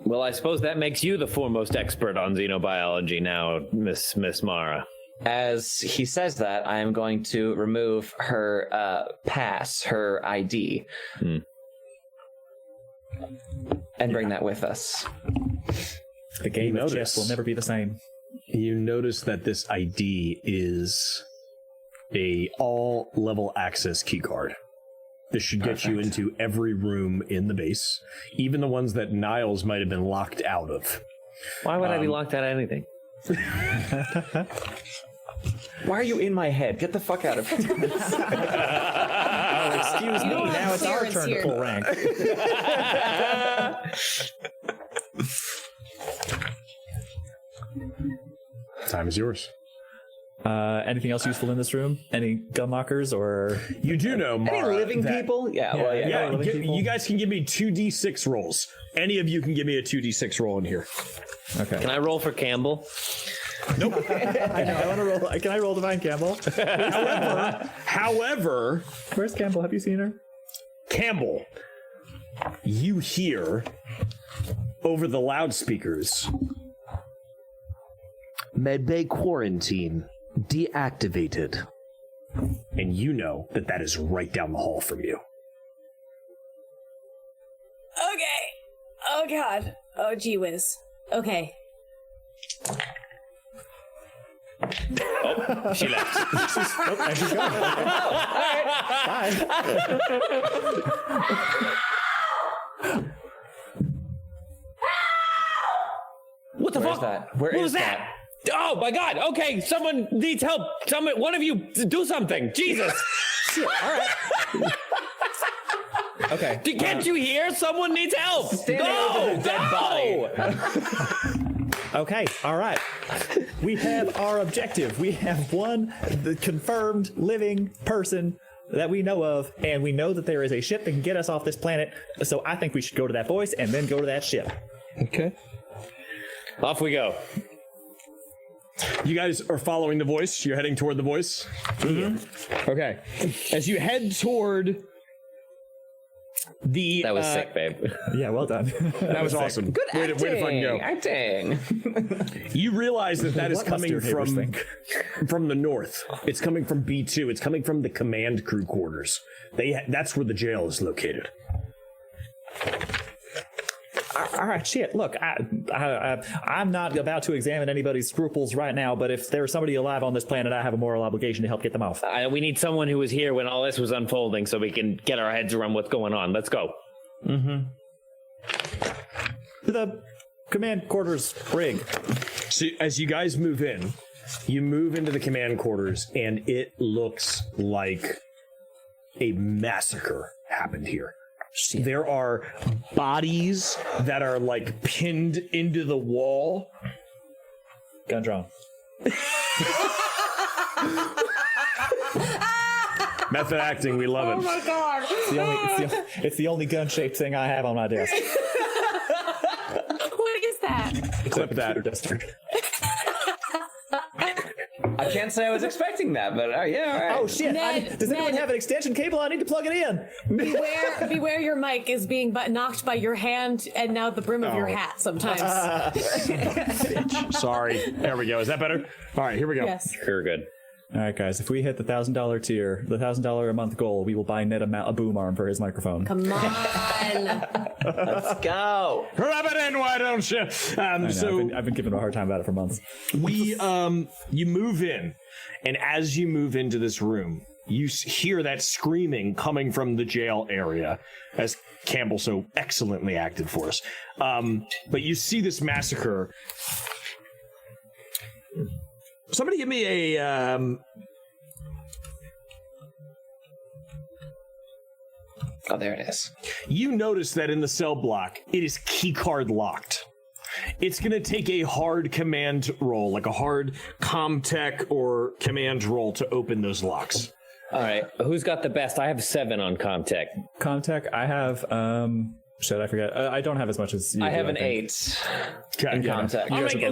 Well, I suppose that makes you the foremost expert on xenobiology now, Miss Mara. As he says that, I am going to remove her pass, her ID, and bring that with us. The game of chess will never be the same. You notice that this ID is a all-level access keycard. This should get you into every room in the base, even the ones that Niles might have been locked out of. Why would I be locked out of anything? Why are you in my head? Get the fuck out of here. Oh, excuse me. Now it's our turn to pull rank. Time is yours. Anything else useful in this room? Any gun lockers or... You do know, Mara, Any living people? Yeah. You guys can give me 2d6 rolls. Any of you can give me a 2d6 roll in here. Okay. Can I roll for Campbell? Nope. I want to roll. Can I roll to find Campbell? However, Where's Campbell? Have you seen her? Campbell, you hear over the loudspeakers, Medbay quarantine deactivated. And you know that that is right down the hall from you. Okay. Oh god. Oh gee whiz. Okay. Oh, she left. And she's gone. Bye. What the fuck? That? Where what is was that? Oh my god. Okay, someone needs help. One of you do something. Jesus. Shit. All right. Okay. Can't you hear? Someone needs help. Over the dead body. Okay, all right. We have our objective. We have the confirmed living person that we know of, and we know that there is a ship that can get us off this planet. So I think we should go to that voice and then go to that ship. Okay. Off we go. You guys are following the voice. You're heading toward the voice. Mm-hmm. Okay. As you head toward the... That was sick, babe. Yeah, well done. That was awesome. Good acting. Way to fucking go. Acting. You realize that is What must coming your neighbors from think? from the north. It's coming from B2. It's coming from the command crew quarters. That's where the jail is located. All right, shit. Look, I'm not about to examine anybody's scruples right now, but if there's somebody alive on this planet, I have a moral obligation to help get them off. We need someone who was here when all this was unfolding so we can get our heads around what's going on. Let's go. To the command quarters rig. So as you guys move in, you move into the command quarters, and it looks like a massacre happened here. There are bodies that are like pinned into the wall. Gun drawn. Method acting, we love it. Oh my god. It's the only gun-shaped thing I have on my desk. What is that? Clip that. I can't say I was expecting that, but yeah, all right. Oh shit! Does anyone have an extension cable? I need to plug it in. Beware your mic is being knocked by your hand and now the brim of your hat sometimes. Sorry. There we go. Is that better? All right, here we go. Yes. You're good. All right, guys. If we hit the $1,000 tier, the $1,000 a month goal, we will buy Ned a boom arm for his microphone. Come on. Let's go. Rub it in, why don't you? I've been giving him a hard time about it for months. You move in, and as you move into this room, you hear that screaming coming from the jail area, as Campbell so excellently acted for us. But you see this massacre. Somebody give me a... Oh, there it is. You notice that in the cell block, it is keycard locked. It's going to take a hard command roll, like a hard CommTech or command roll to open those locks. All right. Who's got the best? I have 7 on CommTech. CommTech, I have Shit, I forget. I don't have as much as you I do, have an think. 8 in contact. All right, I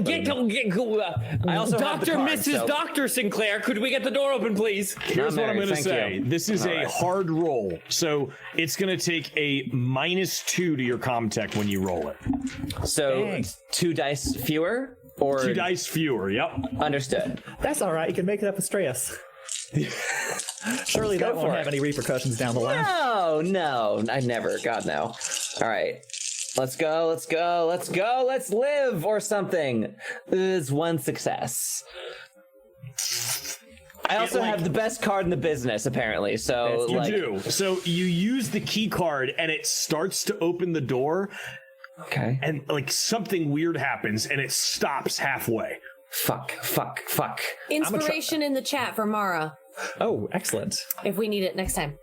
also have the Dr. card, Mrs. so- Dr. Sinclair, could we get the door open, please? Here's what I'm Mary, going to thank say. you. This is All a right. hard roll. So it's going to take a -2 to your comm-tech when you roll it. So Dang. 2 dice fewer or 2 dice fewer. Yep. Understood. That's all right. You can make it up with stress. Surely that won't have any repercussions down the line. No, I never. God, no. All right. Let's go. Let's live or something. It's 1 success. I also have the best card in the business, apparently. So You do. So you use the key card and it starts to open the door Okay. and like something weird happens and it stops halfway. Fuck. Inspiration in the chat for Mara, Oh, excellent. if we need it next time.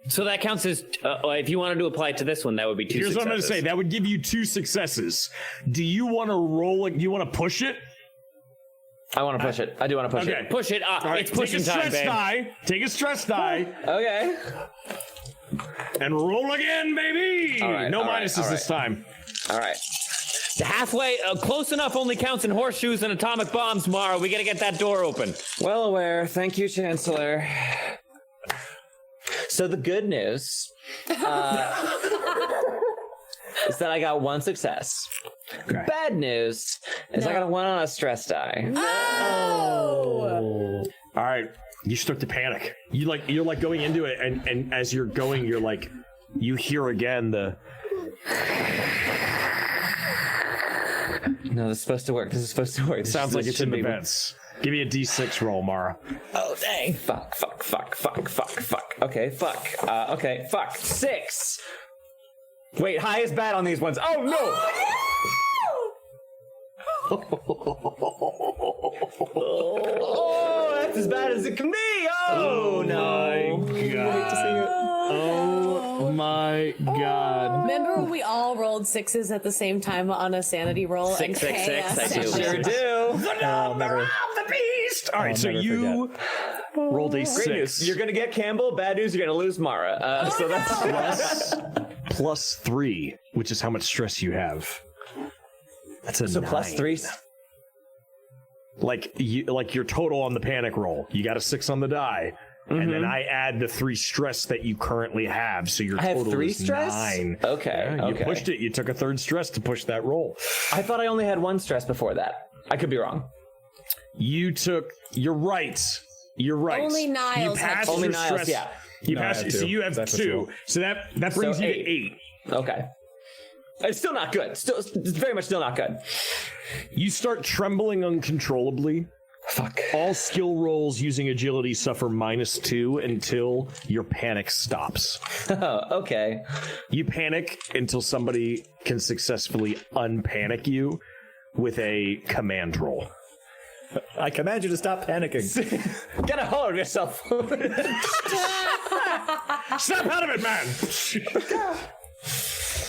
So that counts as, if you wanted to apply it to this one, that would be 2 Here's successes. what I'm going to say. That would give you 2 successes. Do you want to roll it? Do you want to push it? I want to push it. I do want to push Okay. it. Push it. All right, It's pushing take a time, stress babe. die. Take a stress die Okay. and roll again, baby. All right, no all right, minuses all this right. time. All right. Halfway, close enough only counts in horseshoes and atomic bombs, Mara. We got to get that door open. Well aware. Thank you, Chancellor. So the good news is that I got 1 success. Okay. Bad news is I got a 1 on a stress die. All right, you start to panic. You're like going into it, and as you're going, you're like, you hear again the. No, this is supposed to work. Sounds like it's in the be- vents. Give me a D6 roll, Mara. Oh, dang. Fuck. Okay, fuck. Okay, fuck. 6. Wait, high is bad on these ones. Oh, no! Oh, that's as bad as it can be. Oh, no. Oh my god. Remember when we all rolled 6s at the same time on a sanity roll? Six, and six, chaos six, I do. Sure happened? do. I'll never, The beast! All right, I'll so never you rolled a Great 6. news. You're going to get Campbell. Bad news, you're going to lose Mara. So that's plus 3, which is how much stress you have. That's a So 9. plus 3. Like your total on the panic roll. You got a 6 on the die. And then I add the 3 stress that you currently have, so your I have total 3 is stress? 9. Okay, Yeah, you okay. pushed it. You took a 3rd stress to push that roll. I thought I only had 1 stress before that. I could be wrong. You're right. Only Niles You had passed Only your Niles, stress. yeah. You No, I passed. had So 2. you have That's 2. what's So that brings So you 8. to 8. Okay. It's still not good. It's very much still not good. You start trembling uncontrollably. Fuck. All skill rolls using agility suffer -2 until your panic stops. Oh, okay. You panic until somebody can successfully unpanic you with a command roll. I command you to stop panicking. Get a hold of yourself. Snap out of it, man!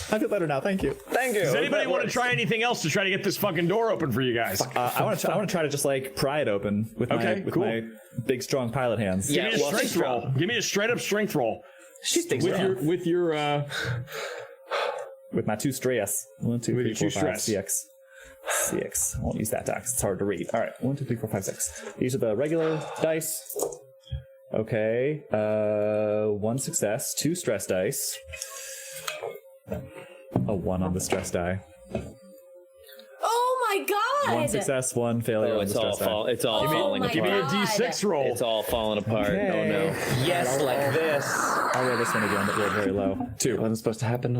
I feel better now. Thank you. Thank you. Does anybody want to try anything else to try to get this fucking door open for you guys? I want to try to just like pry it open with cool. my big strong pilot hands. Yeah, Give me a well, strength she's roll. Give me a straight up strength roll. She sticks With around. With my 2 stress. 1, 2, With 3, your 4, 2 5, stress. CX. I won't use that die 'cause it's hard to read. All right, 1, 2, 3, 4, 5, 6. These are the regular dice. Okay. 1 success, 2 stress dice. A 1 on the stress die. Oh my god! 1 success, 1 failure Oh, on the stress die. it's all falling my Give me a apart. God. D6 roll. It's all falling apart. Okay. Oh no. Yes, like this. I'll roll this one again, but roll very low. 2. Wasn't supposed to happen.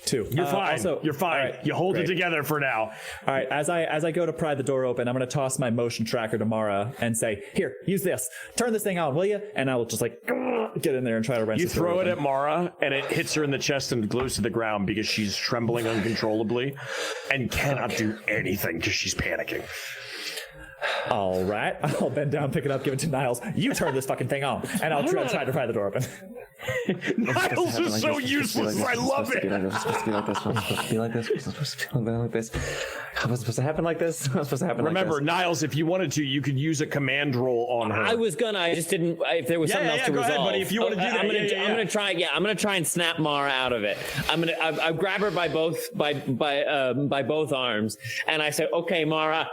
2. You're fine. Also, You're fine. all right, you hold great. it together for now. All right, as I go to pry the door open, I'm going to toss my motion tracker to Mara and say, "Here, use this. Turn this thing on, will you?" And I will just like get in there and try to wrench You this door throw it open. at Mara, and it hits her in the chest and glues to the ground because she's trembling uncontrollably and cannot do anything because she's panicking. All right, I'll bend down, pick it up, give it to Niles. You turn this fucking thing on, and I'll try to pry the door open. Niles is so useless. I love it. It's supposed to be like this. It's supposed to be like this. It's supposed to be like this. How was it supposed to happen like this? How was it supposed to happen like this? Remember, Niles, if you wanted to, you could use a command roll on her. I was gonna. I just didn't. If there was something else to go resolve. ahead, buddy. If you want to do that, I'm gonna try. Yeah, I'm gonna try and snap Mara out of it. I grab her by both arms, and I say, "Okay, Mara.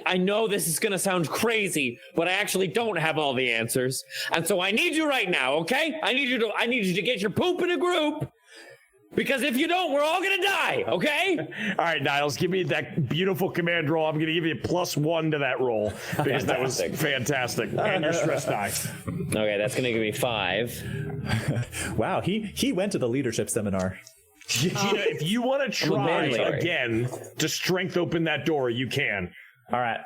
I know this is gonna sound crazy, but I actually don't have all the answers, and so I need you right now. Okay? I need you to get your poop in a group." Because if you don't, we're all gonna die, okay? All right, Niles, give me that beautiful command roll. I'm gonna give you +1 to that roll because that was fantastic. And your stress die. Okay, that's gonna give me 5. Wow, he went to the leadership seminar. Gina, if you want to try again to strength open that door, you can. All right.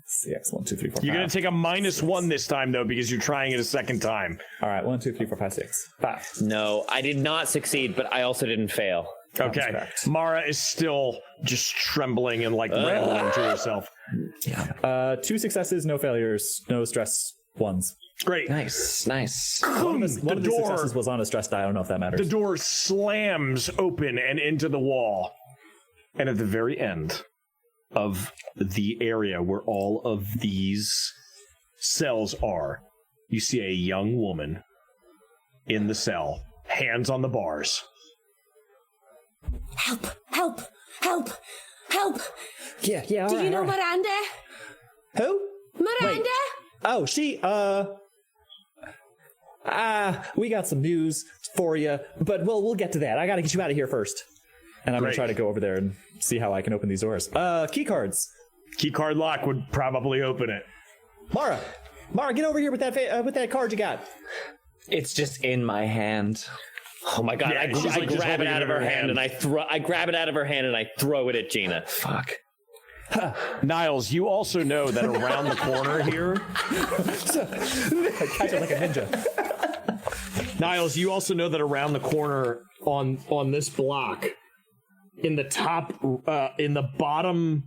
CX 1, 2, 3, 4, 5. You're gonna take a -1 this time though because you're trying it a second time. All right, 1, 2, 3, 4, 5, 6. 5. No, I did not succeed, but I also didn't fail. Okay. Mara is still just trembling and like rambling to herself. 2 successes, no failures, no stress ones. Great. Nice. One of the successes was on a stress die. I don't know if that matters. The door slams open and into the wall. And at the very end of the area where all of these cells are, you see a young woman in the cell, hands on the bars. Help! Help! Help! Help! Yeah. Do you know Miranda? Who? Miranda? Wait. Oh, she. We got some news for you, but we'll get to that. I gotta get you out of here first. And I'm gonna try to go over there and see how I can open these doors. Key cards. Key card lock would probably open it. Mara, get over here with that card you got. It's just in my hand. Oh my god! Yeah, I grab it out of her hand and I grab it out of her hand and I throw it at Gina. Fuck. Niles, you also know that around the corner here. I catch it like a ninja. Niles, you also know that around the corner on this block, in the top, in the bottom,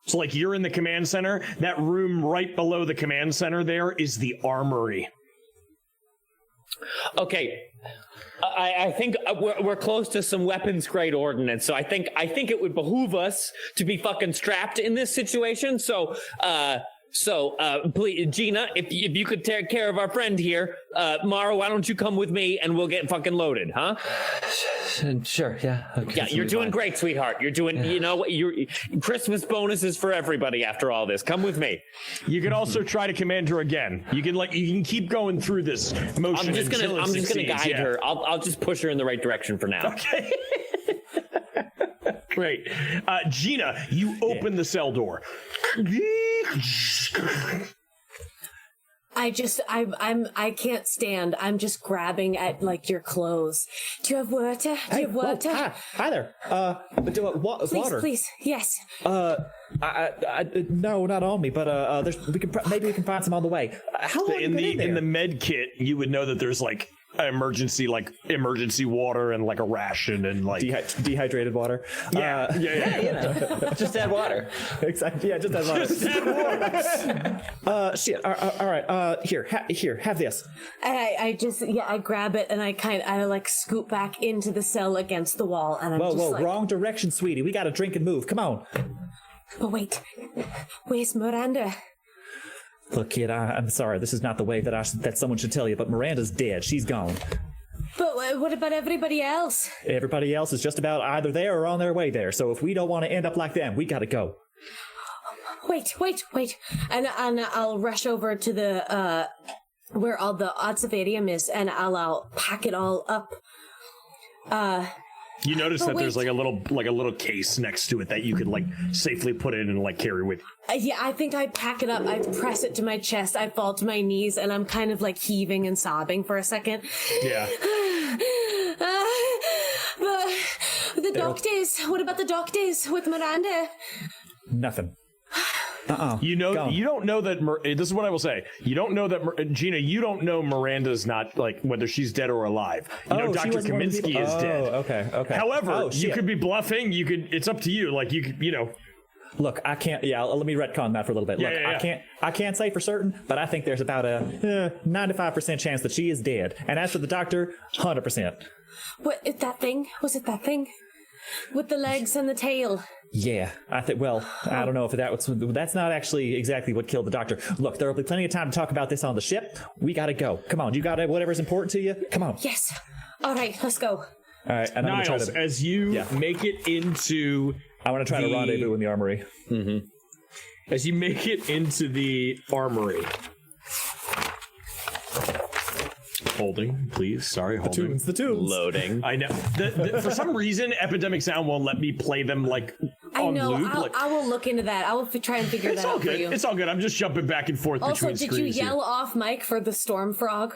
so like you're in the command center, that room right below the command center there is the armory. Okay, I think we're close to some weapons grade ordnance, so I think it would behoove us to be fucking strapped in this situation. So please, Gina, if you could take care of our friend here, Mara, why don't you come with me and we'll get fucking loaded, huh? Sure, yeah. Okay, yeah, you're doing great, sweetheart. You're doing, you know, your Christmas bonuses for everybody after all this. Come with me. You can also try to command her again. You can keep going through this motion. I'm just gonna guide her. I'll just push her in the right direction for now. Okay. Great. Gina, you open the cell door. I can't stand. I'm just grabbing at like your clothes. Do you have water? Do you have water? Hi there. Water. Please, yes. No, not on me, but maybe we can find some on the way. How long in the med kit, you would know that there's like emergency water and like a ration and like dehydrated water. Yeah. You know, just add water. Exactly. Yeah, just add water. Just add water. Shit. All right. Here. Have this. I grab it and I like scoot back into the cell against the wall and I'm whoa, like, wrong direction, sweetie. We got to drink and move. Come on. But wait, where's Miranda? Look, kid, I'm sorry. This is not the way that someone should tell you, but Miranda's dead. She's gone. But what about everybody else? Everybody else is just about either there or on their way there. So if we don't want to end up like them, we gotta go. Wait. And I'll rush over to the, where all the observarium is, and I'll pack it all up. You notice that there's like a little case next to it that you could like safely put in and like carry with you. Yeah, I think I pack it up. I press it to my chest. I fall to my knees, and I'm kind of like heaving and sobbing for a second. Yeah. The doctors. What about the doctors with Miranda? Nothing. You don't know that. This is what I will say. You don't know that Gina. You don't know Miranda's not like whether she's dead or alive. You know Dr. Kaminsky is dead. Okay. However, you could be bluffing. You could. It's up to you. Like you could. You know. Look, I can't. Yeah, let me retcon that for a little bit. Look, I can't say for certain, but I think there's about a 95% chance that she is dead. And as for the doctor, 100%. What that thing? Was it that thing with the legs and the tail? Yeah, I think. Well, I don't know if that's not actually exactly what killed the doctor. Look, there will be plenty of time to talk about this on the ship. We gotta go. Come on, you got whatever's important to you. Come on. Yes. All right, let's go. All right, and Niles, I'm gonna try to, as you make it into, I want to try to rendezvous in the armory. Mm-hmm. As you make it into the armory. Holding, please. Sorry, holding. The tunes. Loading. I know. For some reason, Epidemic Sound won't let me play them like on loop. I will look into that. I will try and figure that out for you. It's all good. I'm just jumping back and forth also, between screens. Also, did you yell off mic for the storm frog?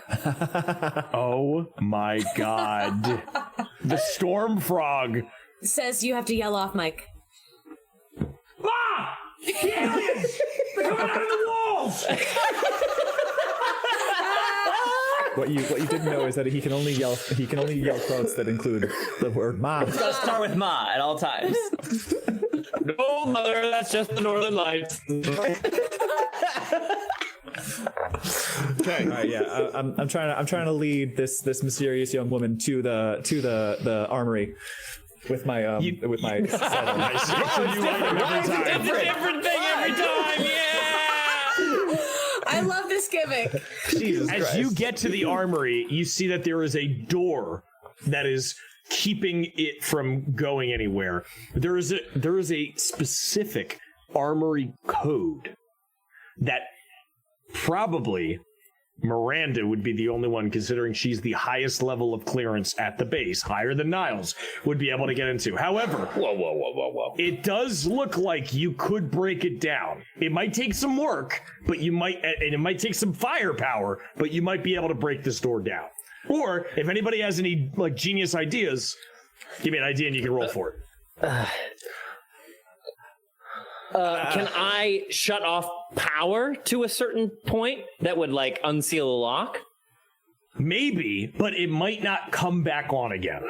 Oh my god. The storm frog says you have to yell off mic. Ah! The aliens! They're coming out of the walls! What you didn't know is that he can only yell quotes that include the word "ma." Let's start with "ma" at all times. No, mother, that's just the Northern Lights. Okay. All right, yeah, I'm trying to lead this mysterious young woman to the armory with my saddle. It's a different thing every time. Yeah. I love this gimmick. Jesus As Christ. you get to the armory, you see that there is a door that is keeping it from going anywhere. There is a specific armory code that probably Miranda would be the only one, considering she's the highest level of clearance at the base, higher than Niles, would be able to get into. However, Whoa. it does look like you could break it down. It might take some work, but you might, and it might take some firepower, but you might be able to break this door down. Or if anybody has any like genius ideas, give me an idea and you can roll for it. Can I shut off power to a certain point that would like unseal a lock? Maybe, but it might not come back on again.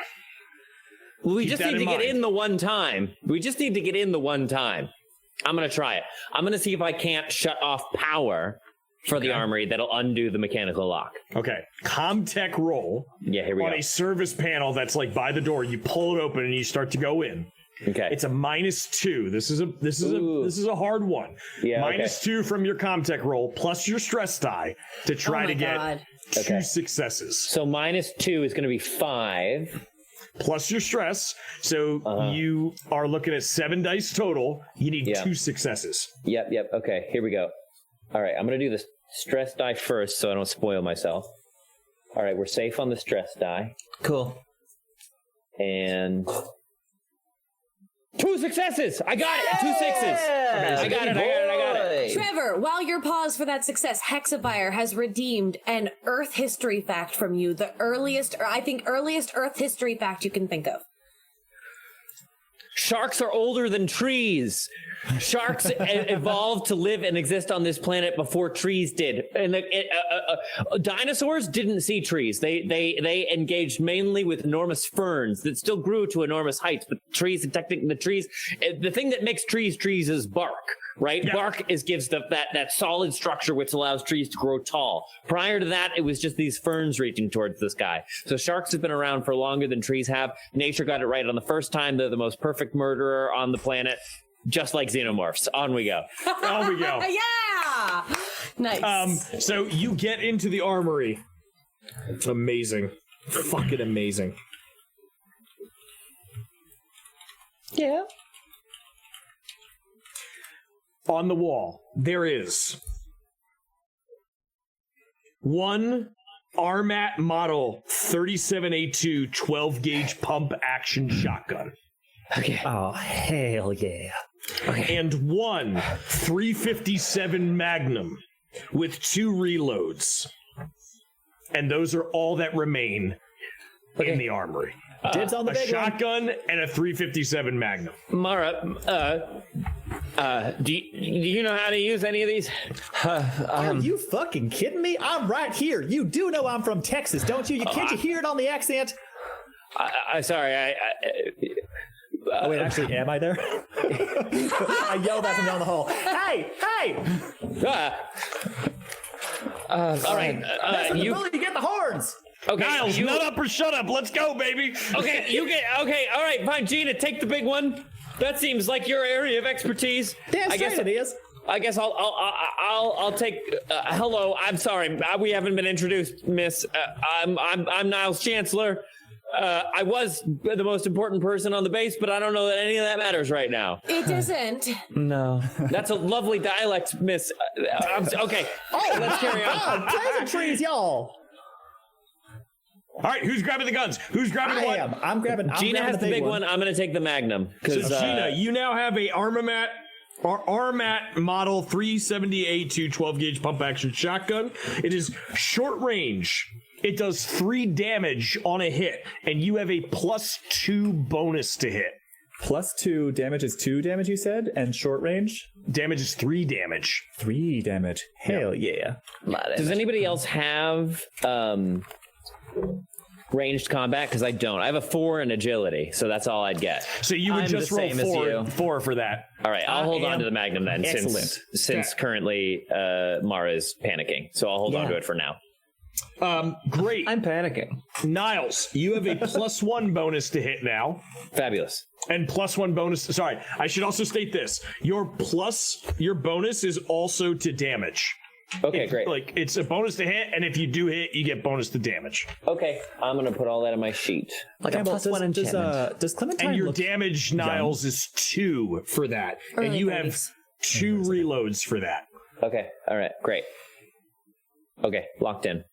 We Keep just that need to in get mind. in the one time. We just need to get in the one time. I'm going to try it. I'm going to see if I can't shut off power for the armory that'll undo the mechanical lock. Okay, Comtech roll. Yeah, here we on go. a service panel that's like by the door. You pull it open and you start to go in. Okay. It's a -2. This is a hard one. Yeah, -2 from your Comtech roll plus your stress die to try to get God. two successes. So -2 is going to be 5. Plus your stress. So you are looking at 7 dice total. You need 2 successes. Yep. Okay, here we go. All right, I'm going to do the stress die first so I don't spoil myself. All right, we're safe on the stress die. Cool. And 2 successes! I got it! 2 sixes! I got it. Trevor, while you're paused for that success, Hexafire has redeemed an Earth history fact from you. The earliest Earth history fact you can think of. Sharks are older than trees. Sharks evolved to live and exist on this planet before trees did. And dinosaurs didn't see trees. They engaged mainly with enormous ferns that still grew to enormous heights. But trees, technically, the thing that makes trees is bark, right? Yeah. Bark gives that solid structure which allows trees to grow tall. Prior to that, it was just these ferns reaching towards the sky. So sharks have been around for longer than trees have. Nature got it right on the first time. They're the most perfect murderer on the planet. Just like xenomorphs. On we go. On we go. Yeah! Nice. So you get into the armory. It's amazing. Fucking amazing. Yeah. On the wall, there is one Armat model 37A2 12-gauge pump action shotgun. Okay. Oh, hell yeah. Okay. And one 357 Magnum with 2 reloads. And those are all that remain in the armory. Dibs on the a big shotgun and a 357 Magnum. Mara, do you know how to use any of these? Are you fucking kidding me? I'm right here. You do know I'm from Texas, don't you? Can't you hear it on the accent? Sorry, Oh wait, actually, am I there? I yelled at him down the hall. Hey! All right. You get the horns. Okay. Niles, nut up or shut up. Let's go, baby. Okay. You get. Okay. All right. Fine. Gina, take the big one. That seems like your area of expertise. Damn straight it is. I guess I'll take. Hello. I'm sorry. We haven't been introduced, Miss. I'm Niles Chancellor. I was the most important person on the base, but I don't know that any of that matters right now. It isn't. No. That's a lovely dialect, Miss. Okay. Oh, let's carry on. Pleasantries, y'all. All right, who's grabbing the guns? Who's grabbing I what? am. I'm grabbing. Gina has the big one. I'm going to take the Magnum. So, Gina, you now have a Armamat Model 370A2 12-gauge pump-action shotgun. It is short range. It does 3 damage on a hit, and you have a +2 bonus to hit. +2 damage is 2 damage, you said, and short range? Damage is 3 damage. 3 damage. Hell yeah. Does anybody else have ranged combat? Because I don't. I have a 4 in agility, so that's all I'd get. So you would I'm just the roll same as you. 4 for that. All right, I'll hold on to the Magnum then, Excellent. since currently Mara's panicking. So I'll hold on to it for now. Great. I'm panicking. Niles, you have a +1 bonus to hit now. Fabulous. And +1 bonus. Sorry, I should also state this. Your bonus is also to damage. Okay, great. Like, it's a bonus to hit, and if you do hit, you get bonus to damage. Okay, I'm going to put all that in my sheet. Like Campbell, a +1 enchantment. does Clementine And your look damage, Niles, is 2 for that. Early and you have 30s. 2 reloads for that. Okay, all right, great. Okay, locked in.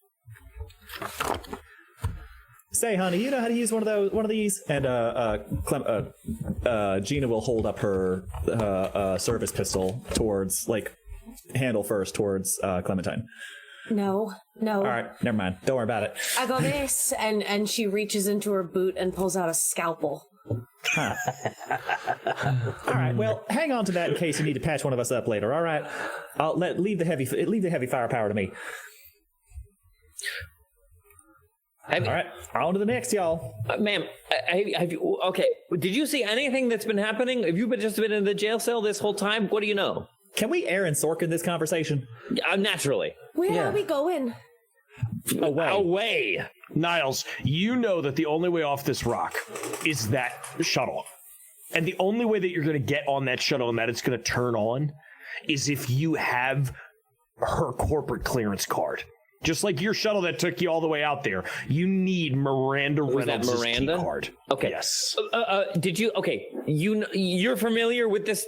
Say, honey, you know how to use one of these? And Gina will hold up her service pistol towards, like, handle first towards Clementine. No. All right, never mind. Don't worry about it. I got this, and she reaches into her boot and pulls out a scalpel. Huh. All right, well, hang on to that in case you need to patch one of us up later. All right, I'll leave the heavy firepower to me. All right, on to the next, y'all. Ma'am, have you? Okay, did you see anything that's been happening? Have you just been in the jail cell this whole time? What do you know? Can we Aaron Sorkin this conversation? Naturally. Where are we going? Away. Niles, you know that the only way off this rock is that shuttle. And the only way that you're going to get on that shuttle and that it's going to turn on is if you have her corporate clearance card. Just like your shuttle that took you all the way out there, you need Miranda Reynolds' key card. Okay. Yes. Did you? Okay. You're familiar with this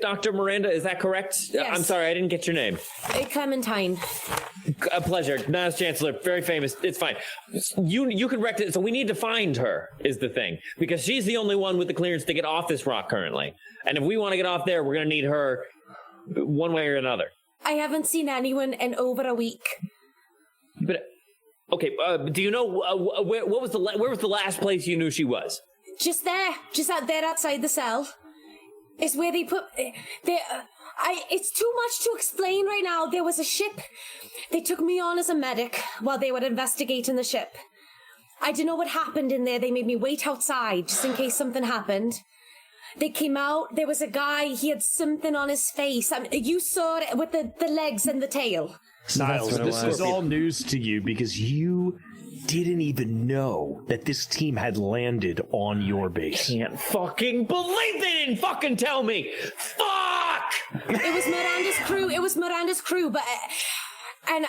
Dr. Miranda? Is that correct? Yes. I'm sorry, I didn't get your name. Clementine. A pleasure. Niles Chancellor, very famous. It's fine. You can wreck it. So we need to find her. Is the thing, because she's the only one with the clearance to get off this rock currently. And if we want to get off there, we're gonna need her, one way or another. I haven't seen anyone in over a week. But okay, do you know where was the last place you knew she was? Just there, just out there outside the cell. It's where they put. It's too much to explain right now. There was a ship. They took me on as a medic while they were investigating the ship. I don't know what happened in there. They made me wait outside just in case something happened. They came out. There was a guy. He had something on his face. You saw it with the legs and the tail. Niles, this is all news to you because you didn't even know that this team had landed on your base. Can't fucking believe they didn't fucking tell me. Fuck! It was Miranda's crew. It was Miranda's crew, but it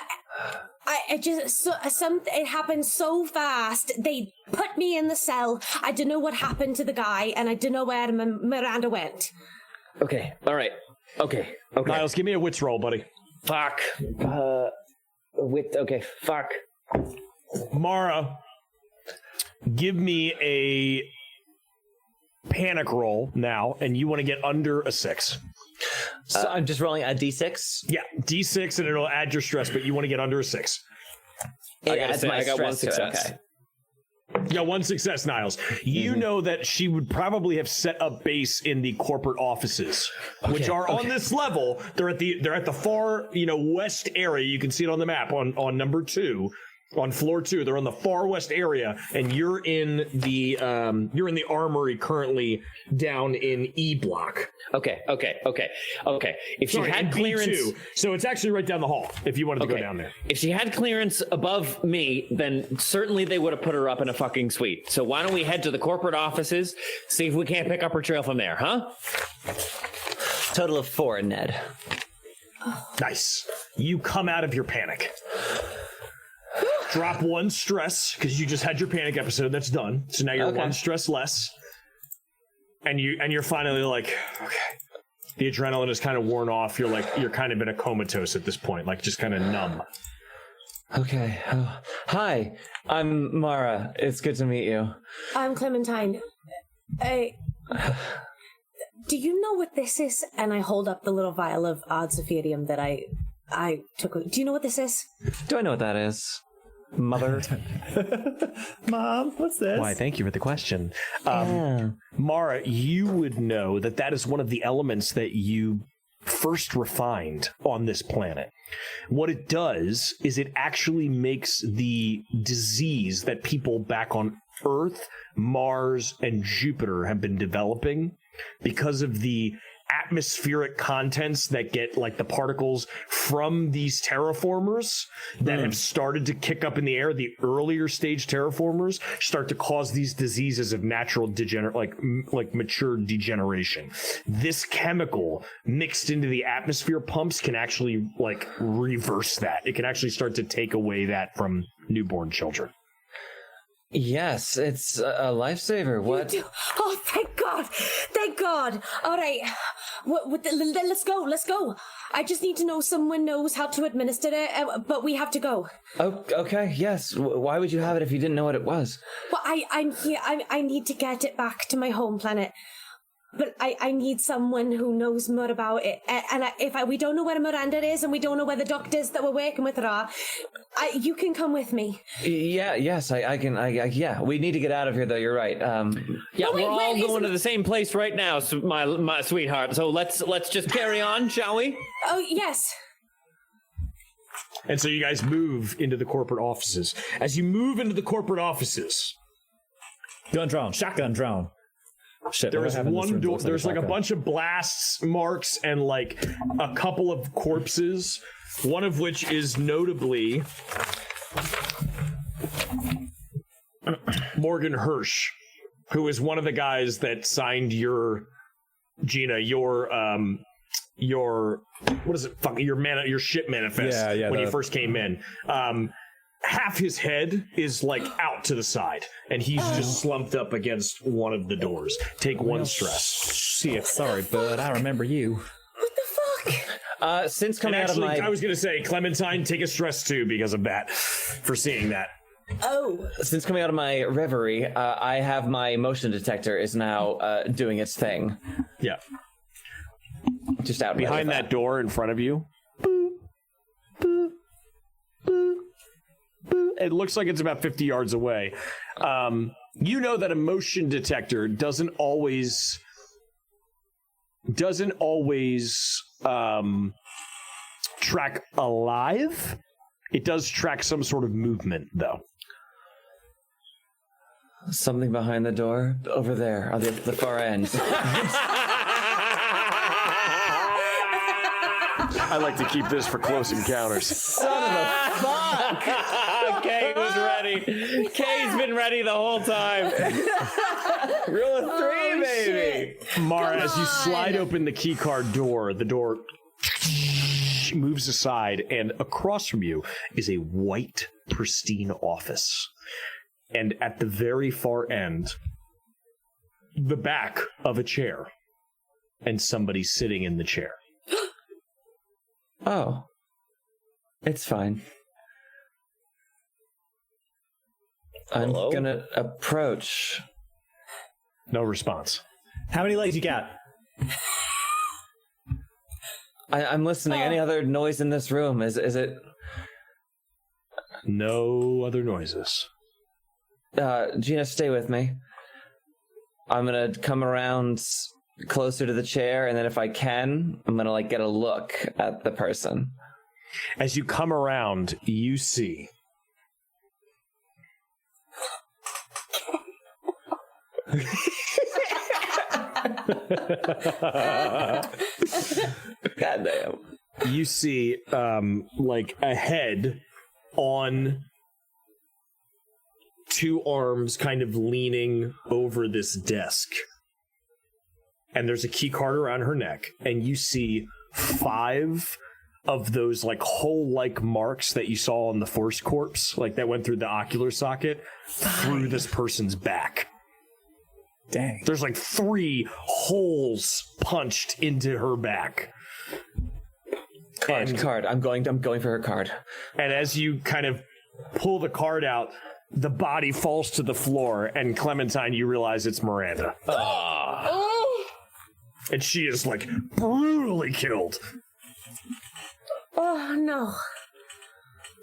happened so fast. They put me in the cell. I don't know what happened to the guy, and I don't know where Miranda went. Okay, all right. Okay. Niles, give me a wits roll, buddy. Fuck. Okay, fuck. Mara, give me a panic roll now, and you want to get under a 6. So I'm just rolling a d6. Yeah, d6, and it'll add your stress, but you want to get under a 6. It adds my I got one stress to it, success. okay. Yeah, 1 success, Niles. You know that she would probably have set up base in the corporate offices, which are on this level. They're at the far, west area. You can see it on the map on number 2. On floor 2, they're on the far west area, and you're in the armory currently down in E block. Okay. If she had clearance, B2, so it's actually right down the hall. If you wanted to go down there, if she had clearance above me, then certainly they would have put her up in a fucking suite. So why don't we head to the corporate offices, see if we can't pick up her trail from there, huh? Total of 4, Ned. nice. You come out of your panic. Drop 1 stress because you just had your panic episode. That's done. So now you're 1 stress less, and you're finally like, okay. The adrenaline is kind of worn off. You're kind of in a comatose at this point, like just kind of numb. Okay. Oh. Hi, I'm Mara. It's good to meet you. I'm Clementine. Do you know what this is? And I hold up the little vial of odd CFDM that I took. Do you know what this is? Do I know what that is? Mother. Mom, what's this? Why, thank you for the question. Mara, you would know that is one of the elements that you first refined on this planet. What it does is it actually makes the disease that people back on Earth, Mars, and Jupiter have been developing because of the atmospheric contents that get like the particles from these terraformers that have started to kick up in the air. The earlier stage terraformers start to cause these diseases of natural like mature degeneration. This chemical mixed into the atmosphere pumps can actually like reverse that. It can actually start to take away that from newborn children. Yes, it's a lifesaver. What? Oh, thank God! Thank God! All right, let's go. I just need to know someone knows how to administer it, but we have to go. Oh, okay. Yes. Why would you have it if you didn't know what it was? Well, I'm here. I need to get it back to my home planet. But I need someone who knows more about it. And we don't know where Miranda is, and we don't know where the doctors that we're working with are, you can come with me. Yeah, yes, I can. Yeah, we need to get out of here, though. You're right. We're all going to the same place right now, my sweetheart. So let's just carry on, shall we? Oh, yes. And so you guys move into the corporate offices. As you move into the corporate offices, gun drone, shotgun drone. Shit, there is one door. There's like a bunch of blasts, marks, and like a couple of corpses. One of which is notably Morgan Hirsch, who is one of the guys that signed your what is it? Your ship manifest when you first came in. Half his head is like out to the side, and he's just slumped up against one of the doors. Take 1 stress. Shit, sorry, bud. I remember you. What the fuck? Since coming out of my... I was going to say, Clementine, take a stress too because of that, for seeing that. Oh. Since coming out of my reverie, I have my motion detector is now doing its thing. Yeah. Just out behind that door in front of you. Boop, boop, boop. It looks like it's about 50 yards away. You know that a motion detector doesn't always track alive. It does track some sort of movement, though. Something behind the door over there on the far end. I like to keep this for close encounters. Son of a fuck! Kay was ready. Kay's been ready the whole time. Rule of 3, baby. Shit. Mara, as you slide open the keycard door, the door moves aside, and across from you is a white, pristine office. And at the very far end, the back of a chair, and somebody sitting in the chair. Oh. It's fine. Hello? I'm gonna approach. No response. How many legs you got? I'm listening. Any other noise in this room? Is it... No other noises. Gina, stay with me. I'm gonna come around closer to the chair, and then if I can, I'm gonna like get a look at the person. As you come around, you see Goddamn. You see, like a head on two arms kind of leaning over this desk. And there's a key card around her neck. And you see 5 of those like hole-like marks that you saw on the Force corpse, like that went through the ocular socket, through this person's back. Dang. There's like 3 holes punched into her back. Card. I'm going for her card. And as you kind of pull the card out, the body falls to the floor, and Clementine, you realize it's Miranda. And she is like brutally killed. Oh no.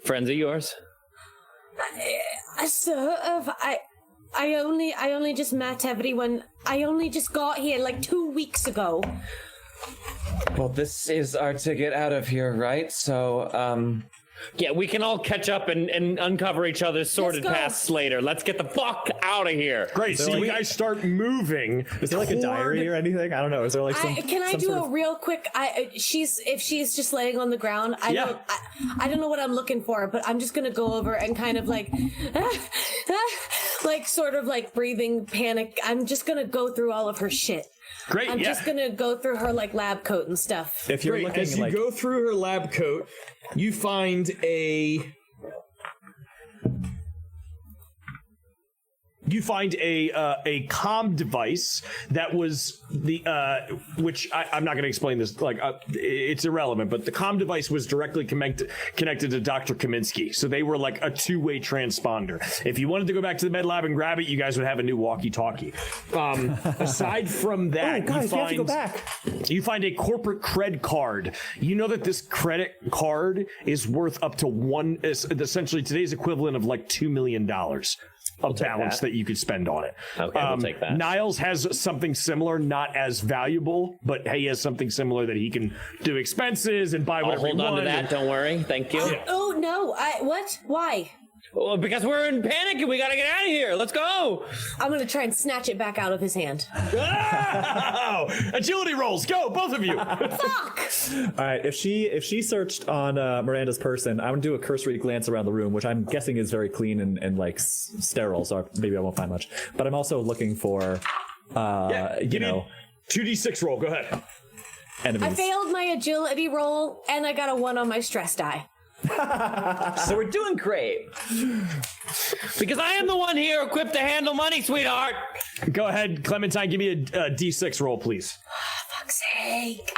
Friends of yours? I only just met everyone. I only just got here like 2 weeks ago. Well, this is our ticket out of here, right? So, yeah, we can all catch up and uncover each other's sordid pasts later. Let's get the fuck out of here. Great. So you guys start moving. Is there like a diary or anything? I don't know. Is there like some? Can I do a real quick? If she's just laying on the ground, I don't know what I'm looking for, but I'm just gonna go over and kind of like, like sort of like breathing panic. I'm just gonna go through all of her shit. Great. I'm just gonna go through her like lab coat and stuff. If you're looking, as you go through her lab coat, you find a comm device that was the which I'm not going to explain this, like it's irrelevant, but the comm device was directly connected to Dr. Kaminsky, so they were like a two-way transponder. If you wanted to go back to the med lab and grab it, you guys would have a new walkie-talkie. Aside from that, guys, we have to go back. You find a corporate cred card. You know that this credit card is worth up to essentially today's equivalent of like $2 million. Of balance that you could spend on it. Okay, we'll take that. Niles has something similar, not as valuable, but he has something similar that he can do expenses and buy whatever I'll hold on to that. Don't worry. Thank you. Oh no! What? Why? Well, because we're in panic and we gotta get out of here. Let's go. I'm gonna try and snatch it back out of his hand. Oh! Agility rolls, go, both of you. Fuck! All right, if she searched on Miranda's person, I'm gonna do a cursory glance around the room, which I'm guessing is very clean and like sterile, so maybe I won't find much. But I'm also looking for, give me 2d6 roll. Go ahead. Enemies. I failed my agility roll, and I got a 1 on my stress die. So we're doing great. Because I am the one here equipped to handle money, sweetheart. Go ahead, Clementine. Give me a d6 roll, please. Fuck's sake.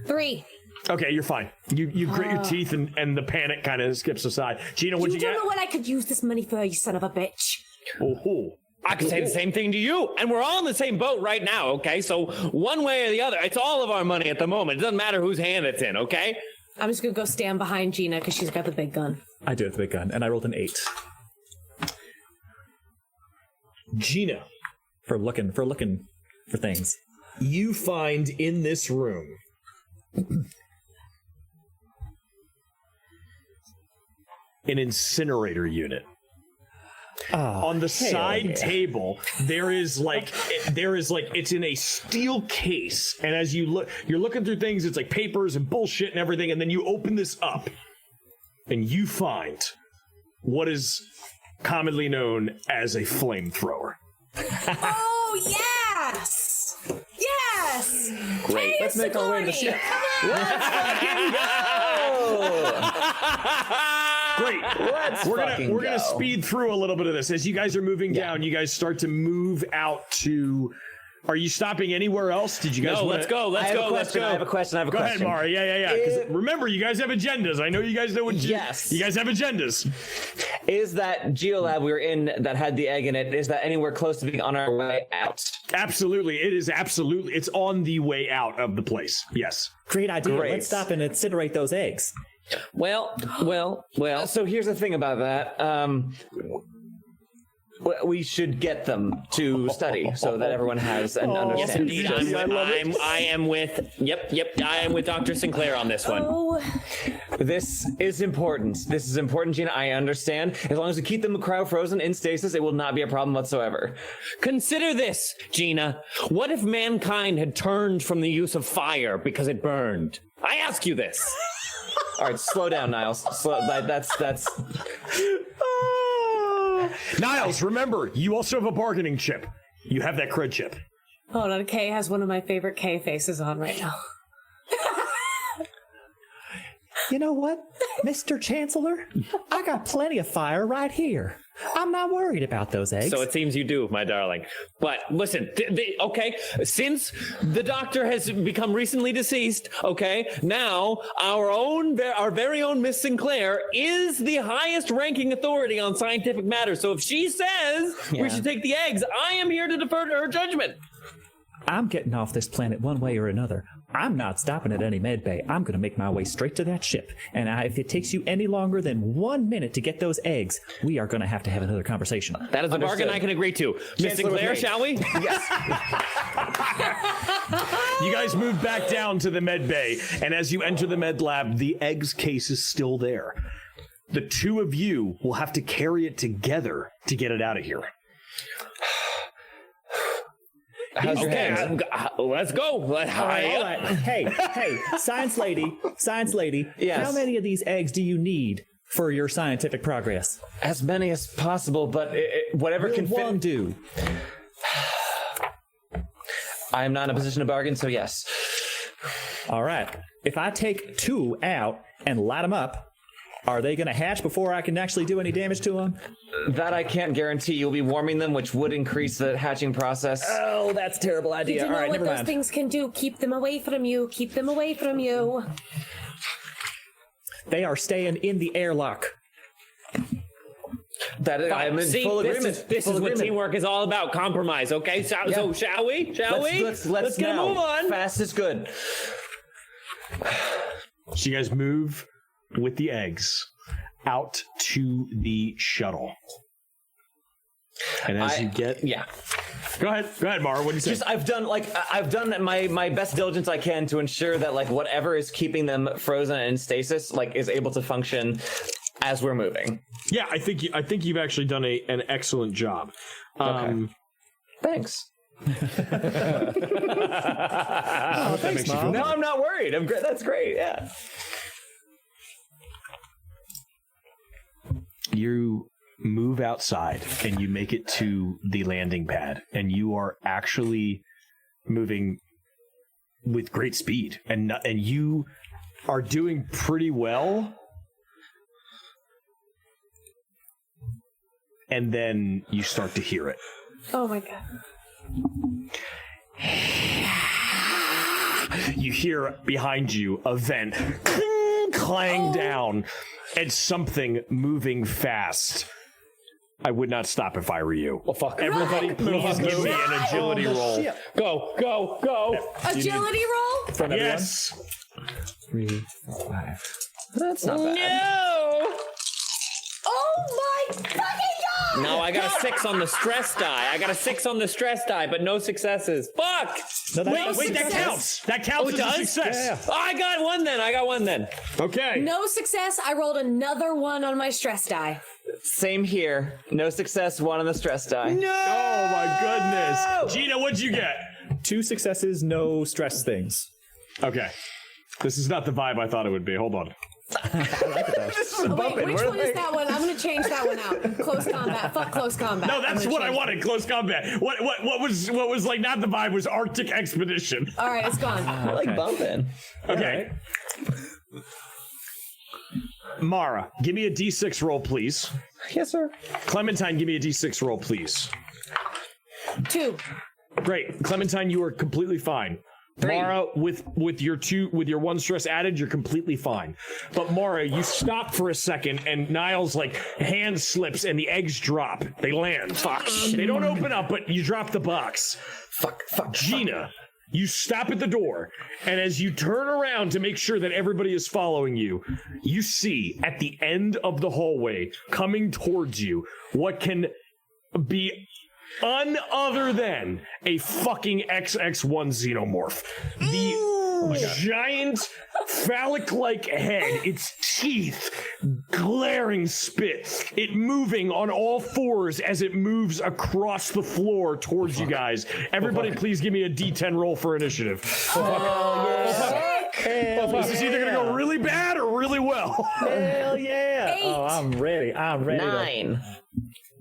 3. Okay, you're fine. You grit your teeth and the panic kind of skips aside. Gina, what'd you get? You don't know what I could use this money for, you son of a bitch. Oh. I can say the same thing to you, and we're all in the same boat right now, okay? So one way or the other, it's all of our money at the moment. It doesn't matter whose hand it's in, okay? I'm just gonna go stand behind Gina because she's got the big gun. I do have the big gun, and I rolled an 8. Gina, for looking for things. you find in this room an incinerator unit. On the side table, there is like it's in a steel case, and as you're looking through things, it's like papers and bullshit and everything, and then you open this up, and you find what is commonly known as a flamethrower. Oh yes! Yes! Great. Hey, Let's make our way to the ship. Let's fucking go! Great. We're gonna speed through a little bit of this. As you guys are moving down, you guys start to move out to. Are you stopping anywhere else? Did you guys? No, let's go. Let's go. I have a question. Go ahead, Mara. Yeah. Because remember, you guys have agendas. I know you guys know what. Yes. You guys have agendas. Is that geolab we were in that had the egg in it? Is that anywhere close to being on our way out? Absolutely, it is. Absolutely, it's on the way out of the place. Yes. Great idea. Great. Let's stop and incinerate those eggs. Well. So here's the thing about that. we should get them to study so that everyone has an understanding. Yes, indeed. I am with Dr. Sinclair on this one. Oh, This is important. This is important, Gina. I understand. As long as we keep them cryo-frozen in stasis, it will not be a problem whatsoever. Consider this, Gina. What if mankind had turned from the use of fire because it burned? I ask you this. All right, slow down, Niles. That's. Niles, remember, you also have a bargaining chip. You have that cred chip. hold on. Kay has one of my favorite Kay faces on right now. You know what, Mr. Chancellor? I got plenty of fire right here. I'm not worried about those eggs. So it seems you do, my darling. But listen, okay, since the doctor has become recently deceased, okay, now our very own Miss Sinclair is the highest ranking authority on scientific matters. So if she says we should take the eggs, I am here to defer to her judgment. I'm getting off this planet one way or another. I'm not stopping at any med bay. I'm going to make my way straight to that ship. And if it takes you any longer than 1 minute to get those eggs, we are going to have another conversation. That is a bargain I can agree to. Miss Sinclair, shall we? Yes. You guys move back down to the med bay, and as you enter the med lab, the eggs case is still there. The two of you will have to carry it together to get it out of here. How's your hands? Let's go. All right. Hey, science lady. Yes. How many of these eggs do you need for your scientific progress? As many as possible, but whatever can fit. One do. I am not in a position to bargain, so yes. All right. If I take 2 out and light them up, are they going to hatch before I can actually do any damage to them? That I can't guarantee. You'll be warming them, which would increase the hatching process. Oh, that's a terrible idea. You All know right, what never those mind. things can do? Keep them away from you. Keep them away from you. They are staying in the airlock. I'm in See, full this agreement. This Full is what agreement. teamwork is all about, compromise, okay? So shall we? Let's get a now. move on. Fast is good. So you guys move with the eggs out to the shuttle. And as you get... Yeah. Go ahead, Mara. What do you say? I've done my best diligence I can to ensure that whatever is keeping them frozen in stasis is able to function as we're moving. Yeah, I think you've actually done an excellent job. Okay. Thanks. Thanks, Mom. No, I'm not worried. I'm great. That's great. Yeah. You move outside and you make it to the landing pad, and you are actually moving with great speed, and you are doing pretty well. And then you start to hear it. Oh my god. You hear behind you a vent clang down, and something moving fast. I would not stop if I were you. Well, fuck. Everybody, please give me an agility roll. Go. Agility roll? From everyone? Yes. 3, 4, 5. That's not bad. No! Oh my fucking god! No, I got a 6 on the stress die. But no successes. Fuck! No, that's Wait, that counts. That counts as a success. Yeah. I got one then. Okay. No success. I rolled another 1 on my stress die. Same here. No success. 1 on the stress die. No! Oh my goodness. Gina, what'd you get? 2 successes, no stress things. Okay. This is not the vibe I thought it would be. Hold on. This is a Wait, bumping. which one is that one? I'm gonna change that one out. Close combat. Fuck close combat. No, that's what I wanted. Close combat. What was not the vibe was Arctic Expedition. All right, it's gone. I like bumping. Okay. Mara, give me a D6 roll, please. Yes, sir. Clementine, give me a D6 roll, please. 2. Great. Clementine, you are completely fine. 3. Mara, with your 1 stress added, you're completely fine. But Mara, you stop for a second, and Niles' hand slips, and the eggs drop. They land. Fuck. They don't open up, but you drop the box. Fuck. Gina, you stop at the door, and as you turn around to make sure that everybody is following you, you see at the end of the hallway, coming towards you, what can be none other than a fucking XX1 xenomorph. The giant phallic-like head, its teeth, glaring spit, it moving on all fours as it moves across the floor towards you guys. Everybody, please give me a D10 roll for initiative. This is either gonna go really bad or really well. Hell yeah! 8. Oh, I'm ready. 9.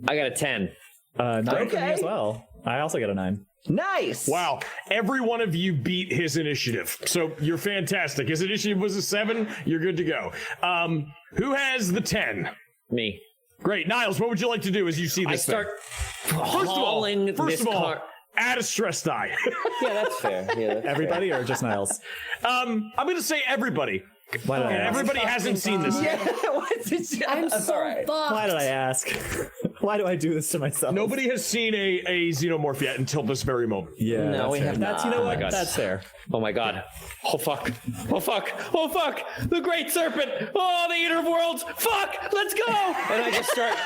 I got a 10. 9 for me Okay. as well. I also got a 9. Nice. Wow, every one of you beat his initiative, so you're fantastic. His initiative was a 7. You're good to go. Who has the 10? Me. Great, Niles. What would you like to do as you see this? I start First hauling of all, this car. add a stress die. Yeah, that's fair. Yeah, that's Everybody or just Niles? I'm gonna say everybody. Why did I ask? Everybody hasn't seen this yet. What did you? I'm That's so all right. fucked. Why did I ask? Why do I do this to myself? Nobody has seen a xenomorph yet until this very moment. Yeah, No, that's we fair. have That's not. you know Oh my what? God. That's fair. Oh my god. Oh fuck. Oh fuck. Oh fuck. The great serpent. Oh, the eater of worlds. Fuck. Let's go. And I just start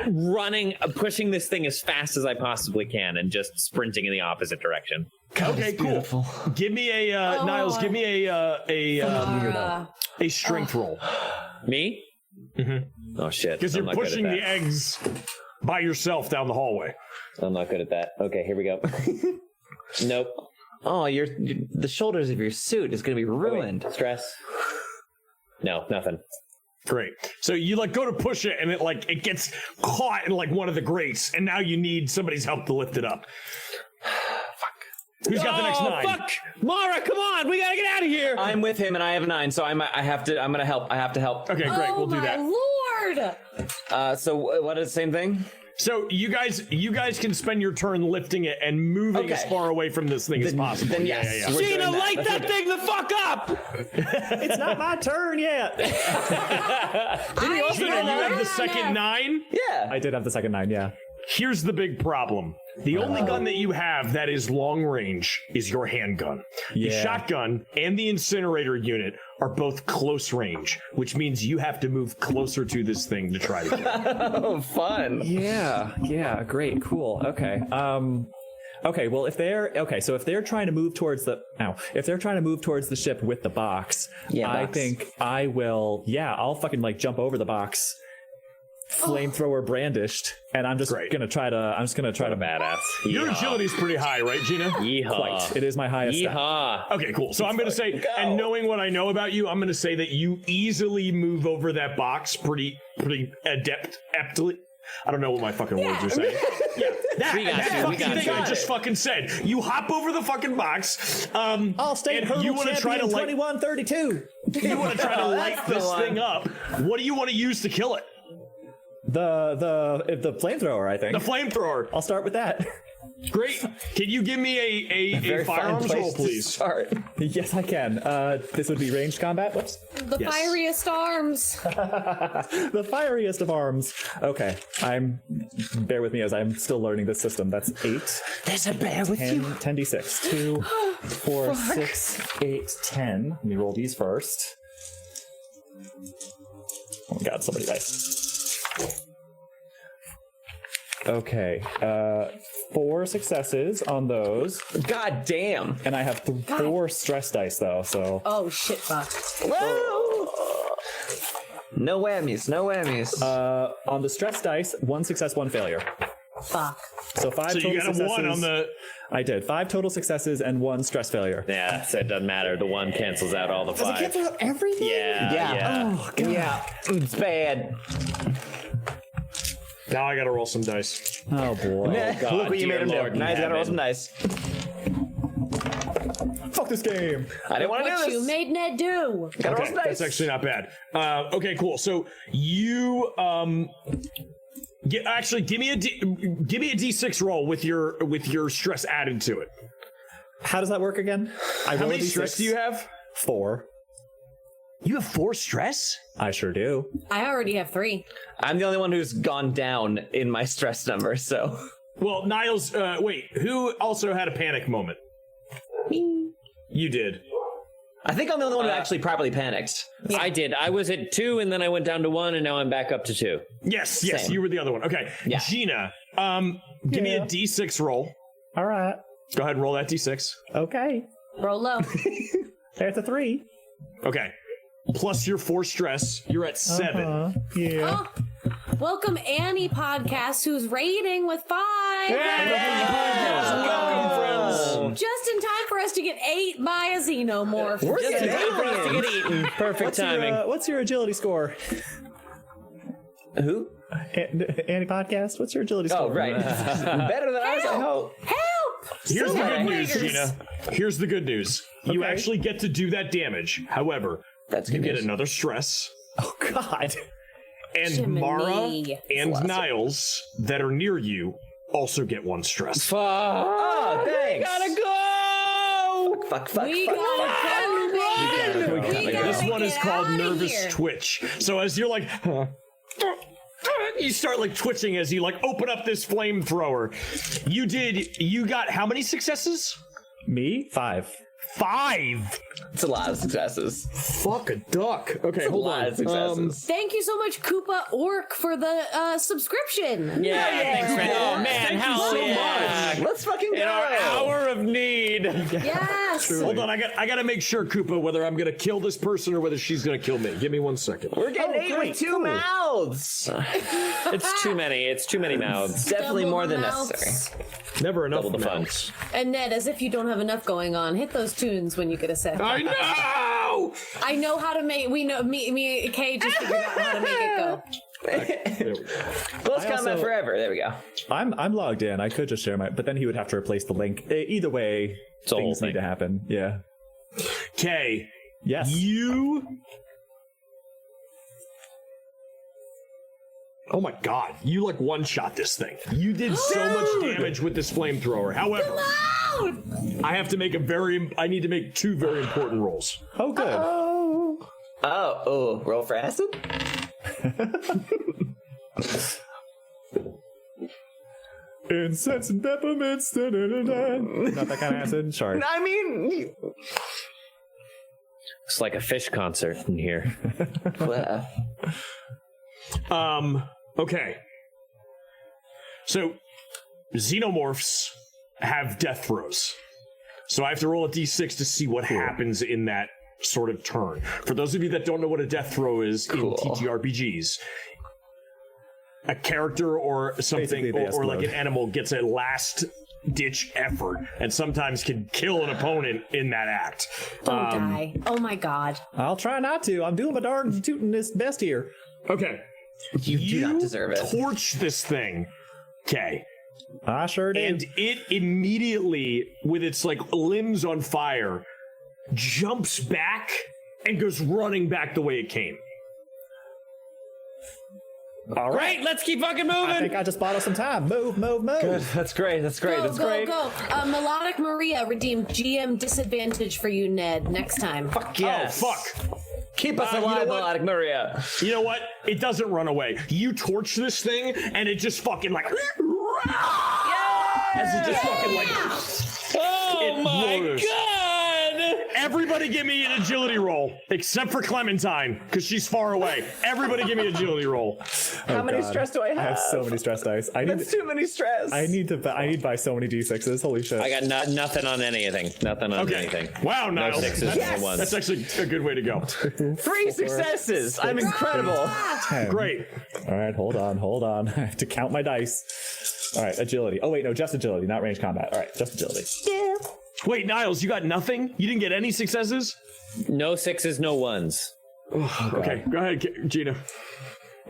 running, pushing this thing as fast as I possibly can and just sprinting in the opposite direction. Okay, cool. Give me a Niles. Give me a strength roll Me? Mm-hmm. Oh shit. because I'm you're not good at pushing the that. eggs by yourself down the hallway. I'm not good at that. Okay, here we go. Nope. Oh, the shoulders of your suit is going to be ruined. Wait, stress. No, nothing. Great. So you go to push it, and it gets caught in one of the grates, and now you need somebody's help to lift it up. Fuck. Who's got the next 9? Fuck! Mara, come on! We gotta get out of here! I'm with him, and I have 9, so I'm gonna help. I have to help. Okay, great. We'll do that. Oh my lord! So what is the same thing? So you guys can spend your turn lifting it and moving as Okay. far away from this thing as possible. Then yes. Yeah. We're Gina, doing that. light that thing the fuck up! It's not my turn yet. Didn't you also know you have the second 9? Yeah. I did have the second 9, yeah. Here's the big problem. The only gun that you have that is long range is your handgun. The Yeah. shotgun and the incinerator unit are both close range, which means you have to move closer to this thing to try to kill it. Oh, fun. Yeah, great, cool. Okay. Okay, well if they're trying to move towards the ship with the box, Yeah, I box. think I will I'll fucking jump over the box. Flamethrower brandished, and I'm just Great. gonna try to Badass. Your agility's pretty high, right, Gina? Yeehaw. quite. It is my highest stat. Yeehaw. Okay, cool. So I'm going to say, and knowing what I know about you, I'm going to say that you easily move over that box pretty adeptly. I don't know what my fucking words are saying. Yeah, that We got you, we fucking got thing you. I just fucking said. You hop over the fucking box. I'll stay and you want to try to 2132. you want to try to light the this one. thing up. What do you want to use to kill it? The flamethrower, I think. The flamethrower. I'll start with that. Great. Can you give me a Very fine firearms place roll, to please? start. Yes, I can. This would be ranged combat. Whoops. The fieriest arms. The fieriest of arms. Okay, bear with me as I'm still learning this system. That's 8. There's a bear with 10, you. 10d6. 2, 4, 6, 8, 10. Let me roll these first. Oh my god, somebody dice. Okay, 4 successes on those, God damn. and I have 4 stress dice though, so Oh shit, fuck. No whammies. No whammies. on the stress dice, 1 success, 1 failure. Fuck. So 5 So total you got a successes. 1 on the. I did 5 total successes and 1 stress failure. Yeah, so it doesn't matter. The 1 cancels out all the 5. out everything? Yeah. Oh god. yeah. It's bad. Now I got to roll some dice. Oh boy. God, Look what you dear made him Lord do. in Now he's got to roll heaven. some dice. Fuck this game. I didn't want to do What this. you made Ned do? Gotta roll Okay, some dice. that's actually not bad. Okay, cool. So you give me a D6 roll with your stress added to it. How does that work again? How many stress do you have? 4. You have 4 stress? I sure do. I already have 3. I'm the only one who's gone down in my stress number, so. Well, Niles, wait, who also had a panic moment? You did. I think I'm the only one who actually properly panicked. I did. I was at 2 and then I went down to 1 and now I'm back up to 2. Yes, Same. you were the other one. Okay, Yeah. Gina, Give me a D6 roll. All right. Go ahead and roll that D6. Okay. Roll low. There's a 3. Okay. Plus your 4 stress, you're at 7. Yeah. Oh, welcome Annie podcast, who's rating with 5. Welcome, friends. Just in time for us to get 8 by a xenomorph. Just in time for us to get eaten. Perfect timing. What's your agility score? Who? Annie podcast. What's your agility score? Oh, right. Better than ours, I hope. Help! Here's the good news, Fingers. Gina. Here's the good news. You Okay. actually get to do that damage. However, That's you good get news. another stress. Oh God. And Jiminy. Mara and Niles that are near you also get 1 stress. Fuck. Oh, thanks. Gotta go. Fuck. We gotta go, baby. We gotta This one is get called outta nervous here. twitch. So as you're like, you start like twitching as you like open up this flamethrower. You got how many successes? Me? 5. 5. It's a lot of successes. Fuck a duck. Okay, A hold lot on. of successes. Thank you so much, Koopa Orc, for the subscription. Yeah, thanks, man. Oh, man, Thank you how so yeah. Let's fucking go. In our hour of need. Yes. Hold on, I got to make sure, Koopa, whether I'm gonna kill this person or whether she's gonna kill me. Give me 1 second. We're getting 8 great, with 2 cool. mouths. It's too many. It's too many mouths. Definitely Double more than mouths. necessary. Never enough Double the fun. mouths. And Ned, as if you don't have enough going on, hit those tunes when you get a set. I know. I know how to make. We know me and Kay just figured out how to make it go. There we go. Close I combat also- forever. There we go. I'm logged in. I could just share my, but then he would have to replace the link. Either way, It's a whole things need thing. to happen. Yeah. Okay, Yes. you. Oh my god, you like one-shot this thing. You did so much damage with this flamethrower. However, I have to make I need to make 2 very important rolls. Oh, good. Oh, roll for acid? Incense and peppermints. Da, da, da, da. Not that kind of acid. Sorry. I mean, It's like a fish concert in here. Okay. So, xenomorphs have death throws. So I have to roll a d6 to see what happens in that sort of turn. For those of you that don't know what a death throw is in TTRPGs, a character or something Basically, they or like an explode. animal gets a last ditch effort and sometimes can kill an opponent in that act. Don't die. Oh my god. I'll try not to. I'm doing my darn tooting this best here. Okay. you do not deserve it. Torch this thing. Okay. I sure did. And it immediately, with its like limbs on fire, jumps back and goes running back the way it came. All right. Let's keep fucking I moving. think I just bought us some time. Move. That's great. That's great. Go, That's go, great. go. Melodic Maria redeemed GM disadvantage for you, Ned, next time. Yes. Oh, fuck. Keep us You know alive, what? Melodic Maria. You know what? It doesn't run away. You torch this thing and it just fucking like... As it just fucking like... Oh my roars. god! Everybody give me an agility roll, except for Clementine, because she's far away. Everybody give me an agility roll. How many God. stress do I have? I have so many stress dice. That's too many stress. I need to buy so many d6s. Holy shit. I got nothing on anything. Nothing on anything. Wow, No Niles. sixes, That's, no ones. that's actually a good way to go. 3 successes. I'm incredible. 10. Great. All right, hold on. I have to count my dice. All right, agility. Oh wait, no, just agility, not range combat. All right, just agility. Wait, Niles, you got nothing? You didn't get any successes? No 6s, no 1s. Okay, go ahead, Gina.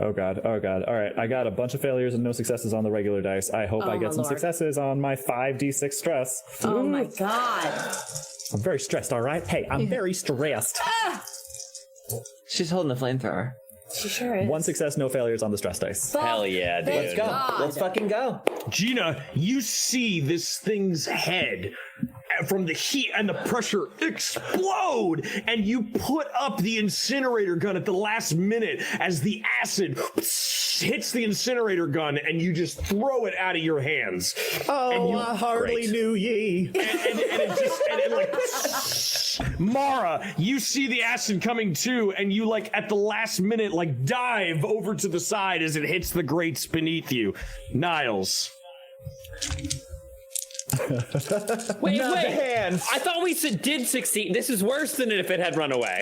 Oh god. All right, I got a bunch of failures and no successes on the regular dice. I hope I my get some lord. successes on my 5d6 stress. Oh my god. I'm very stressed. All right. Hey, I'm very stressed. She's holding the flamethrower. She sure is. 1 success, no failures on the stress dice. Hell yeah, dude. Let's Go. God. Let's fucking go. Gina, you see this thing's head from the heat and the pressure explode, and you put up the incinerator gun at the last minute as the acid hits the incinerator gun, and you just throw it out of your hands. Oh, I hardly Great. knew ye. And it like Mara, you see the acid coming too, and you like at the last minute like dive over to the side as it hits the grates beneath you. Niles, Wait. hands. I thought we did succeed. This is worse than if it had run away.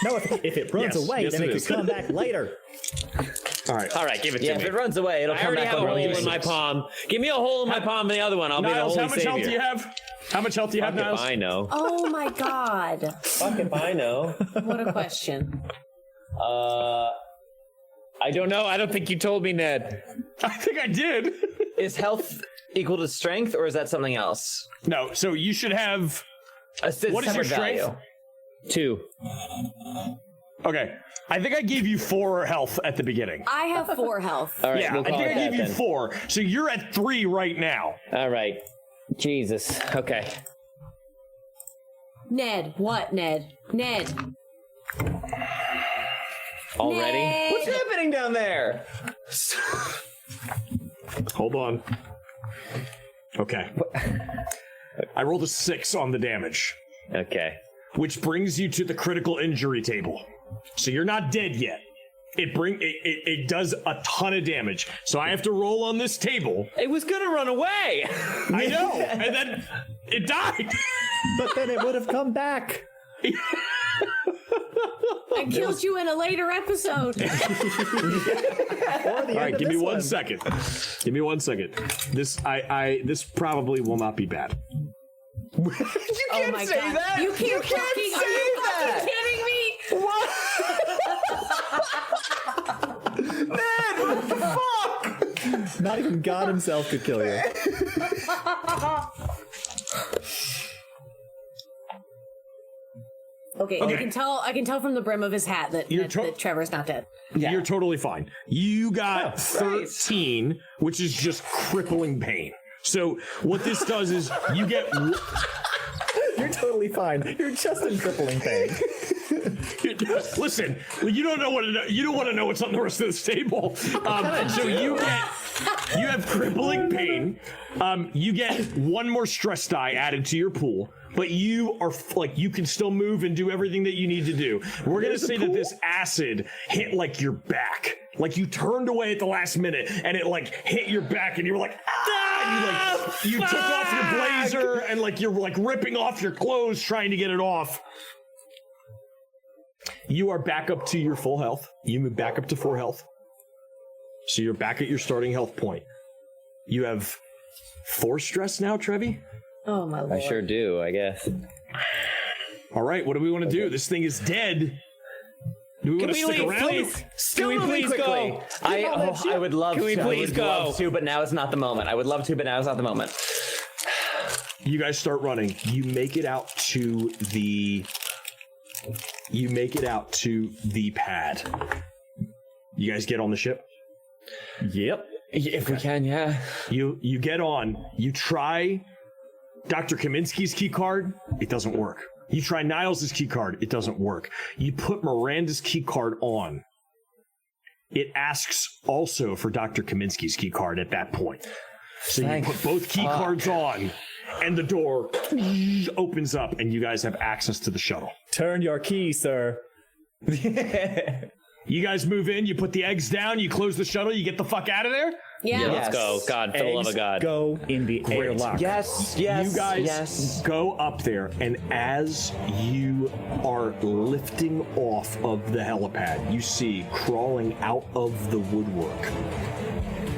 No, if it runs away, yes, then it it is. can come back later. All right, Give it Yeah, to if me. it runs away, it'll I come already back have a over hole in my palm. Give me a hole in my palm and the other one. I'll Niles, be the how holy much health savior. do you have? How much health do you have, Fuck if Niles? I know. Oh my god. Fuck if I know. What a question. I don't know. I don't think you told me, Ned. I think I did. Is health equal to strength, or is that something else? No, so you should have. What is your strength? Value. 2. Okay, I think I gave you 4 health at the beginning. I have 4 health. All right, Yeah, we'll I call think it I gave that you then. 4, so you're at 3 right now. All right. Jesus. Okay. Ned, what, Ned? Ned. Already? Ned. What's happening down there? Hold on. Okay. I rolled a 6 on the damage, Okay. which brings you to the critical injury table. So you're not dead yet. It does a ton of damage. So I have to roll on this table. It was gonna run away. I know, and then it died. But then it would have come back. I killed you in a later episode. Or the All end right, of give me this 1 second. Give me 1 second. This this probably will not be bad. You Oh can't my say god. that. You can't fucking, say are you that. fucking kidding me? Ned, what the fuck? Not even God himself could kill you. Okay, Okay. I can tell from the brim of his hat that, You're that Trevor's not dead. You're totally fine. You got great. 13, which is just crippling pain. So what this does is you get You're totally fine. You're just in crippling pain. listen. You don't know you don't want to know what's on the rest of this table. So you have crippling pain. You get 1 more stress die added to your pool. But you are you can still move and do everything that you need to do. We're gonna say that this acid hit like your back, like you turned away at the last minute, and it like hit your back, and you were like, ah! And you took off your blazer, and like you're like ripping off your clothes trying to get it off. You are back up to your full health. You move back up to 4 health, so you're back at your starting health point. You have 4 stress now, Trevi. Oh my lord. I sure do, I guess. All right, what do we want to do? This thing is dead. Do we want to stick around? please? Still Can we moving please quickly. go? I would love Can we to. please I would go? love to, but now is not the moment. I would love to, but now is not the moment. You guys start running. You make it out to the pad. You guys get on the ship? Yep. If we can, yeah. You get on. You try Dr. Kaminsky's key card. It doesn't work. You try Niles' key card. It doesn't work. You put Miranda's key card on. It asks also for Dr. Kaminsky's key card at that point. So Thank you put both key cards on, and the door opens up, and you guys have access to the shuttle. Turn your key, sir. You guys move in, you put the eggs down, you close the shuttle, you get the fuck out of there? Yeah. Let's go. God, for the love of God. Go in the airlock. Yes, You guys go up there, and as you are lifting off of the helipad, you see crawling out of the woodwork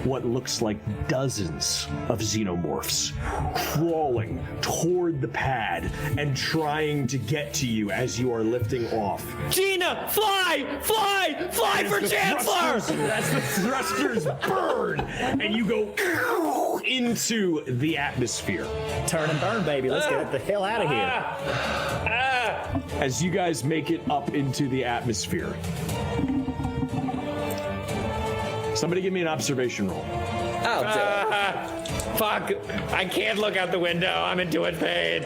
what looks like dozens of xenomorphs crawling toward the pad and trying to get to you as you are lifting off. Gina, fly for Chancellor! As the thrusters burn, and you go into the atmosphere. Turn and burn, baby. Let's get the hell out of here. As you guys make it up into the atmosphere. Somebody give me an observation roll. Fuck, I can't look out the window. I'm in too much pain.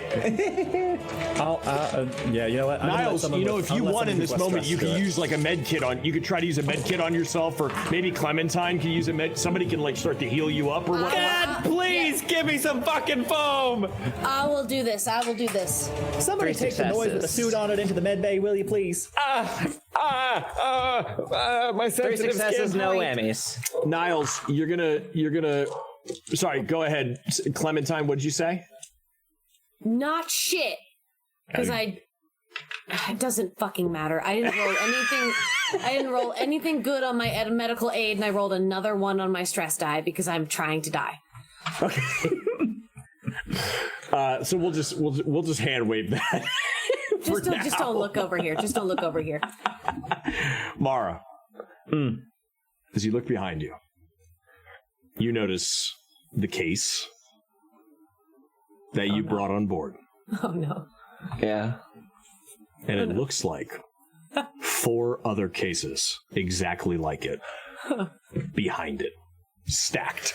Yeah, you know what? I'm gonna let Niles, someone you know, with- if I'm you gonna let want in someone this who's less moment, you stressed could do it. use like a med kit on. You could try to use a med kit on yourself, or maybe Clementine can use a med. Somebody can like start to heal you up or whatever. God, please give me some fucking foam. I will do this. Somebody 3 take the noise with the successes. suit on it into the med bay, will you please? My 3 sensitive successes, skin. no whammies. Niles, you're gonna Sorry, go ahead, Clementine. What did you say? Not shit. Because it doesn't fucking matter. I didn't roll anything. I didn't roll anything good on my medical aid, and I rolled another one on my stress die because I'm trying to die. Okay. So we'll just hand wave that. Just don't look over here. Just don't look over here. Mara, as you look behind you, you notice the case that you brought on board. Oh no. Yeah. And it looks like 4 other cases exactly like it behind it, stacked.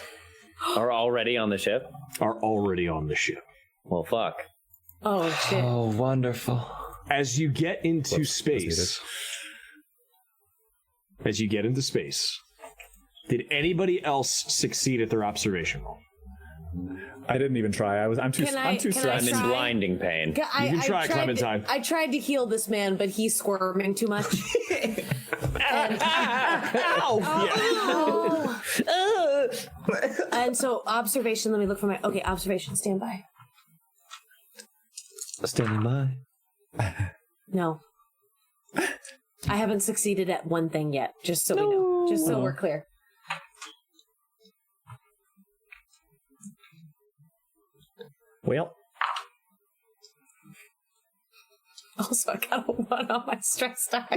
Are already on the ship? Are already on the ship. Well, fuck. Oh shit. Oh, wonderful. As you get into space, did anybody else succeed at their observation roll? I didn't even try. I'm too stressed. I'm in blinding pain. You can try, Clementine. I tried to heal this man, but he's squirming too much. And so observation, let me look for my observation, stand by. Standing by. No. I haven't succeeded at one thing yet, just so we know. Just so we're clear. Well. Also, I got a 1 on my stress die.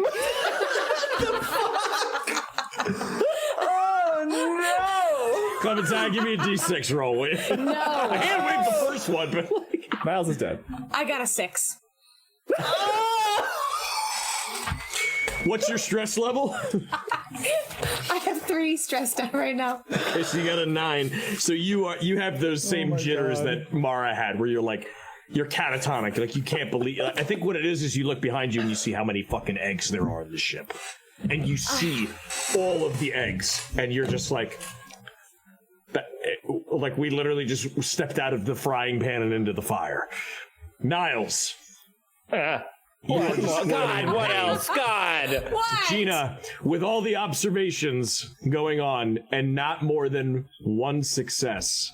Oh no! Clementine, give me a D6 roll. No. I can't wait the first one, but Miles is dead. I got a 6. What's your stress level? I have 3 stress die right now. Okay, so you got a 9. So you have those same jitters that Mara had, where you're catatonic, like you can't believe. I think what it is you look behind you and you see how many fucking eggs there are in the ship, and you see all of the eggs, and you're just like we literally just stepped out of the frying pan and into the fire. Niles. God, what else? God! What? Gina, with all the observations going on and not more than 1 success,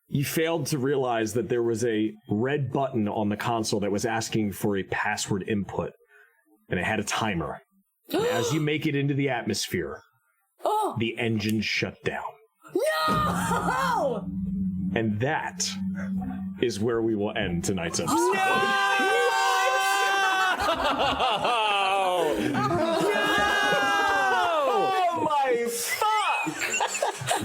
you failed to realize that there was a red button on the console that was asking for a password input, and it had a timer. And as you make it into the atmosphere, the engine shut down. No! And that is where we will end tonight's episode. Oh my fuck!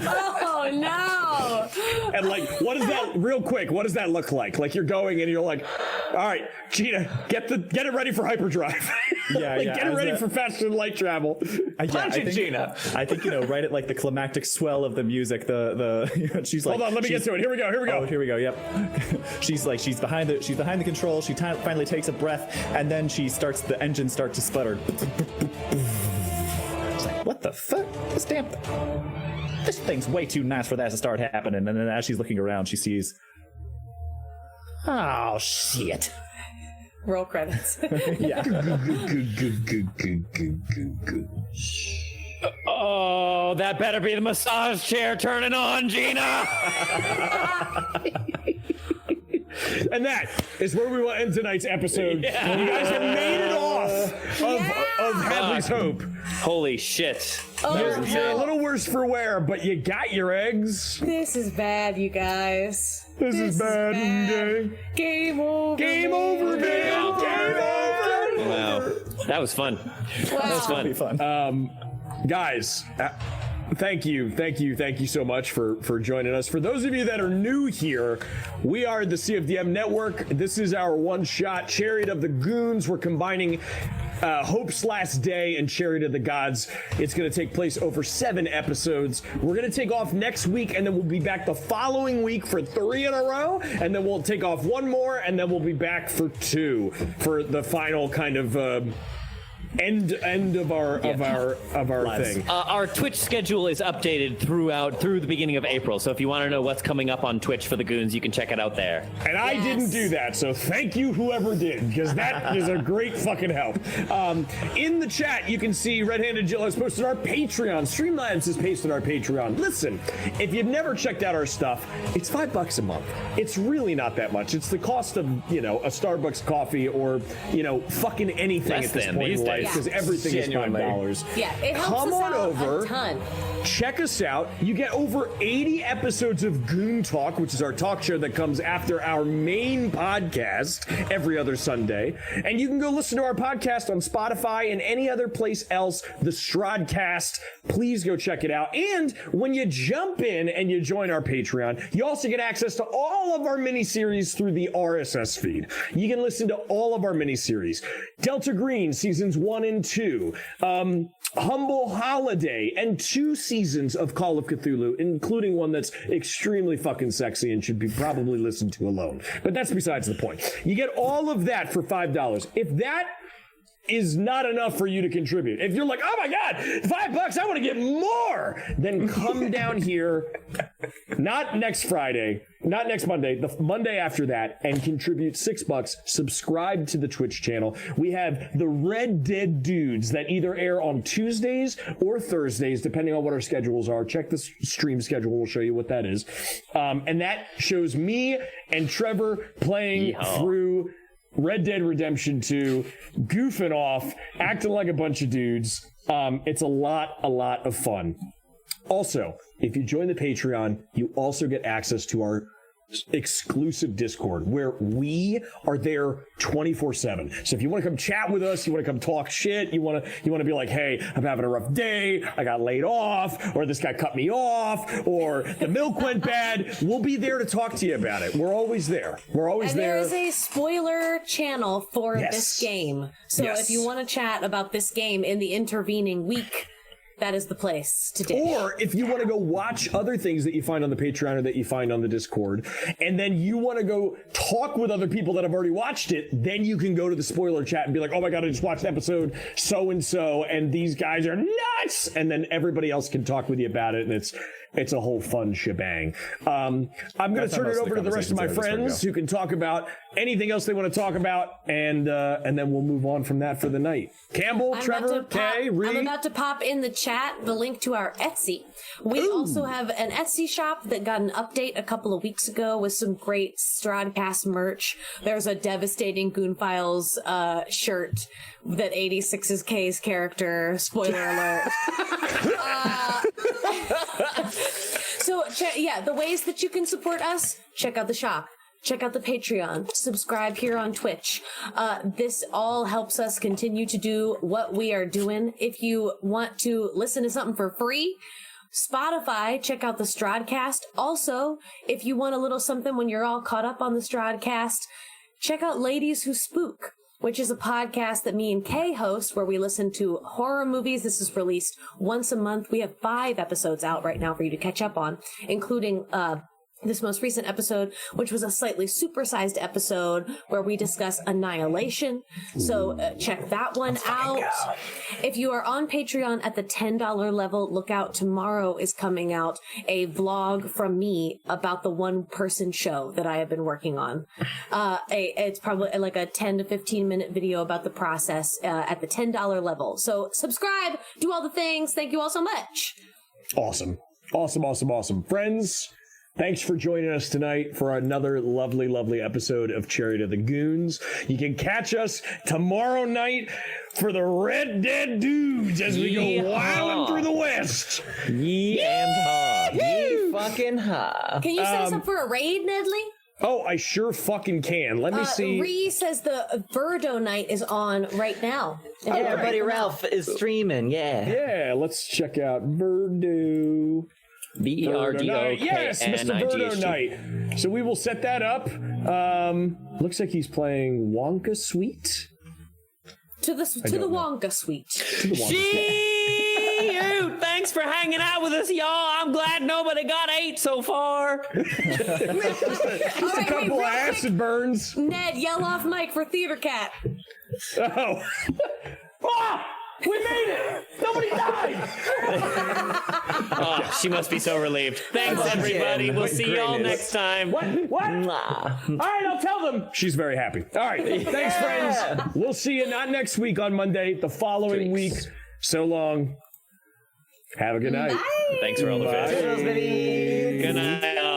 Oh no! And what is that, real quick, what does that look like? Like you're going and you're like, all right, Gina, get it ready for hyperdrive. Yeah, Get it ready for faster than light travel. Punch it, Gina. I think, right at the climactic swell of the music, she's like, hold on, let me get to it. Here we go. Oh, here we go. Yep. she's behind the control. She finally takes a breath, and then the engine starts to sputter. It's like, what the fuck? This damn this thing's way too nice for that to start happening. And then as she's looking around, she sees, oh shit. Roll credits. Yeah. Oh, that better be the massage chair turning on, Gina! And that is where we will end tonight's episode. Yeah. You guys have made it off of Hadley's Hope. Holy shit. You're a little worse for wear, but you got your eggs. This is bad, you guys. This is bad. Okay. Game over. Game over, man. Game over. Wow. That was fun. That was That'd be fun. Guys, thank you so much for joining us. For those of you that are new here, we are the CFDM Network. This is our one-shot Chariot of the Goons. We're combining Hope's Last Day and Chariot of the Gods. It's going to take place over 7 episodes. We're going to take off next week, and then we'll be back the following week for 3 in a row, and then we'll take off 1 more, and then we'll be back for 2 for the final kind of end of our thing. Our Twitch schedule is updated through the beginning of April, so if you want to know what's coming up on Twitch for the Goons, you can check it out there. And I didn't do that, so thank you whoever did, because that is a great fucking help. In the chat, you can see Red-Handed Jill has posted our Patreon. Streamlabs has pasted our Patreon. Listen, if you've never checked out our stuff, it's $5 a month. It's really not that much. It's the cost of, a Starbucks coffee or, fucking anything at this point in life, because everything is $5. Yeah, it helps Come us on out over. a ton. Check us out. You get over 80 episodes of Goon Talk, which is our talk show that comes after our main podcast every other Sunday. And you can go listen to our podcast on Spotify and any other place else, the Strodcast. Please go check it out. And when you jump in and you join our Patreon, you also get access to all of our miniseries through the RSS feed. You can listen to all of our miniseries. Delta Green, seasons 1 and 2. Humble Holiday, and 2 seasons of Call of Cthulhu, including one that's extremely fucking sexy and should be probably listened to alone. But that's besides the point. You get all of that for $5. If that is not enough for you to contribute, if you're like, oh my God, $5, I want to get more, then come down here, not next Friday, not next Monday, the Monday after that, and contribute $6. Subscribe to the Twitch channel. We have the Red Dead Dudes that either air on Tuesdays or Thursdays, depending on what our schedules are. Check the stream schedule. We'll show you what that is. And that shows me and Trevor playing through Red Dead Redemption 2, goofing off, acting like a bunch of dudes. It's a lot of fun. Also, if you join the Patreon, you also get access to our exclusive Discord where we are there 24/7. So if you want to come chat with us, you want to come talk shit, you want to be like, hey, I'm having a rough day, I got laid off, or this guy cut me off, or the milk went bad, we'll be there to talk to you about it. We're always there. And there is a spoiler channel for this game. So if you want to chat about this game in the intervening week, that is the place to do. Or if you want to go watch other things that you find on the Patreon or that you find on the Discord, and then you want to go talk with other people that have already watched it, then you can go to the spoiler chat and be like, oh my God, I just watched episode so-and-so, and these guys are nuts! And then everybody else can talk with you about it, and it's a whole fun shebang. I'm going to turn it over to the rest of my friends who can talk about anything else they want to talk about, and then we'll move on from that for the night. Campbell, Trevor, Kay, Ree. I'm about to pop in the chat the link to our Etsy. We also have an Etsy shop that got an update a couple of weeks ago with some great Strodcast merch. There's a devastating Goon Files shirt that 86 K's character, spoiler alert. So, the ways that you can support us, check out the shop. Check out the Patreon. Subscribe here on Twitch. This all helps us continue to do what we are doing. If you want to listen to something for free, Spotify, check out the Strodcast. Also, if you want a little something when you're all caught up on the Strodcast, check out Ladies Who Spook, which is a podcast that me and Kay host where we listen to horror movies. This is released once a month. We have 5 episodes out right now for you to catch up on, including this most recent episode, which was a slightly supersized episode where we discuss Annihilation. So check that one out. If you are on Patreon at the $10 level, look out. Tomorrow is coming out a vlog from me about the one-person show that I have been working on. It's probably like a 10 to 15 minute video about the process at the $10 level. So subscribe, do all the things. Thank you all so much. Awesome. Friends, thanks for joining us tonight for another lovely episode of Chariot of the Goons. You can catch us tomorrow night for the Red Dead Dudes as we go wilding through the West. Ye fucking ha. Can you set us up for a raid, Nedley? Oh, I sure fucking can. Let me see. Ree says the Verdo night is on right now. Yeah, our buddy Ralph is streaming. Yeah, let's check out Verdo. Verdo. Yes, Mr. Verdo night. So we will set that up. Looks like he's playing Wonka Suite. To the Wonka Suite. Thanks for hanging out with us, y'all. I'm glad nobody got 8 so far. Just a couple of acid burns. Ned, yell off mic for Theater Cat. Oh. Ah! We made it! Nobody died! Oh, she must be so relieved. Thanks, everybody. We'll see y'all next time. What? All right, I'll tell them. She's very happy. All right, thanks, friends. We'll see you not next week on Monday, the following week. So long. Have a good night. Thanks for all the fish. Good night.